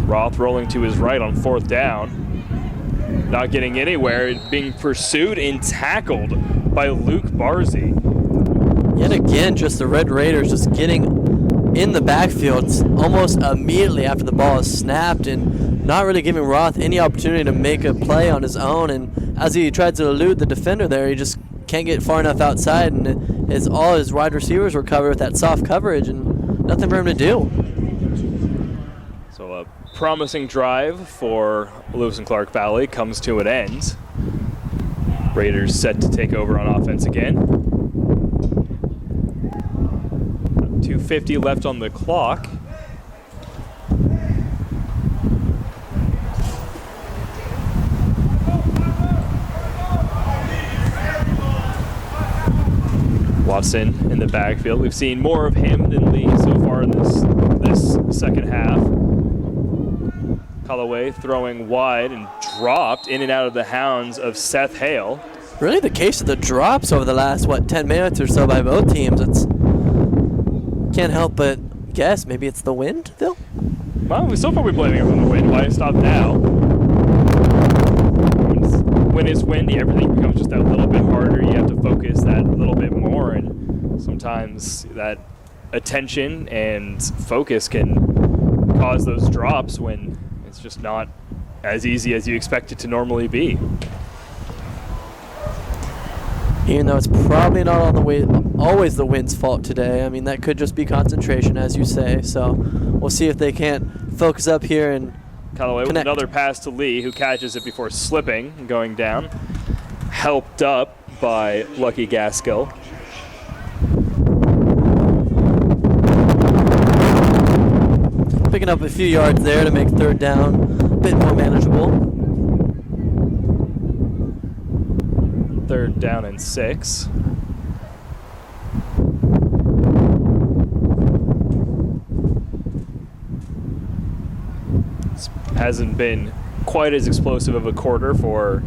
Roth rolling to his right on 4th down. Not getting anywhere, being pursued and tackled by Luke Barzy. Yet again, just the Red Raiders just getting in the backfield almost immediately after the ball is snapped and not really giving Roth any opportunity to make a play on his own. And as he tried to elude the defender there, he just can't get far enough outside, and all his wide receivers were covered with that soft coverage and nothing for him to do. So a promising drive for Lewis and Clark Valley comes to an end. Raiders set to take over on offense again. 2:50 left on the clock. Watson in the backfield. We've seen more of him than Lee so far in this second half. Callaway throwing wide and dropped in and out of the hounds of Seth Hale. Really the case of the drops over the last, 10 minutes or so by both teams. It's can't help but guess maybe it's the wind, Phil? Well, so far we're blaming it on the wind. Why stop now? When it's windy, everything becomes just that little bit harder. You have to focus that little bit more, and sometimes that attention and focus can cause those drops when it's just not as easy as you expect it to normally be. Even though it's probably not always the wind's fault today. I mean, that could just be concentration, as you say. So we'll see if they can't focus up here and Callaway with another pass to Lee, who catches it before slipping and going down. Helped up by Lucky Gaskill. Picking up a few yards there to make 3rd down a bit more manageable. 3rd down and 6. This hasn't been quite as explosive of a quarter for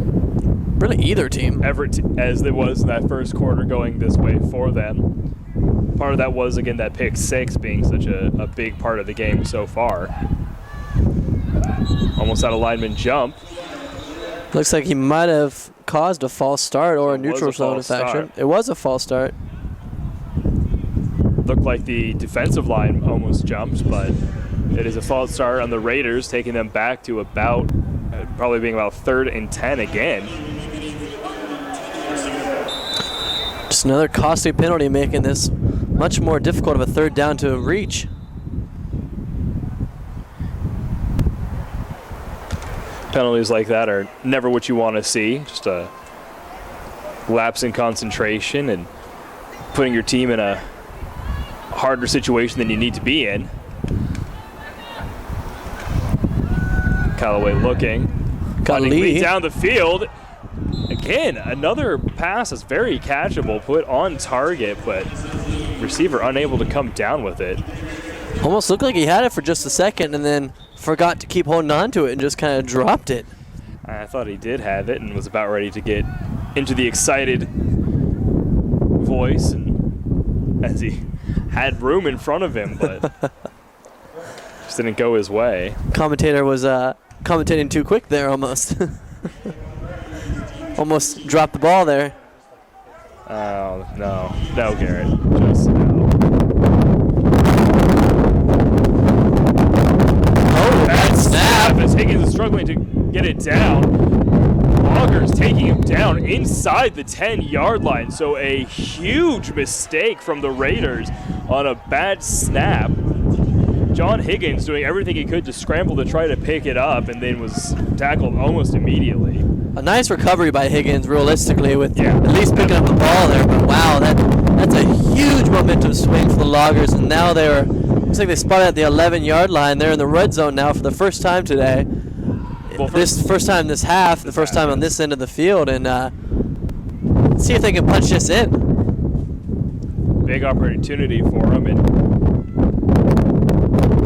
really either team. Everett as it was in that first quarter going this way for them. Part of that was, again, that pick 6 being such a big part of the game so far. Almost had a lineman jump. Looks like he might have caused a false start or a neutral zone infraction. It was a false start. Looked like the defensive line almost jumped, but it is a false start on the Raiders, taking them back to about, probably being about 3rd and 10 again. Just another costly penalty, making this much more difficult of a third down to reach. Penalties like that are never what you want to see. Just a lapse in concentration and putting your team in a harder situation than you need to be in. Callaway looking. Got Running Lee down the field. Again, another pass that's very catchable, put on target, but receiver unable to come down with it. Almost looked like he had it for just a second and then forgot to keep holding on to it and just kind of dropped it. I thought he did have it and was about ready to get into the excited voice, and as he had room in front of him, but just didn't go his way. Commentator was commentating too quick there almost. Almost dropped the ball there. Oh, no, Garrett, just no. Oh, bad snap. As Higgins is struggling to get it down. Loggers taking him down inside the 10-yard line. So a huge mistake from the Raiders on a bad snap. John Higgins doing everything he could to scramble to try to pick it up, and then was tackled almost immediately. A nice recovery by Higgins, realistically, with at least picking up the ball there. But wow, that's a huge momentum swing for the Loggers, and now looks like they spotted at the 11-yard line. They're in the red zone now for the first time today. First time this half, the first time on this end of the field, and see if they can punch this in. Big opportunity for them, and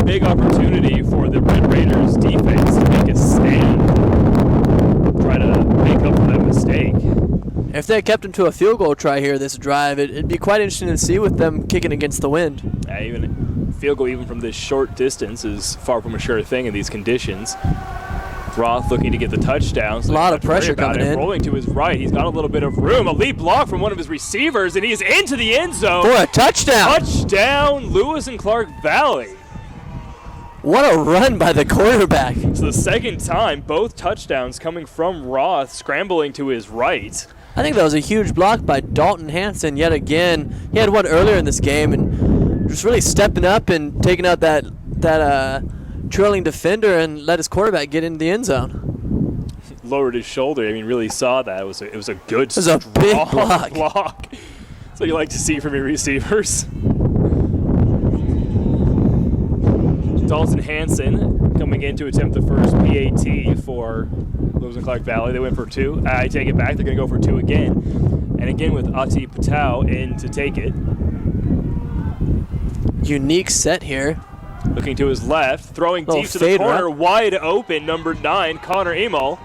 big opportunity for the Red Raiders defense to make a stand, try to make up for that mistake. If they kept him to a field goal try here this drive, it'd be quite interesting to see with them kicking against the wind. Even field goal even from this short distance is far from a sure thing in these conditions. Roth looking to get the touchdown. So a lot of pressure coming in. Rolling to his right. He's got a little bit of room. A lead block from one of his receivers, and he's into the end zone. For a touchdown. Touchdown, Lewis and Clark Valley. What a run by the quarterback. It's the second time both touchdowns coming from Roth, scrambling to his right. I think that was a huge block by Dalton Hanson yet again. He had one earlier in this game and just really stepping up and taking out that trailing defender and let his quarterback get into the end zone. Lowered his shoulder. I mean, really saw that. It was a good, it was a big block. That's what you like to see from your receivers. Dalton Hanson coming in to attempt the first PAT for Lewis and Clark Valley. They went for 2. I take it back. They're going to go for 2 again. And again with Ati Patel in to take it. Unique set here. Looking to his left, throwing deep to the corner, wide open, number 9, Connor Emel.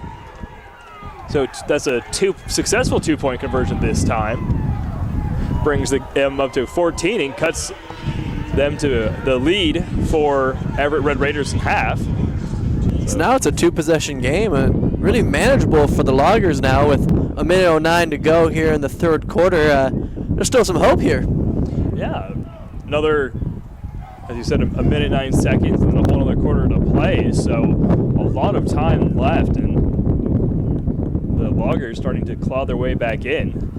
So that's a successful 2-point conversion this time. Brings them up to 14 and cuts them to the lead for Everett Red Raiders in half. So now it's a 2-possession game and really manageable for the Loggers now with a minute 09 to go here in the third quarter. There's still some hope here. Yeah, another, as you said, a minute 9 seconds and a whole other quarter to play. So a lot of time left, and the Loggers starting to claw their way back in.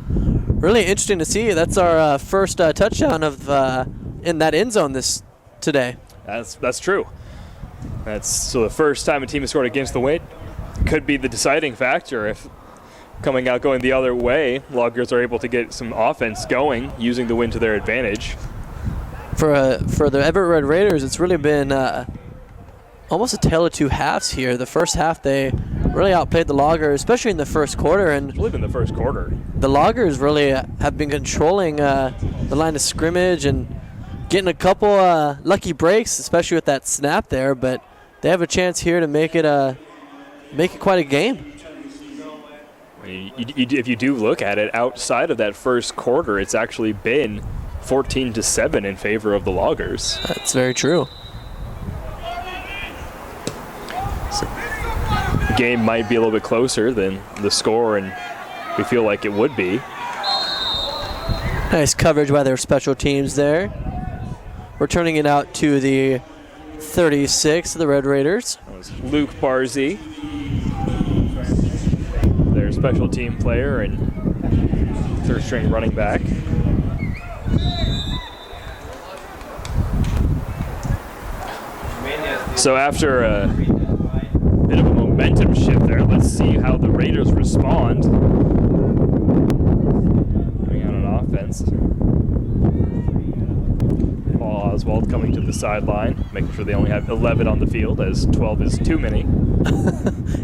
Really interesting to see. That's our first touchdown of in that end zone today. That's true. So the first time a team has scored against the wind could be the deciding factor. If going the other way, Loggers are able to get some offense going using the wind to their advantage. For the Everett Red Raiders, it's really been almost a tale of two halves here. The first half, they really outplayed the Loggers, especially in the first quarter. And I believe in the first quarter, the Loggers really have been controlling the line of scrimmage and getting a couple lucky breaks, especially with that snap there. But they have a chance here to make it quite a game. I mean, if you do look at it, outside of that first quarter, it's actually been 14-7 in favor of the Loggers. That's very true. So the game might be a little bit closer than the score, and we feel like it would be. Nice coverage by their special teams there. We're turning it out to the 36 of the Red Raiders. That was Luke Barzy, their special team player and third-string running back. So after a bit of a momentum shift there, let's see how the Raiders respond. Going out on offense. Paul Oswald coming to the sideline, making sure they only have 11 on the field, as 12 is too many.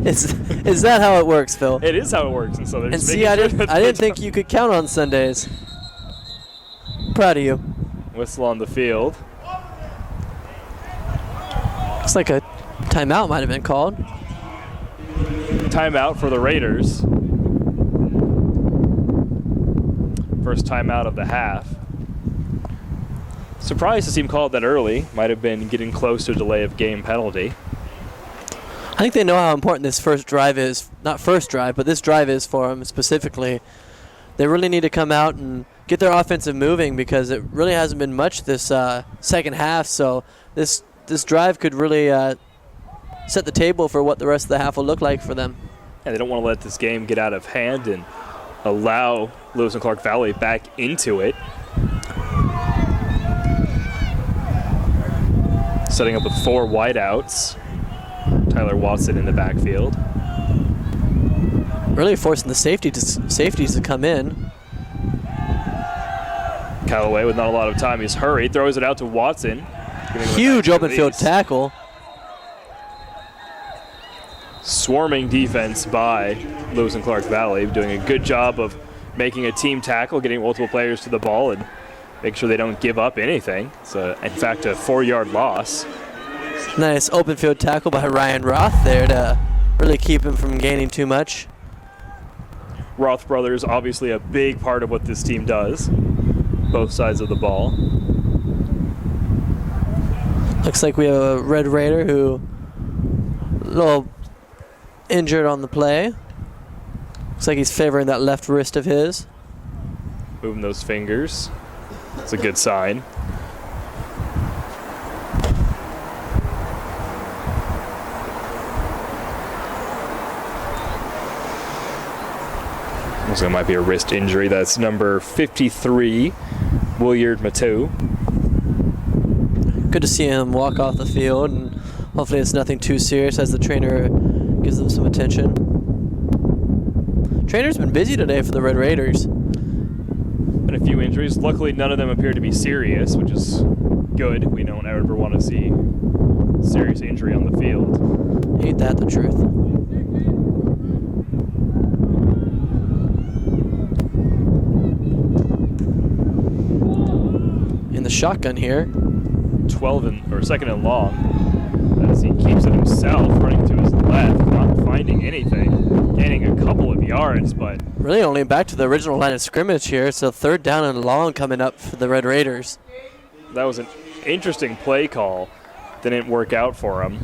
Is that how it works, Phil? It is how it works, and so they're And just see, making I sure didn't, that I didn't think you could count on Sundays. Proud of you. Whistle on the field. Looks like a timeout might have been called. Timeout for the Raiders. First timeout of the half. Surprised to see him call it that early. Might have been getting close to a delay of game penalty. I think they know how important this first drive is. Not first drive, but this drive is for them specifically. They really need to come out and get their offensive moving because it really hasn't been much this second half. So this drive could really set the table for what the rest of the half will look like for them. And they don't want to let this game get out of hand and allow Lewis and Clark Valley back into it. Setting up with 4 wideouts. Tyler Watson in the backfield. Really forcing the safeties to come in. Callaway with not a lot of time. He's hurried, throws it out to Watson. Huge open field tackle. Swarming defense by Lewis and Clark Valley, doing a good job of making a team tackle, getting multiple players to the ball, and make sure they don't give up anything. It's, in fact, a 4-yard loss. Nice open field tackle by Ryan Roth there to really keep him from gaining too much. Roth brothers, obviously a big part of what this team does. Both sides of the ball. Looks like we have a Red Raider who a little injured on the play. Looks like he's favoring that left wrist of his. Moving those fingers. It's a good sign. Looks like it might be a wrist injury. That's number 53, Williard Matteau. Good to see him walk off the field, and hopefully it's nothing too serious as the trainer gives them some attention. Trainer's been busy today for the Red Raiders. Been a few injuries. Luckily, none of them appear to be serious, which is good. We don't ever want to see serious injury on the field. Ain't that the truth? In the shotgun here. 2nd and long. As he keeps it himself, running to his left, not finding anything. Gaining a couple of yards, but really only back to the original line of scrimmage here. So 3rd down and long coming up for the Red Raiders. That was an interesting play call. Didn't work out for him.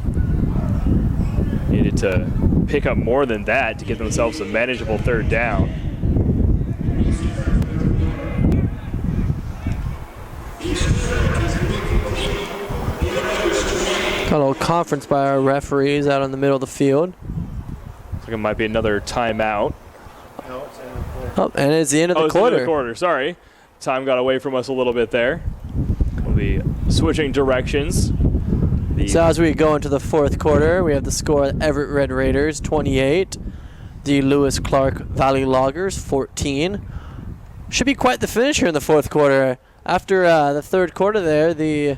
Needed to pick up more than that to get themselves a manageable 3rd down. Got a little conference by our referees out in the middle of the field. Looks like it might be another timeout. Oh, and it's the end of the it's quarter. The end of the quarter. Sorry. Time got away from us a little bit there. We'll be switching directions. So as we go into the 4th quarter, we have the score: Everett Red Raiders 28, the Lewis Clark Valley Loggers 14. Should be quite the finish here in the 4th quarter. After the 3rd quarter there, the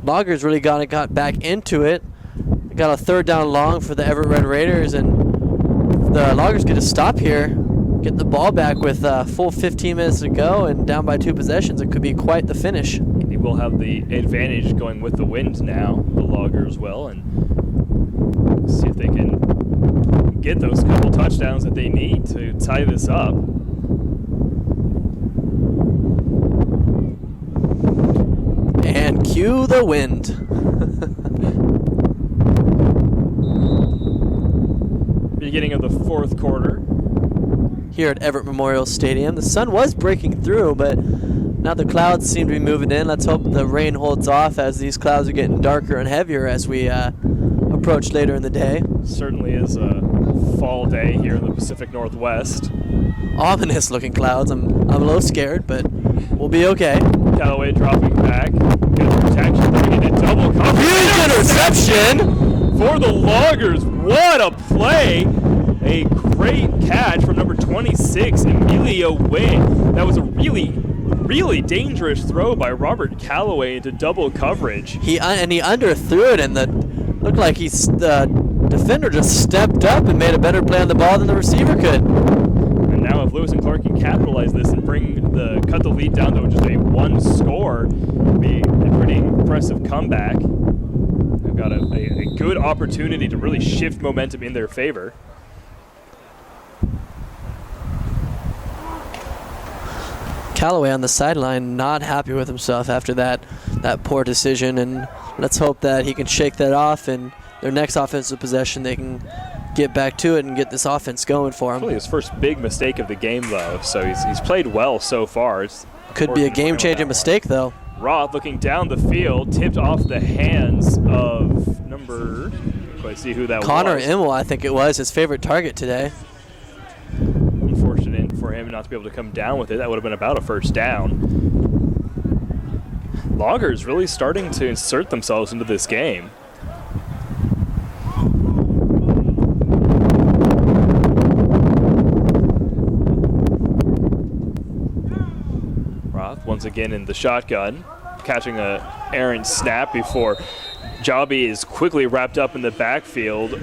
Loggers really got back into it. They got a 3rd down long for the Everett Red Raiders, and the Loggers get a stop here, get the ball back with a full 15 minutes to go and down by 2 possessions. It could be quite the finish. They will have the advantage going with the wind now, the Loggers will, and see if they can get those couple touchdowns that they need to tie this up. And cue the wind. Beginning of the 4th quarter. Here at Everett Memorial Stadium. The sun was breaking through, but now the clouds seem to be moving in. Let's hope the rain holds off as these clouds are getting darker and heavier as we approach later in the day. Certainly is a fall day here in the Pacific Northwest. Ominous looking clouds. I'm a little scared, but We'll be okay. Callaway dropping back. Good protection. Bringing it double coverage. Huge interception for the Loggers. What a play. A great catch from number 26, Emilio Wynn. That was a really dangerous throw by Robert Callaway into double coverage. He underthrew it, and looked like the defender just stepped up and made a better play on the ball than the receiver could. And now if Lewis and Clark can capitalize this and cut the lead down to just a one score, it'd be a pretty impressive comeback. They've got a good opportunity to really shift momentum in their favor. Callaway on the sideline, not happy with himself after that poor decision, and let's hope that he can shake that off, and their next offensive possession they can get back to it and get this offense going for him. Really his first big mistake of the game, though, so he's played well so far. Could be a game-changing mistake, though. Roth looking down the field, tipped off the hands of number, let's see who that Connor was. Immel, I think it was, his favorite target today. Unfortunate for him not to be able to come down with it. That would have been about a first down. Loggers really starting to insert themselves into this game. Roth once again in the shotgun, catching a errant snap before Jobby is quickly wrapped up in the backfield.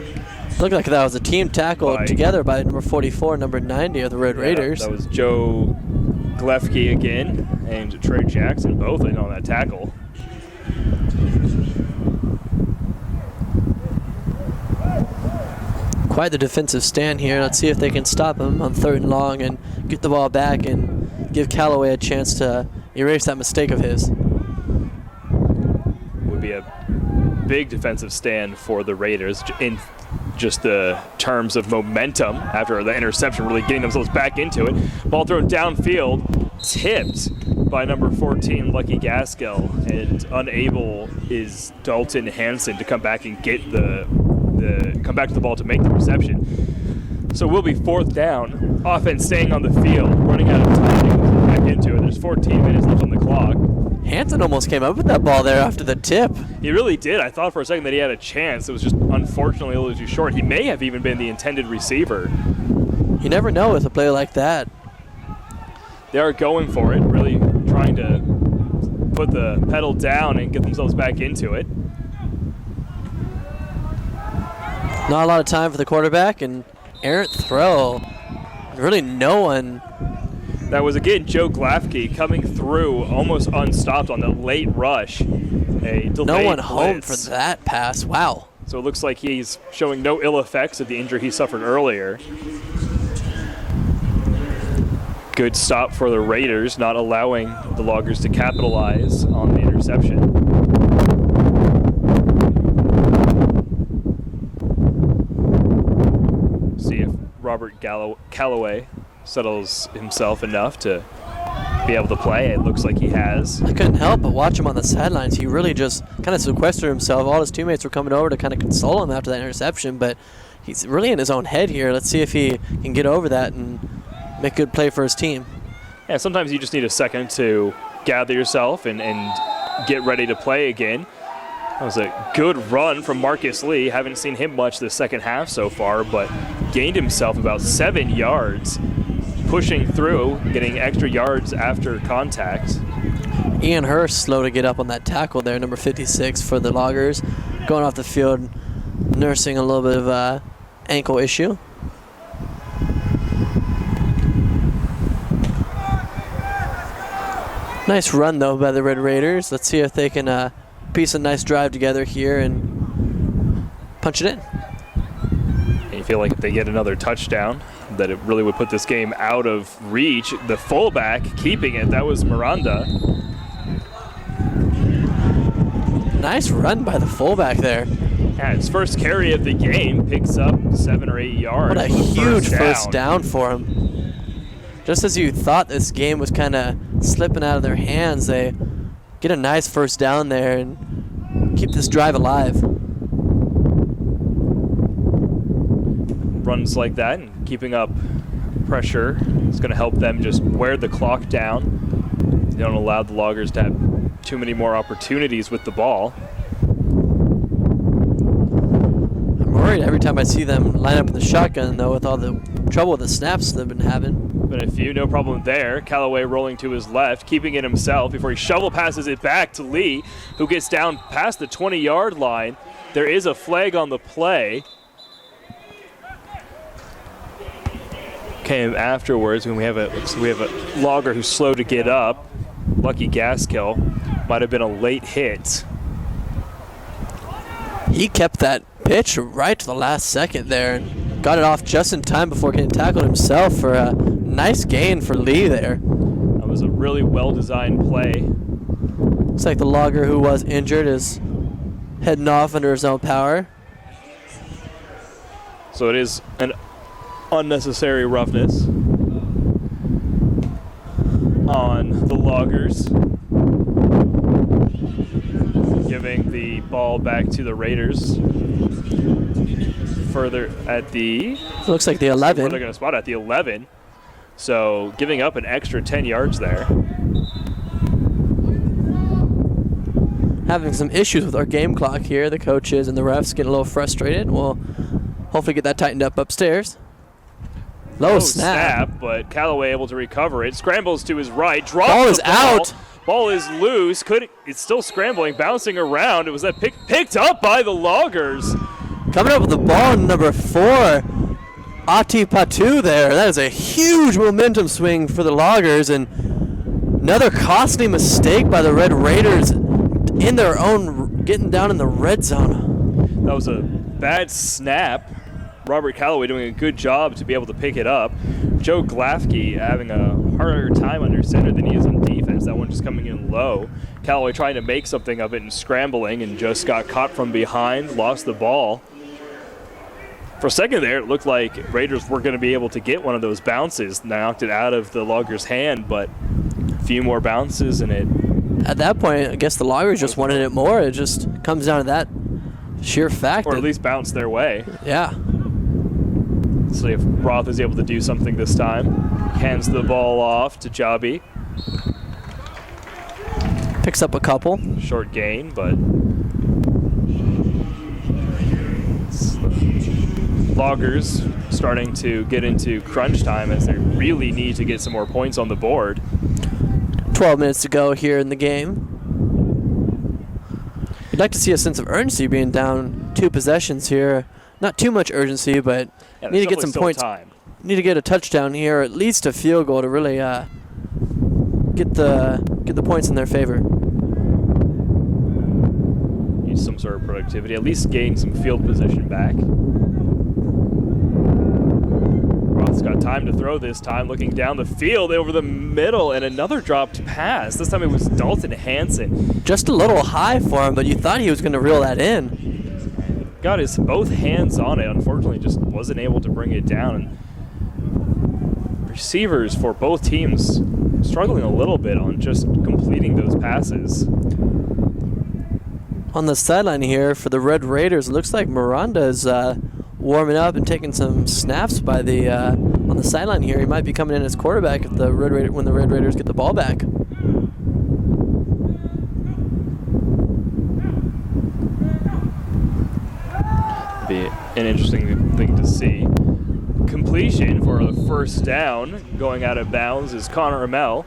Looked like that was a team tackle together by number 44, number 90 of the Red Raiders. That was Joe Glefke again and Trey Jackson both in on that tackle. Quite the defensive stand here. Let's see if they can stop him on 3rd and long and get the ball back and give Callaway a chance to erase that mistake of his. Would be a big defensive stand for the Raiders in just the terms of momentum after the interception, really getting themselves back into it. Ball thrown downfield, tipped by number 14, Lucky Gaskell, and unable is Dalton Hansen to come back and get come back to the ball to make the reception. So we'll be 4th down. Offense staying on the field, running out of time to get back into it. There's 14 minutes left on the clock. Hansen almost came up with that ball there after the tip. He really did. I thought for a second that he had a chance. It was just unfortunately a little too short. He may have even been the intended receiver. You never know with a play like that. They are going for it, really trying to put the pedal down and get themselves back into it. Not a lot of time for the quarterback, and errant throw. Really no one. That was, again, Joe Glafke coming through almost unstopped on the late rush. No one home for that pass. Wow. So it looks like he's showing no ill effects of the injury he suffered earlier. Good stop for the Raiders, not allowing the Loggers to capitalize on the interception. See if Robert Callaway settles himself enough to be able to play. It looks like he has. I couldn't help but watch him on the sidelines. He really just kind of sequestered himself. All his teammates were coming over to kind of console him after that interception, but he's really in his own head here. Let's see if he can get over that and make a good play for his team. Yeah, sometimes you just need a second to gather yourself and get ready to play again. That was a good run from Marcus Lee. Haven't seen him much this second half so far, but gained himself about 7 yards, pushing through, getting extra yards after contact. Ian Hurst slow to get up on that tackle there, number 56 for the Loggers. Going off the field, nursing a little bit of a ankle issue. Nice run, though, by the Red Raiders. Let's see if they can piece a nice drive together here and punch it in. And you feel like if they get another touchdown, that it really would put this game out of reach. The fullback keeping it, that was Miranda. Nice run by the fullback there. Yeah, his first carry of the game, picks up 7 or 8 yards. What a huge first down for him. Just as you thought this game was kind of slipping out of their hands, they get a nice first down there and keep this drive alive. Runs like that and keeping up pressure is going to help them just wear the clock down They don't allow the Loggers to have too many more opportunities with the ball. I'm worried every time I see them line up in the shotgun, though, with all the trouble with the snaps they've been having. Been a few, no problem there. Callaway rolling to his left, keeping it himself before he shovel passes it back to Lee, who gets down past the 20-yard line. There is a flag on the play. Came afterwards when we have a Logger who's slow to get up. Lucky Gaskill. Might have been a late hit. He kept that pitch right to the last second there and got it off just in time before getting tackled himself for a nice gain for Lee there. That was a really well-designed play. Looks like the Logger who was injured is heading off under his own power. So it is an unnecessary roughness on the Loggers, giving the ball back to the Raiders. Further at the... Looks like the 11. We're looking at a spot at the 11. So giving up an extra 10 yards there. Having some issues with our game clock here. The coaches and the refs getting a little frustrated. We'll hopefully get that tightened up upstairs. Low snap. But Callaway able to recover it. Scrambles to his right. Drops ball the is out. Ball is loose. It's still scrambling, bouncing around. It was that picked up by the Loggers. Coming up with the ball, number 4, Ati Patu there. That is a huge momentum swing for the Loggers, and another costly mistake by the Red Raiders in their own, getting down in the red zone. That was a bad snap. Robert Callaway doing a good job to be able to pick it up. Joe Glafke having a harder time under center than he is on defense. That one just coming in low. Callaway trying to make something of it and scrambling and just got caught from behind, lost the ball. For a second there, it looked like Raiders were going to be able to get one of those bounces. Knocked it out of the Loggers' hand, but a few more bounces and it... At that point, I guess the Loggers just wanted it more. It just comes down to that sheer fact. Or at least bounce their way. Yeah. See if Roth is able to do something this time. Hands the ball off to Jobby. Picks up a couple. Short gain, but Loggers starting to get into crunch time as they really need to get some more points on the board. 12 minutes to go here in the game. You'd like to see a sense of urgency being down 2 possessions here. Not too much urgency, but need to get some points. Need to get a touchdown here, or at least a field goal to really get the points in their favor. Need some sort of productivity, at least gain some field position back. Roth's got time to throw this time, looking down the field over the middle, and another dropped pass. This time it was Dalton Hansen. Just a little high for him, but you thought he was going to reel that in. Got his both hands on it, unfortunately just wasn't able to bring it down. And receivers for both teams struggling a little bit on just completing those passes. On the sideline here for the Red Raiders, it looks like Miranda is warming up and taking some snaps by the on the sideline here. He might be coming in as quarterback if the when the Red Raiders get the ball back. Be an interesting thing to see. Completion for the first down going out of bounds is Connor Amell.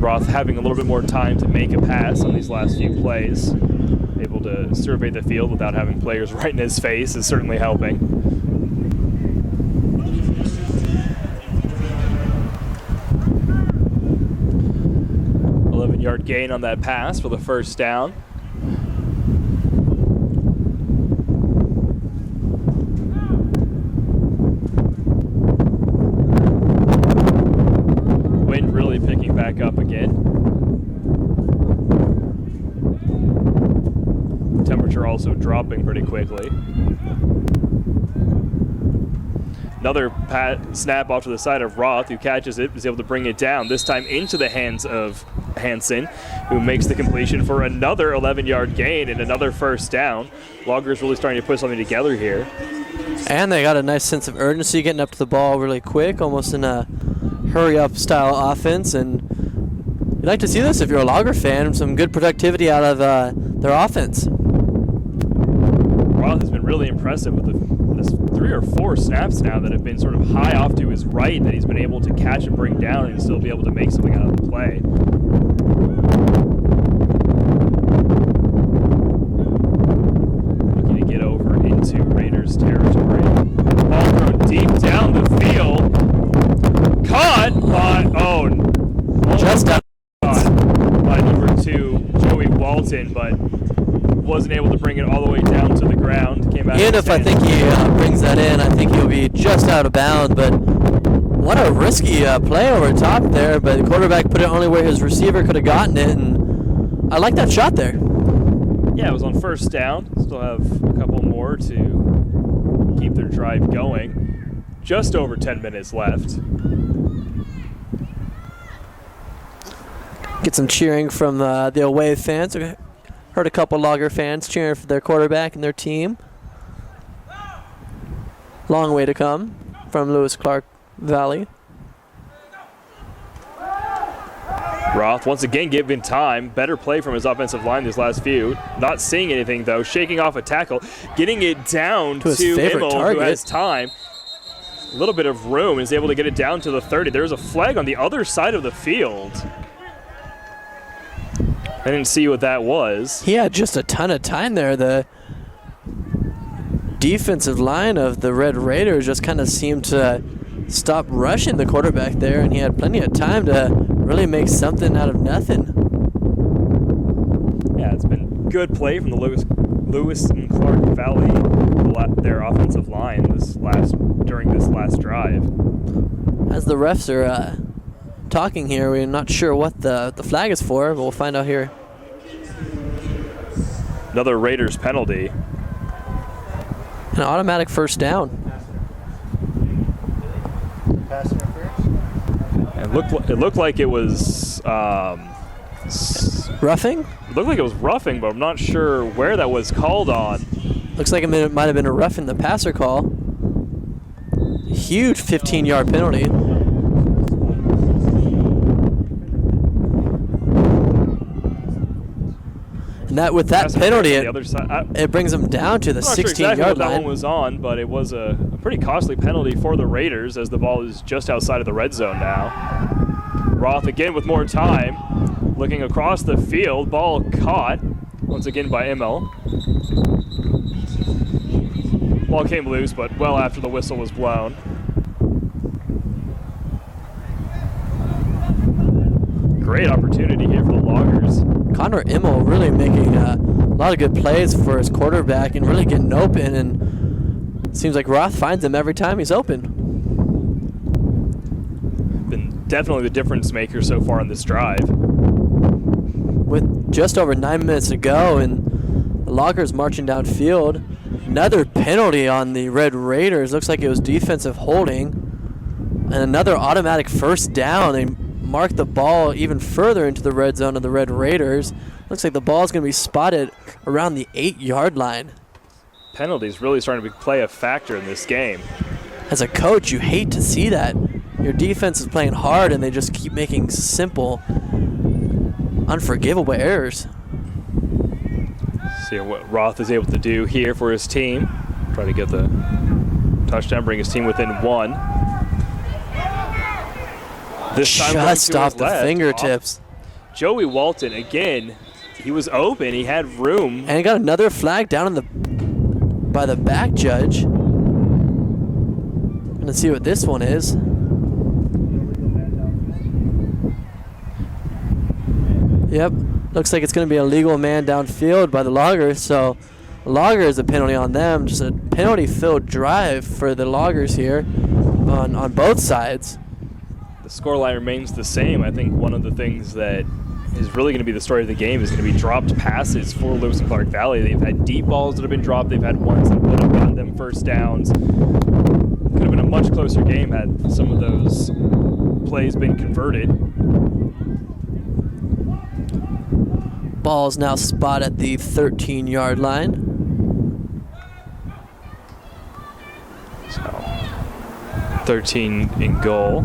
Roth having a little bit more time to make a pass on these last few plays. Able to survey the field without having players right in his face is certainly helping. Yard gain on that pass for the first down. Wind really picking back up again. Temperature also dropping pretty quickly. Another snap off to the side of Roth, who catches it, is able to bring it down, this time into the hands of Hansen, who makes the completion for another 11-yard gain and another first down. Loggers really starting to put something together here. And they got a nice sense of urgency getting up to the ball really quick, almost in a hurry-up style offense, and you'd like to see this if you're a Logger fan. Some good productivity out of their offense. Roth has been really impressive with this 3 or 4 snaps now that have been sort of high off to his right that he's been able to catch and bring down and still be able to make something out of the play. Looking to get over into Raiders territory. Ball thrown deep down the field. Caught by, just out. By number 2, Joey Walton, but wasn't able to bring it all the way down to the ground. Came back. Even if I think he brings that in, I think he'll be just out of bounds. But what a risky play over top there. But the quarterback put it only where his receiver could have gotten it, and I like that shot there. Yeah, it was on first down. Still have a couple more to keep their drive going. Just over 10 minutes left. Get some cheering from the away fans. We heard a couple Logger fans cheering for their quarterback and their team. Long way to come from Lewis-Clark Valley. Roth once again given time. Better play from his offensive line these last few. Not seeing anything though. Shaking off a tackle. Getting it down to Immel, who has time. A little bit of room. Is able to get it down to the 30. There's a flag on the other side of the field. I didn't see what that was. He had just a ton of time there. The defensive line of the Red Raiders just kind of seemed to stop rushing the quarterback there, and he had plenty of time to really make something out of nothing. Yeah, it's been good play from the Lewis and Clark Valley, their offensive line during this last drive. As the refs are talking here, we're not sure what the flag is for, but we'll find out here. Another Raiders penalty. An automatic first down. Pass interference? And it looked like it was roughing? It looked like it was roughing, but I'm not sure where that was called on. Looks like it might have been a roughing the passer call. Huge 15-yard penalty. And with that penalty, it brings them down to the 16-yard exactly what that line. one was on, but it was a pretty costly penalty for the Raiders as the ball is just outside of the red zone now. Roth again with more time, looking across the field. Ball caught once again by Immel. Ball came loose, but well after the whistle was blown. Great opportunity here for the Loggers. Connor Immel really making a lot of good plays for his quarterback and really getting open, and it seems like Roth finds him every time he's open. Been definitely the difference maker so far in this drive. With just over 9 minutes to go and the Loggers marching downfield, another penalty on the Red Raiders. Looks like it was defensive holding, and another automatic first down. They mark the ball even further into the red zone of the Red Raiders. Looks like the ball is going to be spotted around the 8-yard line. Penalties really starting to play a factor in this game. As a coach, you hate to see that. Your defense is playing hard and they just keep making simple, unforgivable errors. See what Roth is able to do here for his team. Try to get the touchdown, bring his team within 1. This time just off the fingertips. Joey Walton, again, he was open. He had room. And he got another flag down by the back judge. Gonna see what this one is. Yep, looks like it's gonna be a legal man downfield by the Loggers. So Loggers, a penalty on them. Just a penalty-filled drive for the Loggers here on both sides. The scoreline remains the same. I think one of the things that is really going to be the story of the game is going to be dropped passes for Lewis and Clark Valley. They've had deep balls that have been dropped. They've had ones that would have gotten them first downs. Could have been a much closer game had some of those plays been converted. Ball's now spot at the 13-yard line. So 13 in goal.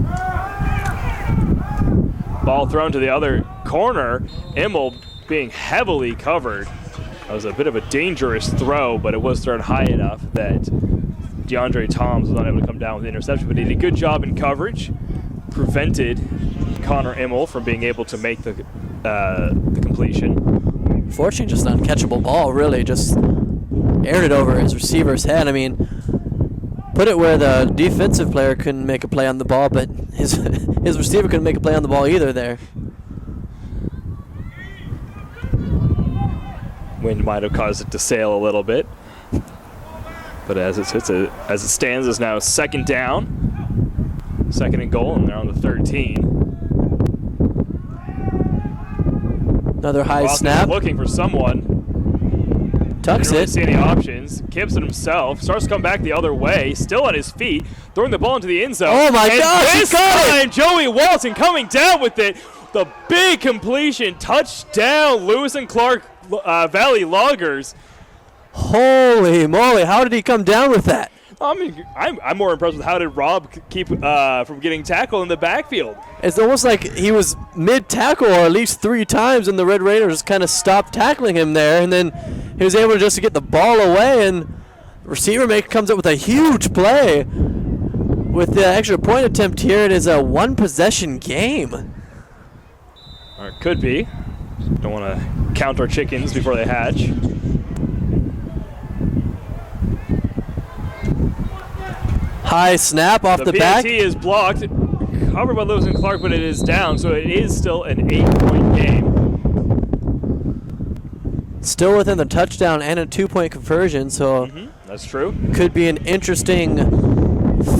Ball thrown to the other corner. Immel being heavily covered. That was a bit of a dangerous throw, but it was thrown high enough that DeAndre Toms was unable to come down with the interception, but he did a good job in coverage. Prevented Connor Immel from being able to make the completion. Fortunately, just an uncatchable ball, really. Just aired it over his receiver's head. I mean, put it where the defensive player couldn't make a play on the ball, but his receiver couldn't make a play on the ball either there. Wind might have caused it to sail a little bit. But as it stands, is now second down, second and goal, and they're on the 13. Another high Boston snap. Looking for someone. Tucks Didn't really it. see any options. Gibson himself starts to come back the other way, still on his feet, throwing the ball into the end zone. Oh my and gosh, he this caught it! time, Joey Walton coming down with it. The big completion, touchdown, Lewis and Clark Valley Loggers. Holy moly, how did he come down with that? I mean, I'm more impressed with how did Rob keep from getting tackled in the backfield. It's almost like he was mid-tackle, or at least 3 times, and the Red Raiders kind of stopped tackling him there, and then he was able just to get the ball away, and the receiver comes up with a huge play. With the extra point attempt here, it is a one-possession game. Or it could be. Don't want to count our chickens before they hatch. High snap off the back. The PAT is blocked, covered by Lewis and Clark, but it is down, so it is still an 8-point game. Still within the touchdown and a 2-point conversion, so that's true. Could be an interesting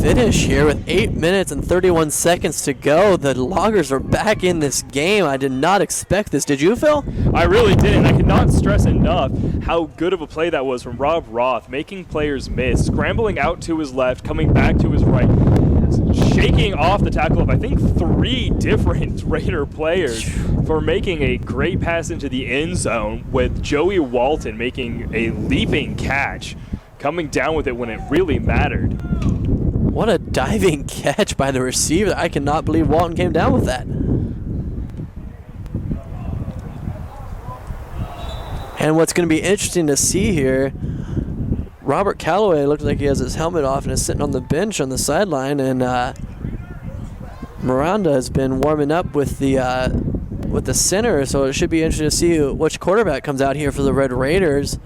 finish here with 8 minutes and 31 seconds to go. The Loggers are back in this game. I did not expect this. Did you, Phil? I really didn't. I cannot stress enough how good of a play that was from Rob Roth, making players miss, scrambling out to his left, coming back to his right, shaking off the tackle of, I think, 3 different Raider players for making a great pass into the end zone, with Joey Walton making a leaping catch, coming down with it when it really mattered. What a diving catch by the receiver. I cannot believe Walton came down with that. And what's going to be interesting to see here, Robert Calloway looks like he has his helmet off and is sitting on the bench on the sideline, and Miranda has been warming up with the center, so it should be interesting to see which quarterback comes out here for the Red Raiders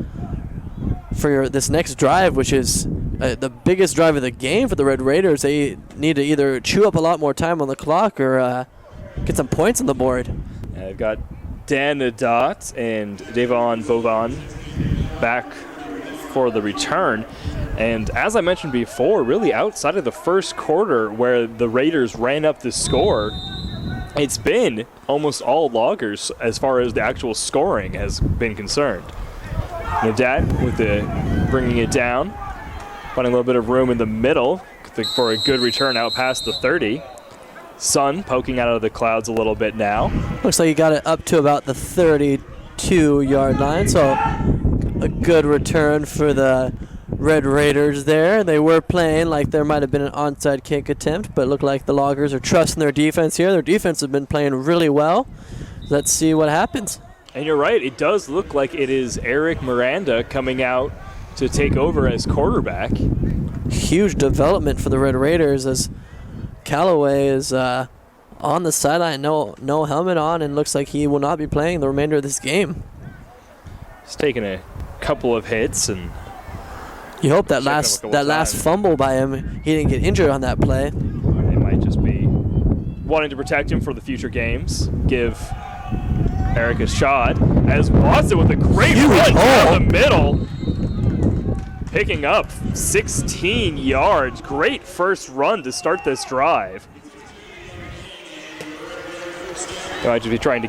for this next drive, which is the biggest drive of the game for the Red Raiders. They need to either chew up a lot more time on the clock or get some points on the board. Yeah, they've got Dan Nadat and Davon Bovan back for the return. And as I mentioned before, really outside of the first quarter where the Raiders ran up the score, it's been almost all Loggers as far as the actual scoring has been concerned. Nadat with bringing it down, finding a little bit of room in the middle for a good return out past the 30. Sun poking out of the clouds a little bit now. Looks like he got it up to about the 32-yard line, so a good return for the Red Raiders there. They were playing like there might have been an onside kick attempt, but it looked like the Loggers are trusting their defense here. Their defense has been playing really well. Let's see what happens. And you're right, it does look like it is Eric Miranda coming out to take over as quarterback. Huge development for the Red Raiders as Callaway is on the sideline, no helmet on, and looks like he will not be playing the remainder of this game. He's taking a couple of hits, and you hope that last fumble by him, he didn't get injured on that play. They might just be wanting to protect him for the future games. Give Eric a shot as Watson with a great run down the middle, picking up 16 yards. Great first run to start this drive. They might just be trying to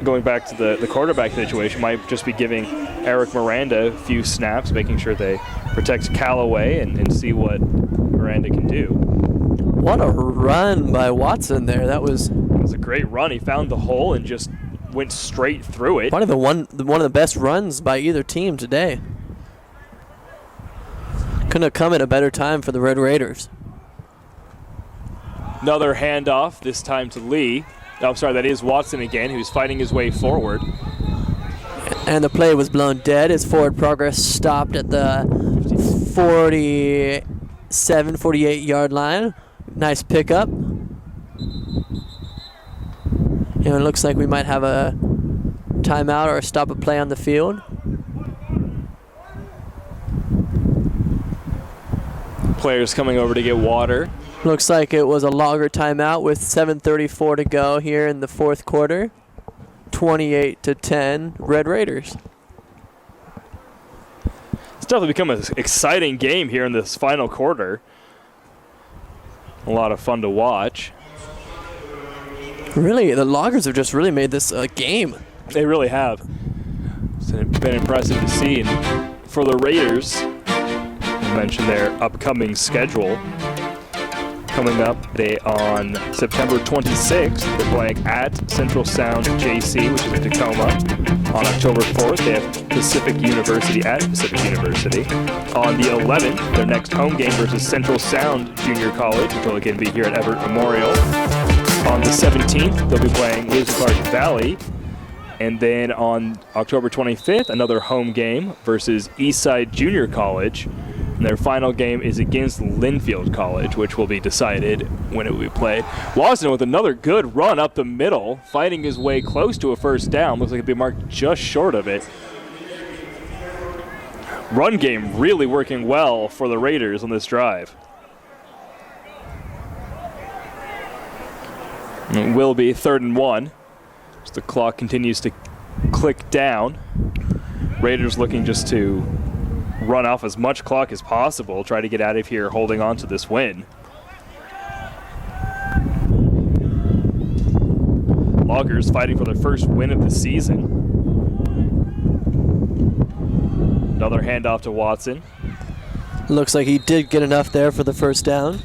going back to the quarterback situation, might just be giving Eric Miranda a few snaps, making sure they protect Callaway and see what Miranda can do. What a run by Watson there. It was a great run. He found the hole and just went straight through it. One of the best runs by either team today. Couldn't have come at a better time for the Red Raiders. Another handoff, this time to Lee. Lee with the I'm sorry, that is Watson again, who's fighting his way forward. And the play was blown dead. His forward progress stopped at the 47, 48-yard line. Nice pickup. It looks like we might have a timeout or a stop of play on the field. Players coming over to get water. Looks like it was a longer timeout with 7:34 to go here in the fourth quarter. 28-10, Red Raiders. It's definitely become an exciting game here in this final quarter. A lot of fun to watch. Really, the Loggers have just really made this a game. They really have. It's been impressive to see. And for the Raiders, I mentioned their upcoming schedule. Coming up on September 26th, they're playing at Central Sound JC, which is in Tacoma. On October 4th, they have Pacific University at Pacific University. On the 11th, their next home game versus Central Sound Junior College, which will again be here at Everett Memorial. On the 17th, they'll be playing Williams Clark Valley. And then on October 25th, another home game versus Eastside Junior College. And their final game is against Linfield College, which will be decided when it will be played. Watson with another good run up the middle, fighting his way close to a first down. Looks like it'll be marked just short of it. Run game really working well for the Raiders on this drive. It will be 3rd and 1 as the clock continues to click down. Raiders looking just to run off as much clock as possible, try to get out of here holding on to this win. Loggers fighting for their first win of the season. Another handoff to Watson. Looks like he did get enough there for the first down.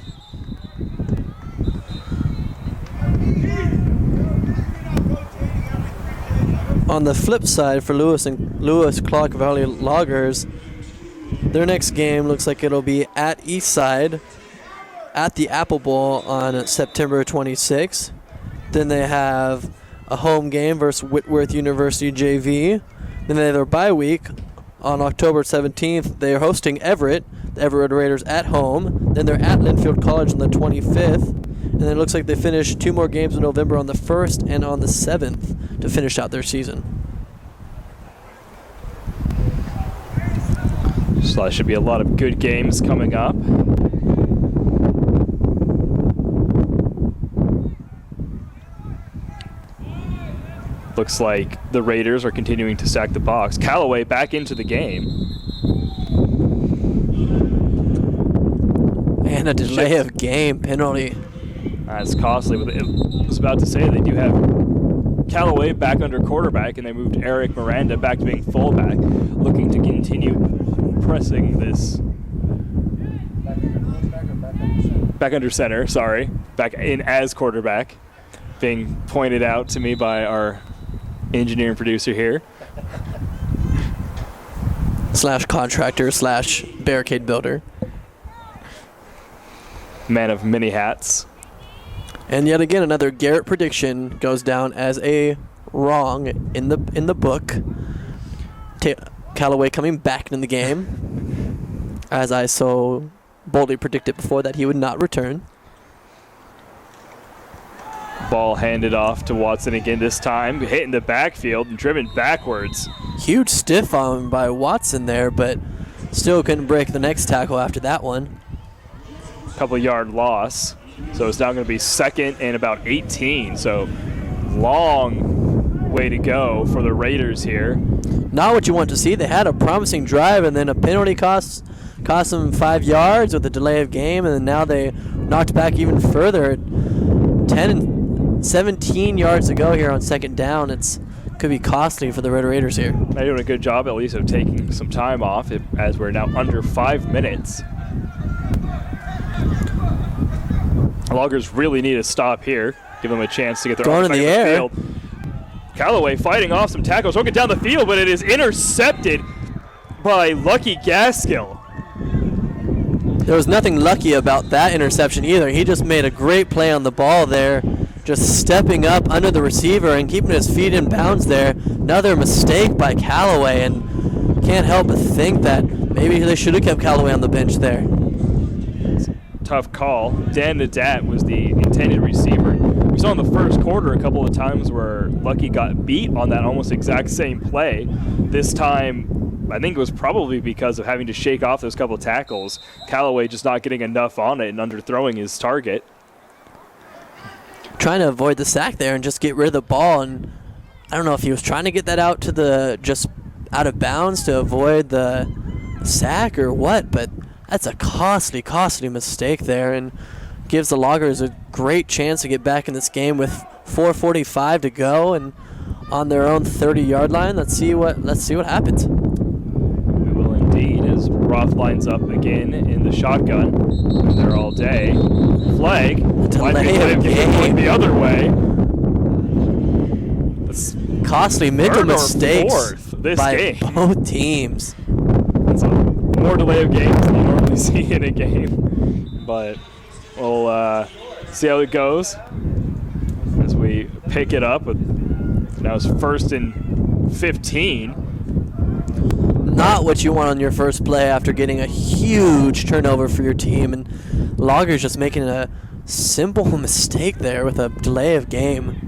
On the flip side for Lewis Clark Valley Loggers, their next game looks like it'll be at Eastside at the Apple Bowl on September 26th. Then they have a home game versus Whitworth University JV. Then they have their bye week on October 17th. They are hosting Everett, the Everett Raiders at home. Then they're at Linfield College on the 25th. And then it looks like they finish 2 more games in November on the 1st and on the 7th to finish out their season. So that should be a lot of good games coming up. Looks like the Raiders are continuing to stack the box. Callaway back into the game. And a delay of game penalty. That's costly, but I was about to say they do have Callaway back under quarterback, and they moved Eric Miranda back to being fullback, looking to continue pressing this. Back under center, sorry. Back in as quarterback, being pointed out to me by our engineer and producer here. / contractor / barricade builder. Man of many hats. And yet again, another Garrett prediction goes down as a wrong in the book. Callaway coming back in the game, as I so boldly predicted before that he would not return. Ball handed off to Watson again this time, hitting the backfield and driven backwards. Huge stiff arm by Watson there, but still couldn't break the next tackle after that one. Couple yard loss. So it's now going to be 2nd and about 18. So long way to go for the Raiders here. Not what you want to see. They had a promising drive, and then a penalty cost them 5 yards with a delay of game, and then now they knocked back even further. 10 and 17 yards to go here on 2nd down. Could be costly for the Red Raiders here. They're doing a good job at least of taking some time off as we're now under 5 minutes. Loggers really need a stop here. Give them a chance to get their offense back in the air. Field. Callaway fighting off some tackles, took it down the field, but it is intercepted by Lucky Gaskill. There was nothing lucky about that interception either. He just made a great play on the ball there just stepping up under the receiver and keeping his feet in bounds there. Another mistake by Callaway, and can't help but think that maybe they should have kept Callaway on the bench there. Tough call. Dan Nadat was the intended receiver. We saw in the first quarter a couple of times where Lucky got beat on that almost exact same play. This time, I think it was probably because of having to shake off those couple of tackles. Callaway just not getting enough on it and underthrowing his target. Trying to avoid the sack there and just get rid of the ball, and I don't know if he was trying to get that out to the just out of bounds to avoid the sack or what, but that's a costly mistake there, and gives the Loggers a great chance to get back in this game with 4:45 to go and on their own 30-yard line. Let's see what happens. We will indeed, as Roth lines up again in the shotgun. Been there all day. Flag. Delay of game. The other way. That's costly mental mistakes this by game. both teams. That's a more delay of games than you normally see in a game. But we'll see how it goes as we pick it up. Now it's 1st and 15. Not what you want on your first play after getting a huge turnover for your team, and Loggers just making a simple mistake there with a delay of game.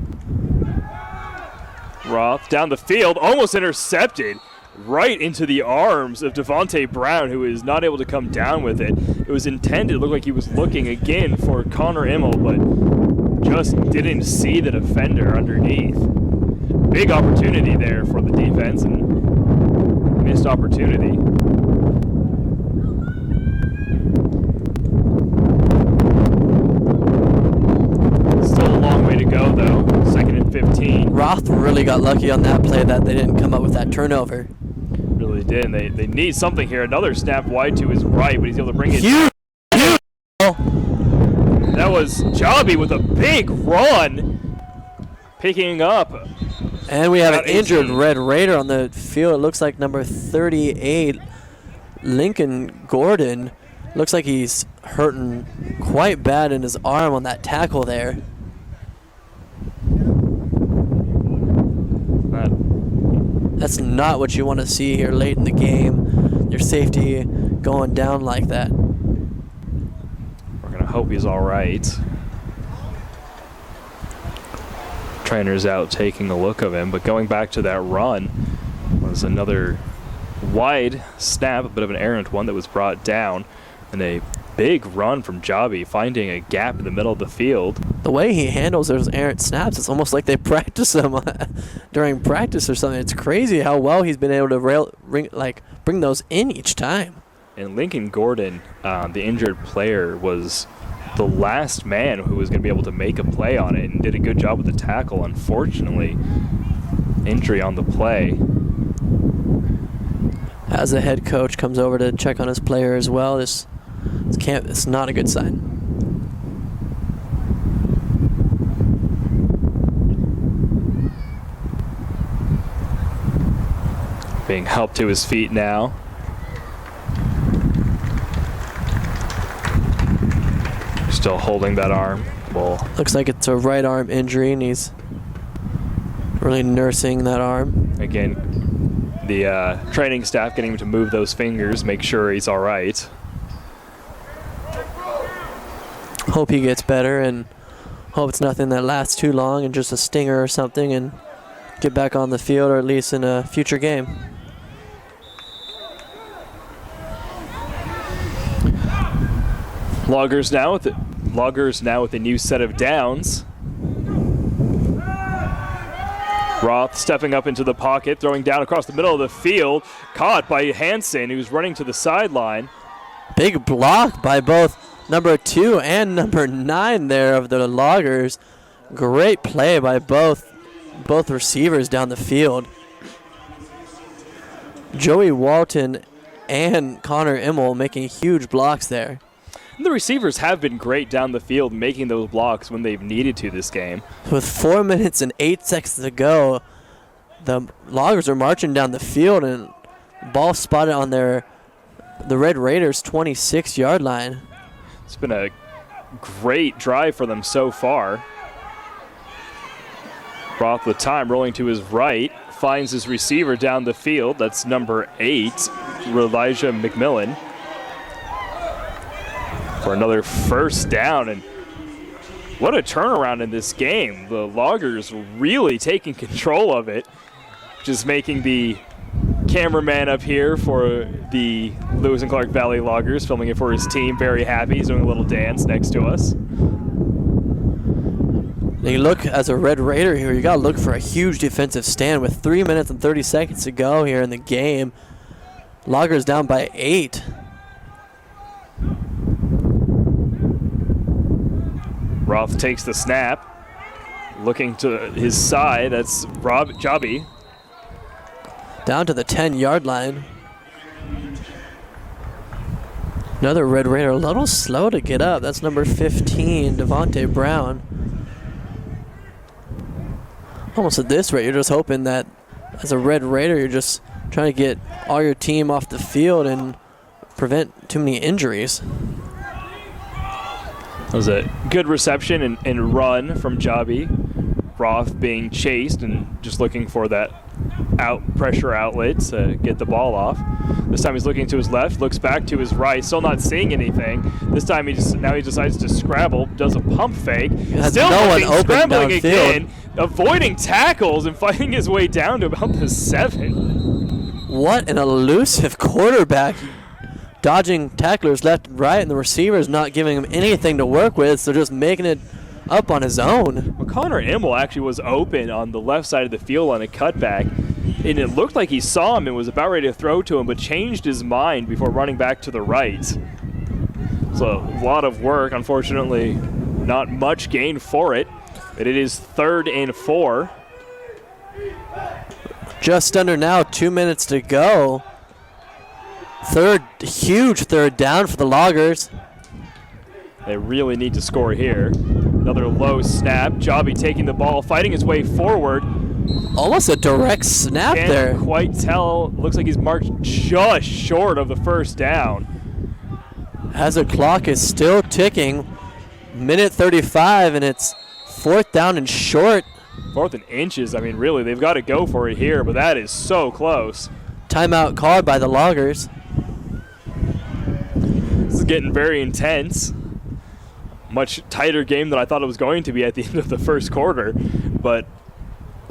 Roth down the field, almost intercepted right into the arms of Devontae Brown, who is not able to come down with it. It was intended, it looked like he was looking again for Connor Immel, but just didn't see the defender underneath. Big opportunity there for the defense, and missed opportunity. Still a long way to go, though. 2nd and 15. Roth really got lucky on that play that they didn't come up with that turnover. Really did. And they need something here. Another snap wide to his right, but he's able to bring it. That was Jobby with a big run, picking up. And we have an injured Red Raider on the field. It looks like number 38, Lincoln Gordon. Looks like he's hurting quite bad in his arm on that tackle there. That's not what you want to see here late in the game. Your safety going down like that. We're going to hope he's all right. Trainer's out taking a look of him, but going back to that run was another wide snap, a bit of an errant one that was brought down, and a big run from Jobby, finding a gap in the middle of the field. The way he handles those errant snaps, it's almost like they practice them during practice or something. It's crazy how well he's been able to bring those in each time. And Lincoln Gordon, the injured player, was the last man who was going to be able to make a play on it and did a good job with the tackle. Unfortunately, injury on the play. As the head coach comes over to check on his player as well, it's not a good sign. Being helped to his feet now. Still holding that arm. Well, looks like it's a right arm injury, and he's really nursing that arm. Again, the training staff getting him to move those fingers, make sure he's all right. Hope he gets better, and hope it's nothing that lasts too long and just a stinger or something, and get back on the field, or at least in a future game. Loggers now with a new set of downs. Roth stepping up into the pocket, throwing down across the middle of the field, caught by Hansen, who's running to the sideline. Big block by both number 2 and number 9 there of the Loggers. Great play by both receivers down the field. Joey Walton and Connor Immel making huge blocks there. The receivers have been great down the field, making those blocks when they've needed to this game. With 4 minutes and 8 seconds to go, the Loggers are marching down the field, and ball spotted on the Red Raiders' 26-yard line. It's been a great drive for them so far. Roth with time, rolling to his right, finds his receiver down the field. That's number 8, Elijah McMillan, for another first down. And what a turnaround in this game. The Loggers really taking control of it, just making the cameraman up here for the Lewis and Clark Valley Loggers, filming it for his team, very happy. He's doing a little dance next to us. You look, as a Red Raider here, you got to look for a huge defensive stand with 3 minutes and 30 seconds to go here in the game. Loggers down by 8. Roth takes the snap, looking to his side. That's Jobby. Down to the 10-yard line. Another Red Raider, a little slow to get up. That's number 15, Devontae Brown. Almost at this rate, you're just hoping that as a Red Raider, you're just trying to get all your team off the field and prevent too many injuries. That was a good reception and run from Jobby. Roth being chased and just looking for that pressure outlet to get the ball off. This time he's looking to his left, looks back to his right, still not seeing anything. This time he decides to scramble, does a pump fake. Still no looking, one open scrambling downfield. again, avoiding tackles and fighting his way down to about the 7. What an elusive quarterback. Dodging tacklers left and right, and the receivers not giving him anything to work with, so just making it up on his own. Well, Connor Immel actually was open on the left side of the field on a cutback, and it looked like he saw him and was about ready to throw to him, but changed his mind before running back to the right. So a lot of work, unfortunately, not much gain for it. But it is 3rd and 4. Just under now, 2 minutes to go. Huge third down for the Loggers. They really need to score here. Another low snap. Jobby taking the ball, fighting his way forward. Almost a direct snap there. Can't quite tell. Looks like he's marked just short of the first down. As the clock is still ticking, minute 35, and it's 4th down and short. 4th and inches. I mean, really, they've got to go for it here, but that is so close. Timeout called by the Loggers. This is getting very intense. Much tighter game than I thought it was going to be at the end of the first quarter. But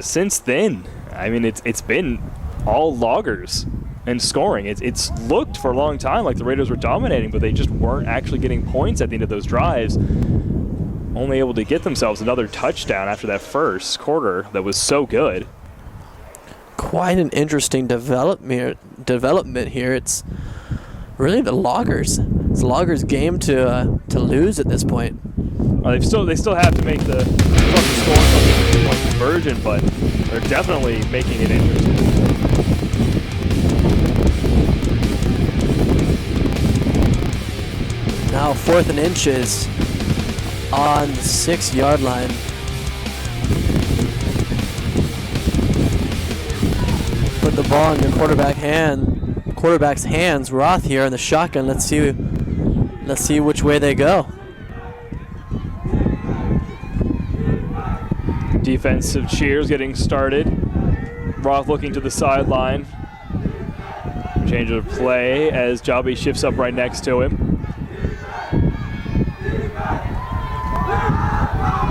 since then, I mean, it's been all Loggers and scoring. It's looked for a long time like the Raiders were dominating, but they just weren't actually getting points at the end of those drives. Only able to get themselves another touchdown after that first quarter that was so good. Quite an interesting development here. It's really the Loggers. It's the Loggers' game to lose at this point. They still have to make the score conversion, but they're definitely making it interesting. Now 4th and inches on the 6-yard line. Put the ball in your quarterback's hands. Roth here in the shotgun. Let's see which way they go. Defensive cheers getting started. Roth looking to the sideline. Change of play as Jobby shifts up right next to him.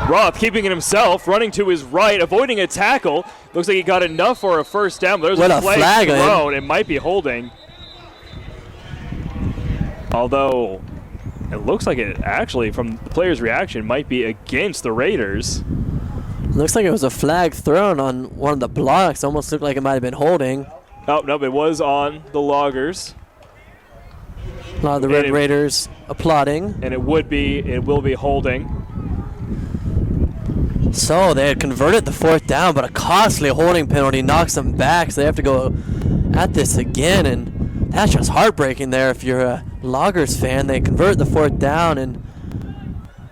Roth keeping it himself, running to his right, avoiding a tackle. Looks like he got enough for a first down, but there's a flag thrown. It might be holding. Although, it looks like it actually, from the player's reaction, might be against the Raiders. Looks like it was a flag thrown on one of the blocks. Almost looked like it might have been holding. Oh, no, it was on the Loggers. A lot of the Red Raiders applauding. And it will be holding. So they had converted the 4th down, but a costly holding penalty knocks them back, so they have to go at this again, and that's just heartbreaking there if you're a Loggers fan. They convert the 4th down and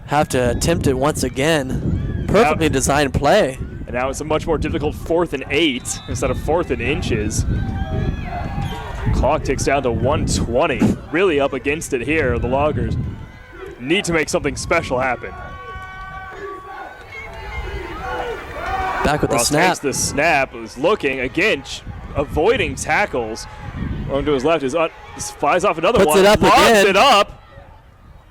have to attempt it once again. Perfectly designed play. And now it's a much more difficult 4th and 8 instead of 4th and inches. Clock ticks down to 1:20. Really up against it here. The Loggers need to make something special happen. Back with the Ross snap. takes the snap, was looking, again, avoiding tackles. Going to his left, flies off another Puts one. it up lobs again. it up.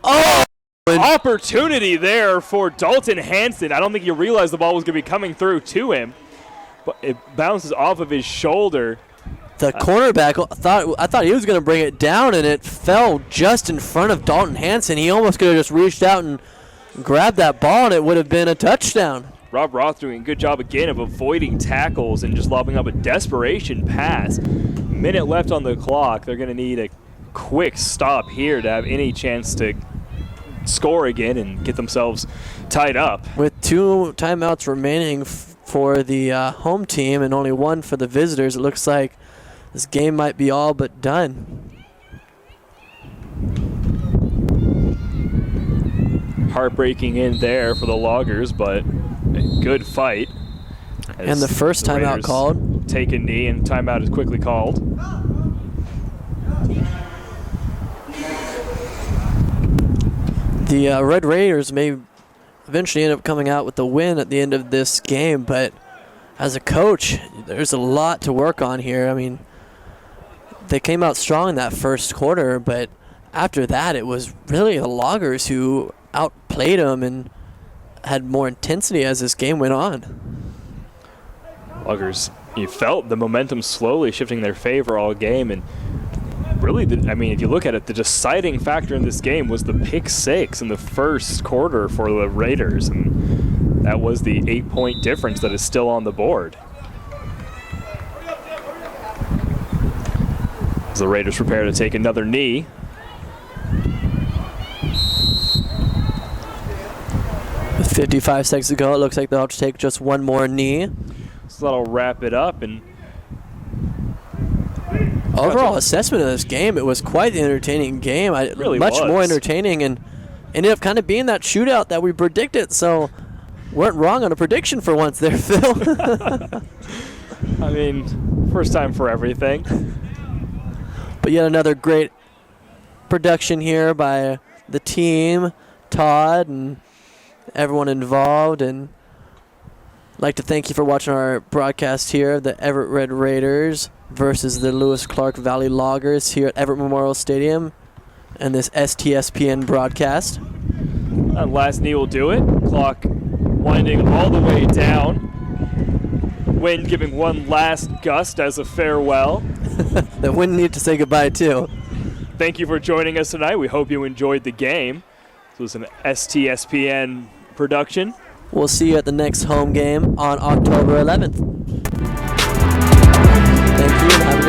Oh! Opportunity there for Dalton Hanson. I don't think he realized the ball was going to be coming through to him, but it bounces off of his shoulder. The cornerback I thought he was going to bring it down, and it fell just in front of Dalton Hanson. He almost could have just reached out and grabbed that ball, and it would have been a touchdown. Rob Roth doing a good job again of avoiding tackles and just lobbing up a desperation pass. Minute left on the clock. They're going to need a quick stop here to have any chance to score again and get themselves tied up. With 2 timeouts remaining for the home team and only 1 for the visitors, it looks like this game might be all but done. Heartbreaking in there for the Loggers, but a good fight. And the first timeout called. Take a knee, and timeout is quickly called. The Red Raiders may eventually end up coming out with the win at the end of this game, but as a coach, there's a lot to work on here. I mean, they came out strong in that first quarter, but after that, it was really the Loggers who outplayed them and had more intensity as this game went on. Loggers, you felt the momentum slowly shifting in their favor all game, and really, if you look at it, the deciding factor in this game was the pick 6 in the first quarter for the Raiders, and that was the 8-point difference that is still on the board. As the Raiders prepare to take another knee. With 55 seconds to go, it looks like they'll have to take just one more knee. So that'll wrap it up. And overall assessment of this game, it was quite the entertaining game. Really much was. more entertaining, and ended up kind of being that shootout that we predicted. So weren't wrong on a prediction for once there, Phil. I mean, first time for everything. But yet another great production here by the team, Todd, and everyone involved. And I'd like to thank you for watching our broadcast here, the Everett Red Raiders versus the Lewis Clark Valley Loggers here at Everett Memorial Stadium and this STSPN broadcast. That last knee will do it. Clock winding all the way down. Wind giving one last gust as a farewell. The wind need to say goodbye too. Thank you for joining us tonight. We hope you enjoyed the game. This was an STSPN production. We'll see you at the next home game on October 11th. Thank you and have a